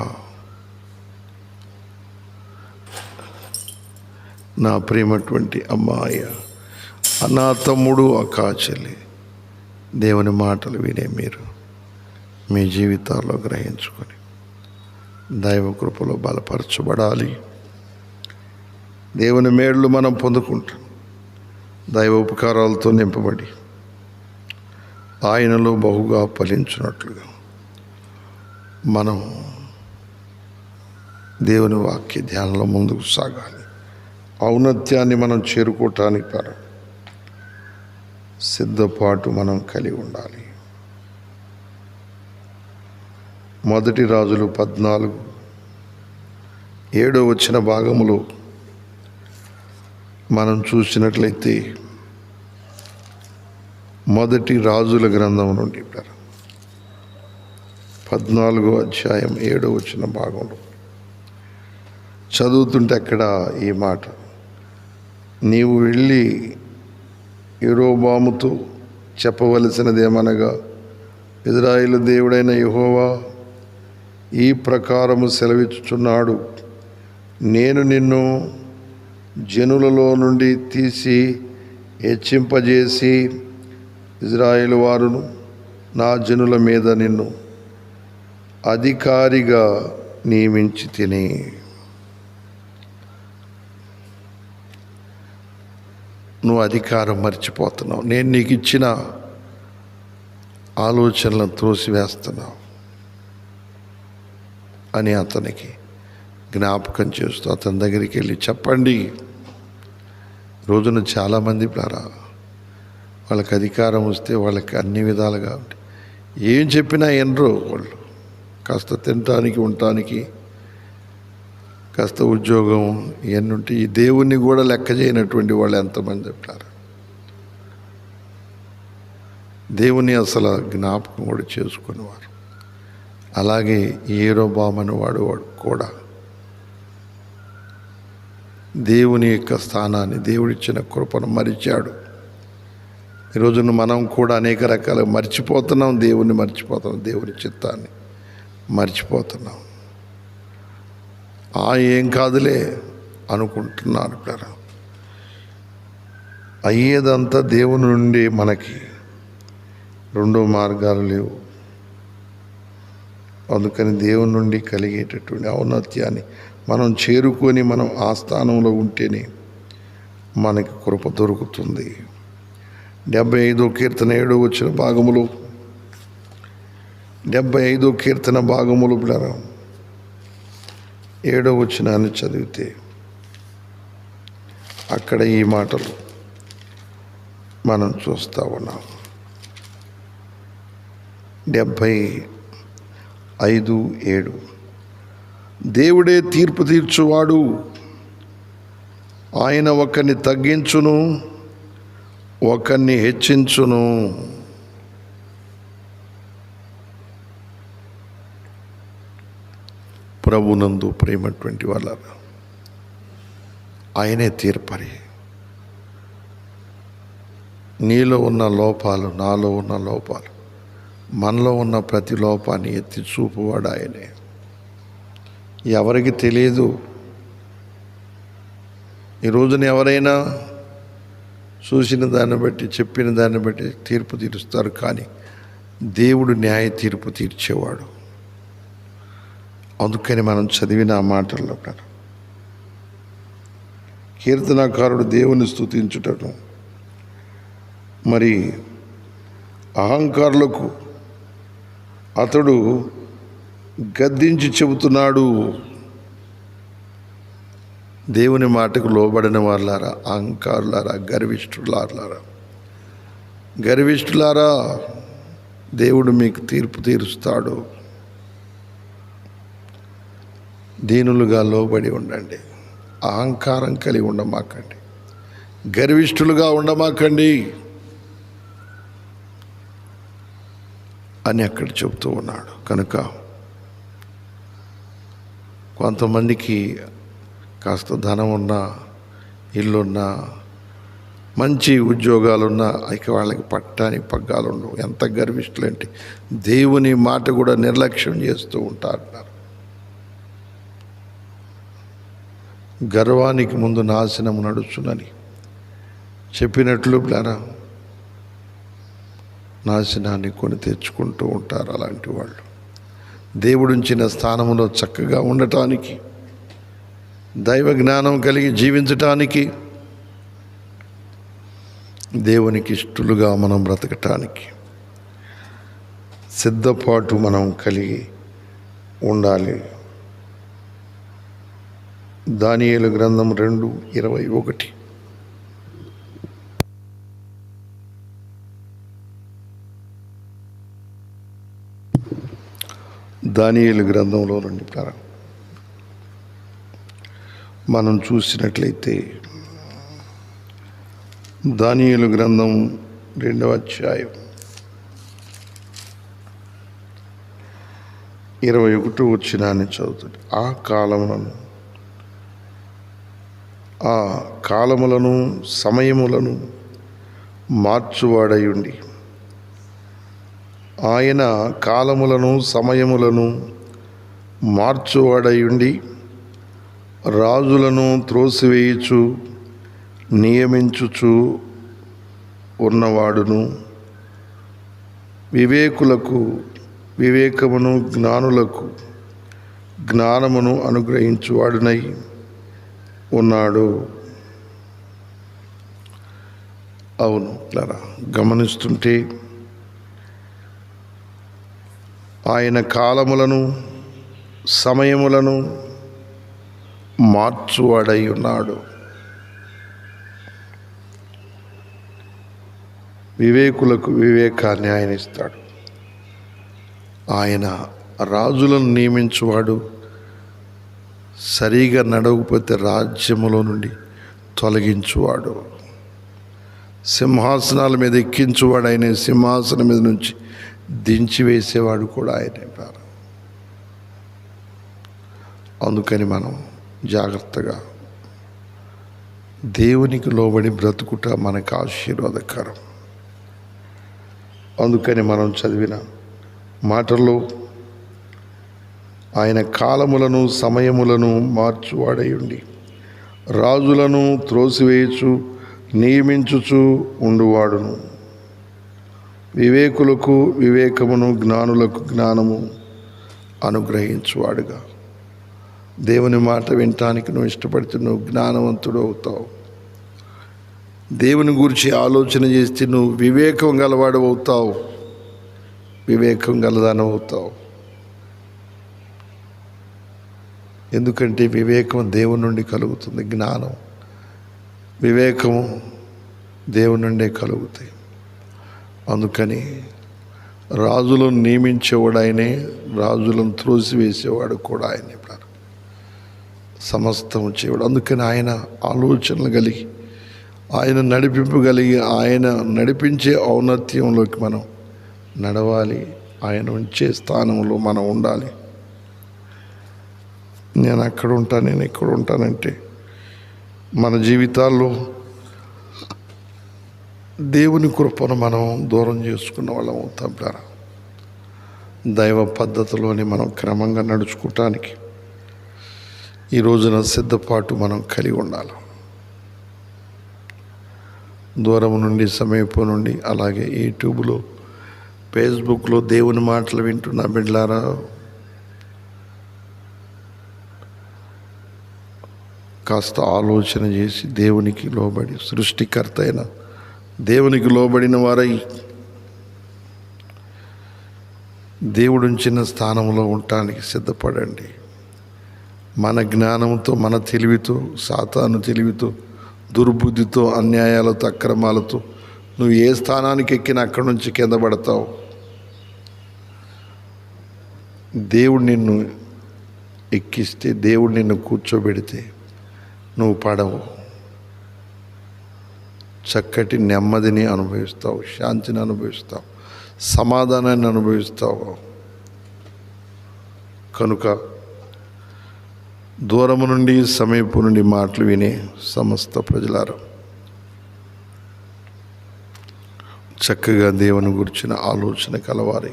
నా ప్రేమటువంటి అమ్మాయి, నా తమ్ముడు, అక్క, చెల్లి, దేవుని మాటలు వినే మీరు మీ జీవితాల్లో గ్రహించుకొని దైవ కృపలో బలపరచబడాలి. దేవుని మేళ్ళు మనం పొందుకుంటాం. దైవ ఉపకారాలతో నింపబడి ఆయనలో బహుగా ఫలించినట్లుగా మనం దేవుని వాక్య ధ్యానంలో ముందుకు సాగాలి. ఔన్నత్యాన్ని మనం చేరుకోవటానికి సిద్ధపాటు మనం కలిగి ఉండాలి. 1 రాజులు 14:7 భాగములో మనం చూసినట్లయితే 1 రాజుల గ్రంథం నుండి 14 భాగంలో చదువుతుంటే అక్కడ ఈ మాట, నీవు వెళ్ళి యెరోబాముతో చెప్పవలసినదేమనగా, ఇశ్రాయేలు దేవుడైన యెహోవా ఈ ప్రకారము సెలవిచ్చుచున్నాడు, నేను నిన్ను జనులలో నుండి తీసి హెచ్చింపజేసి ఇశ్రాయేలు వారును నా జనుల మీద నిన్ను అధికారిగా నియమించి తిని. నువ్వు అధికారం మర్చిపోతున్నావు. నేను నీకు ఇచ్చిన ఆలోచనలను త్రోసివేస్తున్నావు అని అతనికి జ్ఞాపకం చేస్తూ అతని దగ్గరికి వెళ్ళి చెప్పండి. రోజున చాలామంది వాళ్ళకి అధికారం వస్తే వాళ్ళకి అన్ని విధాలుగా ఏం చెప్పినా ఎనరు. వాళ్ళు కాస్త తినటానికి, ఉండటానికి, కాస్త ఉద్యోగం ఇవన్నీ ఉంటే ఈ దేవుణ్ణి కూడా లెక్క చేయనటువంటి వాళ్ళు ఎంతమంది చెప్పారు. దేవుని అసలు జ్ఞాపకం కూడా చేసుకునేవారు. అలాగే యెరోబాము వాడు కూడా దేవుని యొక్క స్థానాన్ని, దేవుడిచ్చిన కృపను మరిచాడు. ఈరోజున మనం కూడా అనేక రకాలుగా మర్చిపోతున్నాం. దేవుణ్ణి మర్చిపోతున్నాం, దేవుని చిత్తాన్ని మర్చిపోతున్నాం. ఏం కాదులే అనుకుంటున్నారు. అయ్యేదంతా దేవుని నుండి మనకి రెండో మార్గాలు లేవు. అందుకని దేవుని నుండి కలిగేటటువంటి ఔన్నత్యాన్ని మనం చేరుకొని మనం ఆ స్థానంలో ఉంటేనే మనకి కృప దొరుకుతుంది. 75వ కీర్తన 7వ భాగములో 75వ కీర్తన భాగములు 7వ వచనాన్ని చదివితే అక్కడ ఈ మాటలు మనం చూస్తూ ఉన్నాం. 75:7 దేవుడే తీర్పు తీర్చువాడు, ఆయన ఒకరిని తగ్గించును, ఒకరిని హెచ్చించును. ప్రభునందు ప్రేమటువంటి వాళ్ళ ఆయనే తీర్పరి. నీలో ఉన్న లోపాలు, నాలో ఉన్న లోపాలు, మనలో ఉన్న ప్రతి లోపాన్ని ఎత్తి చూపువాడు ఆయనే. ఎవరికి తెలియదు. ఈ రోజున ఎవరైనా చూసిన దాన్ని బట్టి, చెప్పిన దాన్ని బట్టి తీర్పు తీరుస్తారు. కానీ దేవుడు న్యాయ తీర్పు తీర్చేవాడు. అందుకని మనం చదివిన ఆ మాటల్లో కీర్తనాకారుడు దేవుని స్తుతించుటను, మరి అహంకారులకు అతడు గద్దించి చెబుతున్నాడు. దేవుని మాటకు లోబడిన వాళ్ళారా, అహంకారులారా, గర్విష్ఠులారా, దేవుడు మీకు తీర్పు తీరుస్తాడు. దీనులుగా లోబడి ఉండండి, అహంకారం కలిగి ఉండమాకండి, గర్విష్ఠులుగా ఉండమాకండి అని అక్కడ చెబుతూ ఉన్నాడు. కనుక కొంతమందికి కాస్త ధనం ఉన్నా, ఇల్లున్నా, మంచి ఉద్యోగాలున్నా ఇక వాళ్ళకి పట్టాని పగ్గాలు ఉండవు. ఎంత గర్విష్ఠులంటే దేవుని మాట కూడా నిర్లక్ష్యం చేస్తూ ఉంటారు. గర్వానికి ముందు నాశనం నడుచునని చెప్పినట్లు నాశనాన్ని కొని తెచ్చుకుంటూ ఉంటారు. అలాంటి వాళ్ళు దేవుడుంచిన స్థానంలో చక్కగా ఉండటానికి, దైవ జ్ఞానం కలిగి జీవించటానికి, దేవునికి ఇష్టలుగా మనం బ్రతకటానికి సిద్ధపాటు మనం కలిగి ఉండాలి. దానియేలు గ్రంథం 2:21. దానియేలు గ్రంథంలో నుండి మనం చూసినట్లయితే దానియేలు గ్రంథం 2వ అధ్యాయం 21 వచనాన్ని చదువుతుంది. ఆ కాలములను సమయములను మార్చువాడయుండి, ఆయన కాలములను సమయములను మార్చువాడయుండి రాజులను త్రోసివేయుచు నియమించుచు ఉన్నవాడును, వివేకులకు వివేకమును, జ్ఞానులకు జ్ఞానమును అనుగ్రహించువాడునై ఉన్నాడు. అవును, గమనిస్తుంటే ఆయన కాలములను సమయములను మార్చువాడై ఉన్నాడు. వివేకులకు వివేకాన్ని ఆయన ఇస్తాడు. ఆయన రాజులను నియమించువాడు. సరిగా నడవకపోతే రాజ్యములో నుండి తొలగించువాడు. సింహాసనాల మీద ఎక్కించువాడు ఆయన, సింహాసనం మీద నుంచి దించివేసేవాడు కూడా ఆయనే. అందుకని మనం జాగ్రత్తగా దేవునికి లోబడి బ్రతుకుట మనకు ఆశీర్వాదకరం. అందుకని మనం చదివిన మాటల్లో ఆయన కాలములను సమయములను మార్చువాడయుండి రాజులను త్రోసివేయచు నియమించుచు ఉండువాడును, వివేకులకు వివేకమును, జ్ఞానులకు జ్ఞానము అనుగ్రహించువాడుగా. దేవుని మాట వినటానికి నువ్వు ఇష్టపడితే నువ్వు జ్ఞానవంతుడు అవుతావు. దేవుని గురించి ఆలోచన చేస్తే నువ్వు వివేకం గలవాడు అవుతావు, వివేకం గలదానం అవుతావు. ఎందుకంటే వివేకం దేవుని నుండి కలుగుతుంది, జ్ఞానం వివేకము దేవుని నుండే కలుగుతాయి. అందుకని రాజులను నియమించేవాడు ఆయనే, రాజులను త్రోసివేసేవాడు కూడా ఆయనే, సమస్తము చేయవాడు. అందుకని ఆయన ఆలోచనలు కలిగి, ఆయన నడిపింపగలిగి, ఆయన నడిపించే ఔన్నత్యంలోకి మనం నడవాలి. ఆయన ఉంచే స్థానంలో మనం ఉండాలి. నేను అక్కడ ఉంటాను, నేను ఇక్కడ ఉంటానంటే మన జీవితాల్లో దేవుని కృపను మనం దూరం చేసుకున్న వాళ్ళం అవుతాం. దైవ పద్ధతిలోని మనం క్రమంగా నడుచుకోవటానికి ఈ రోజున సిద్ధపాటు మనం కలిగి ఉండాలి. దూరం నుండి, సమీపం నుండి, అలాగే యూట్యూబ్లో, ఫేస్బుక్లో దేవుని మాటలు వింటున్న బిడ్డలారా, కాస్త ఆలోచన చేసి దేవునికి లోబడి, సృష్టికర్త అయిన దేవునికి లోబడిన వారై దేవుడుంచిన స్థానంలో ఉండటానికి సిద్ధపడండి. మన జ్ఞానంతో, మన తెలివితో, సాతాను తెలివితో, దుర్బుద్ధితో, అన్యాయాలతో, అక్రమాలతో నువ్వు ఏ స్థానానికి ఎక్కినా అక్కడి నుంచి కింద పడతావు. దేవుడు నిన్ను ఎక్కిస్తే, దేవుడు నిన్ను కూర్చోబెడితే నువ్వు పడవు. చక్కటి నెమ్మదిని అనుభవిస్తావు, శాంతిని అనుభవిస్తావు, సమాధానాన్ని అనుభవిస్తావు. కనుక దూరము నుండి సమీపం నుండి మాటలు వినే సమస్త ప్రజలారా, చక్కగా దేవుని గురించిన ఆలోచన కలవారి,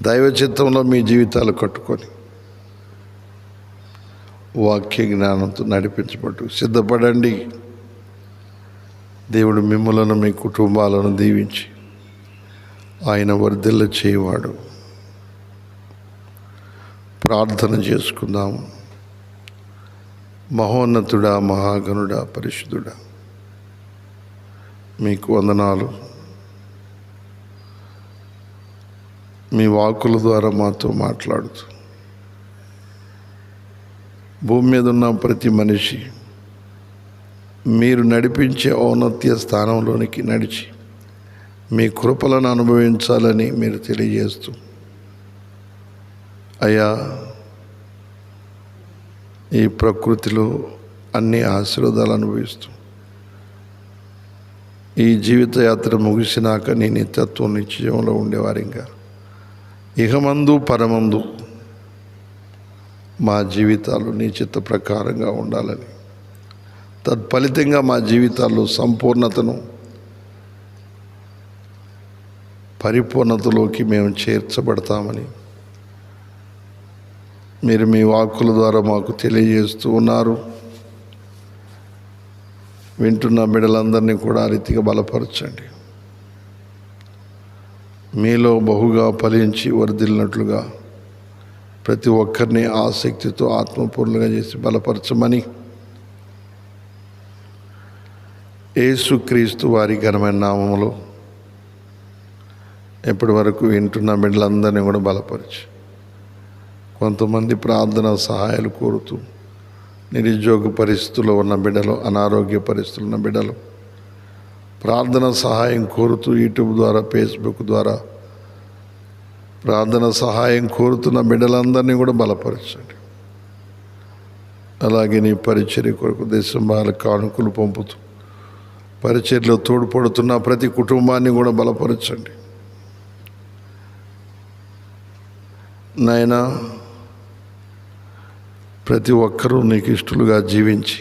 దైవ చిత్తంలో మీ జీవితాలు కట్టుకొని వాక్య జ్ఞానంతో నడిపించబట్టు సిద్ధపడండి. దేవుడు మిమ్మలను, మీ కుటుంబాలను దీవించి ఆయన వర్ధిల్ల చేయవాడు. ప్రార్థన చేసుకుందాం. మహోన్నతుడా, మహాగణుడా, పరిశుద్ధుడా, మీకు వందనాలు. మీ వాక్కుల ద్వారా మాతో మాట్లాడుతూ భూమి మీద ఉన్న ప్రతి మనిషి మీరు నడిపించే ఔన్నత్య స్థానంలోనికి నడిచి మీ కృపలను అనుభవించాలని మీరు తెలియజేస్తూ, అయ్యా ఈ ప్రకృతిలో అన్ని ఆశీర్వాదాలు అనుభవిస్తూ ఈ జీవిత యాత్ర ముగిసినాక నీ నిత్యత్వం నిత్యంలో ఉండేవారు. ఇంకా ఇహమందు పరమందు మా జీవితాలు నీ చిత్త ప్రకారంగా ఉండాలని, తత్ఫలితంగా మా జీవితాల్లో సంపూర్ణతను, పరిపూర్ణతలోకి మేము చేర్చబడతామని మీరు మీ వాక్కుల ద్వారా మాకు తెలియజేస్తూ ఉన్నారు. వింటున్న బిడ్డలందరినీ కూడా ఆ రీతిగా బలపరచండి. మీలో బహుగా ఫలించి వర్ధిల్లినట్లుగా ప్రతి ఒక్కరిని ఆసక్తితో ఆత్మపూర్ణంగా చేసి బలపరచమని యేసుక్రీస్తు వారి ఘనమైన నామములో ఎప్పటి వరకు వింటున్న బిడ్డలందరినీ కూడా బలపరిచి, కొంతమంది ప్రార్థన సహాయాలు కోరుతూ నిరుద్యోగ పరిస్థితుల్లో ఉన్న బిడ్డలు, అనారోగ్య పరిస్థితులు ఉన్న బిడ్డలు ప్రార్థన సహాయం కోరుతూ యూట్యూబ్ ద్వారా, ఫేస్బుక్ ద్వారా ప్రార్థన సహాయం కోరుతున్న బిడ్డలందరినీ కూడా బలపరచండి. అలాగే నీ పరిచర్య కొరకు దేశం బాల కానుకలు పంపుతూ పరిచర్యలో తోడ్పడుతున్న ప్రతి కుటుంబాన్ని కూడా బలపరచండి. నాయనా, ప్రతి ఒక్కరూ నీకు ఇష్టలుగా జీవించి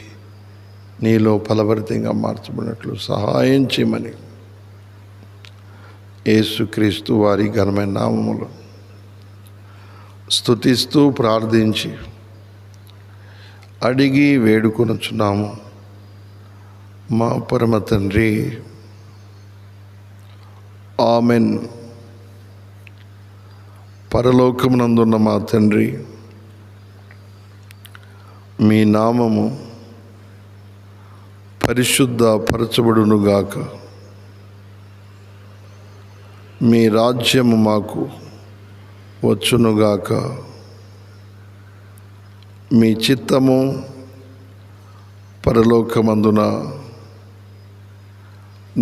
నీలో ఫలభరితంగా మార్చబడినట్లు సహాయం చేయమని యేసుక్రీస్తు వారి ఘనమైన నామములో స్తుతిస్తూ ప్రార్థించి అడిగి వేడుకొనుచున్నాము మా పరమ తండ్రి. ఆమెన్. పరలోకమునందున్న మా తండ్రి, మీ నామము పరిశుద్ధ పరచబడునుగాక. మీ రాజ్యము మాకు వచ్చునుగాక. మీ చిత్తము పరలోకమందున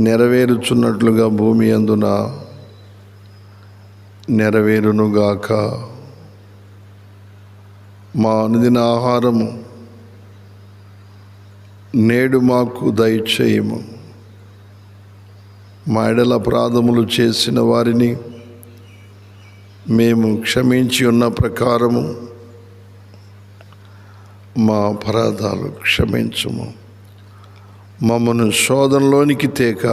నెరవేరుచున్నట్లుగా భూమి అందున నెరవేరునుగాక. మా అనుదిన ఆహారము నేడు మాకు దయచేయము. మా ఎడల అపరాధములు చేసిన వారిని మేము క్షమించి ఉన్న ప్రకారము మా అపరాధాలు క్షమించుము. మమ్మను శోధనలోనికి తేక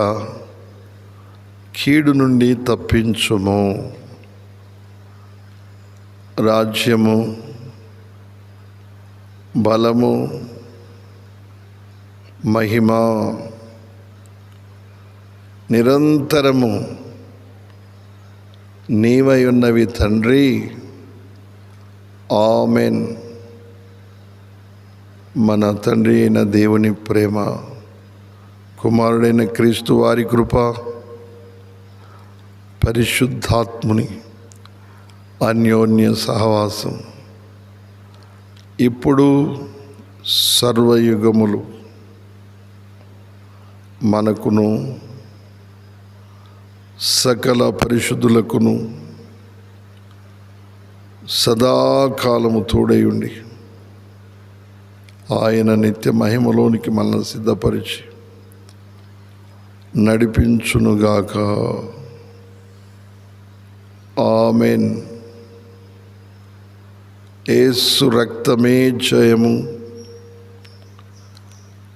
కీడు నుండి తప్పించుము. రాజ్యము, బలము, మహిమ నిరంతరము నీవై ఉన్నవి తండ్రి. ఆమెన్. మన తండ్రి అయిన దేవుని ప్రేమ, కుమారుడైన క్రీస్తు వారి కృప, పరిశుద్ధాత్ముని అన్యోన్య సహవాసం ఇప్పుడు సర్వయుగములు మనకును సకల పరిశుద్ధులకును సదాకాలము తోడై ఆయన నిత్య మహిమలోనికి మనల్ని సిద్ధపరిచి నడిపించునుగాక. ఆమెన్. యేసు రక్తమే జయము,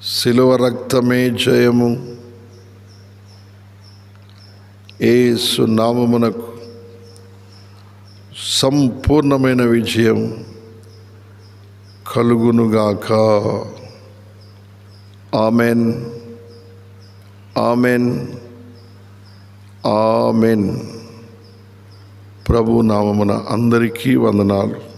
శిలువ రక్తమే జయము. యేసు నామమునకు సంపూర్ణమైన విజయం కలుగునుగాక. Amen, amen, amen. ప్రభు నామమున అందరికీ వందనాలు.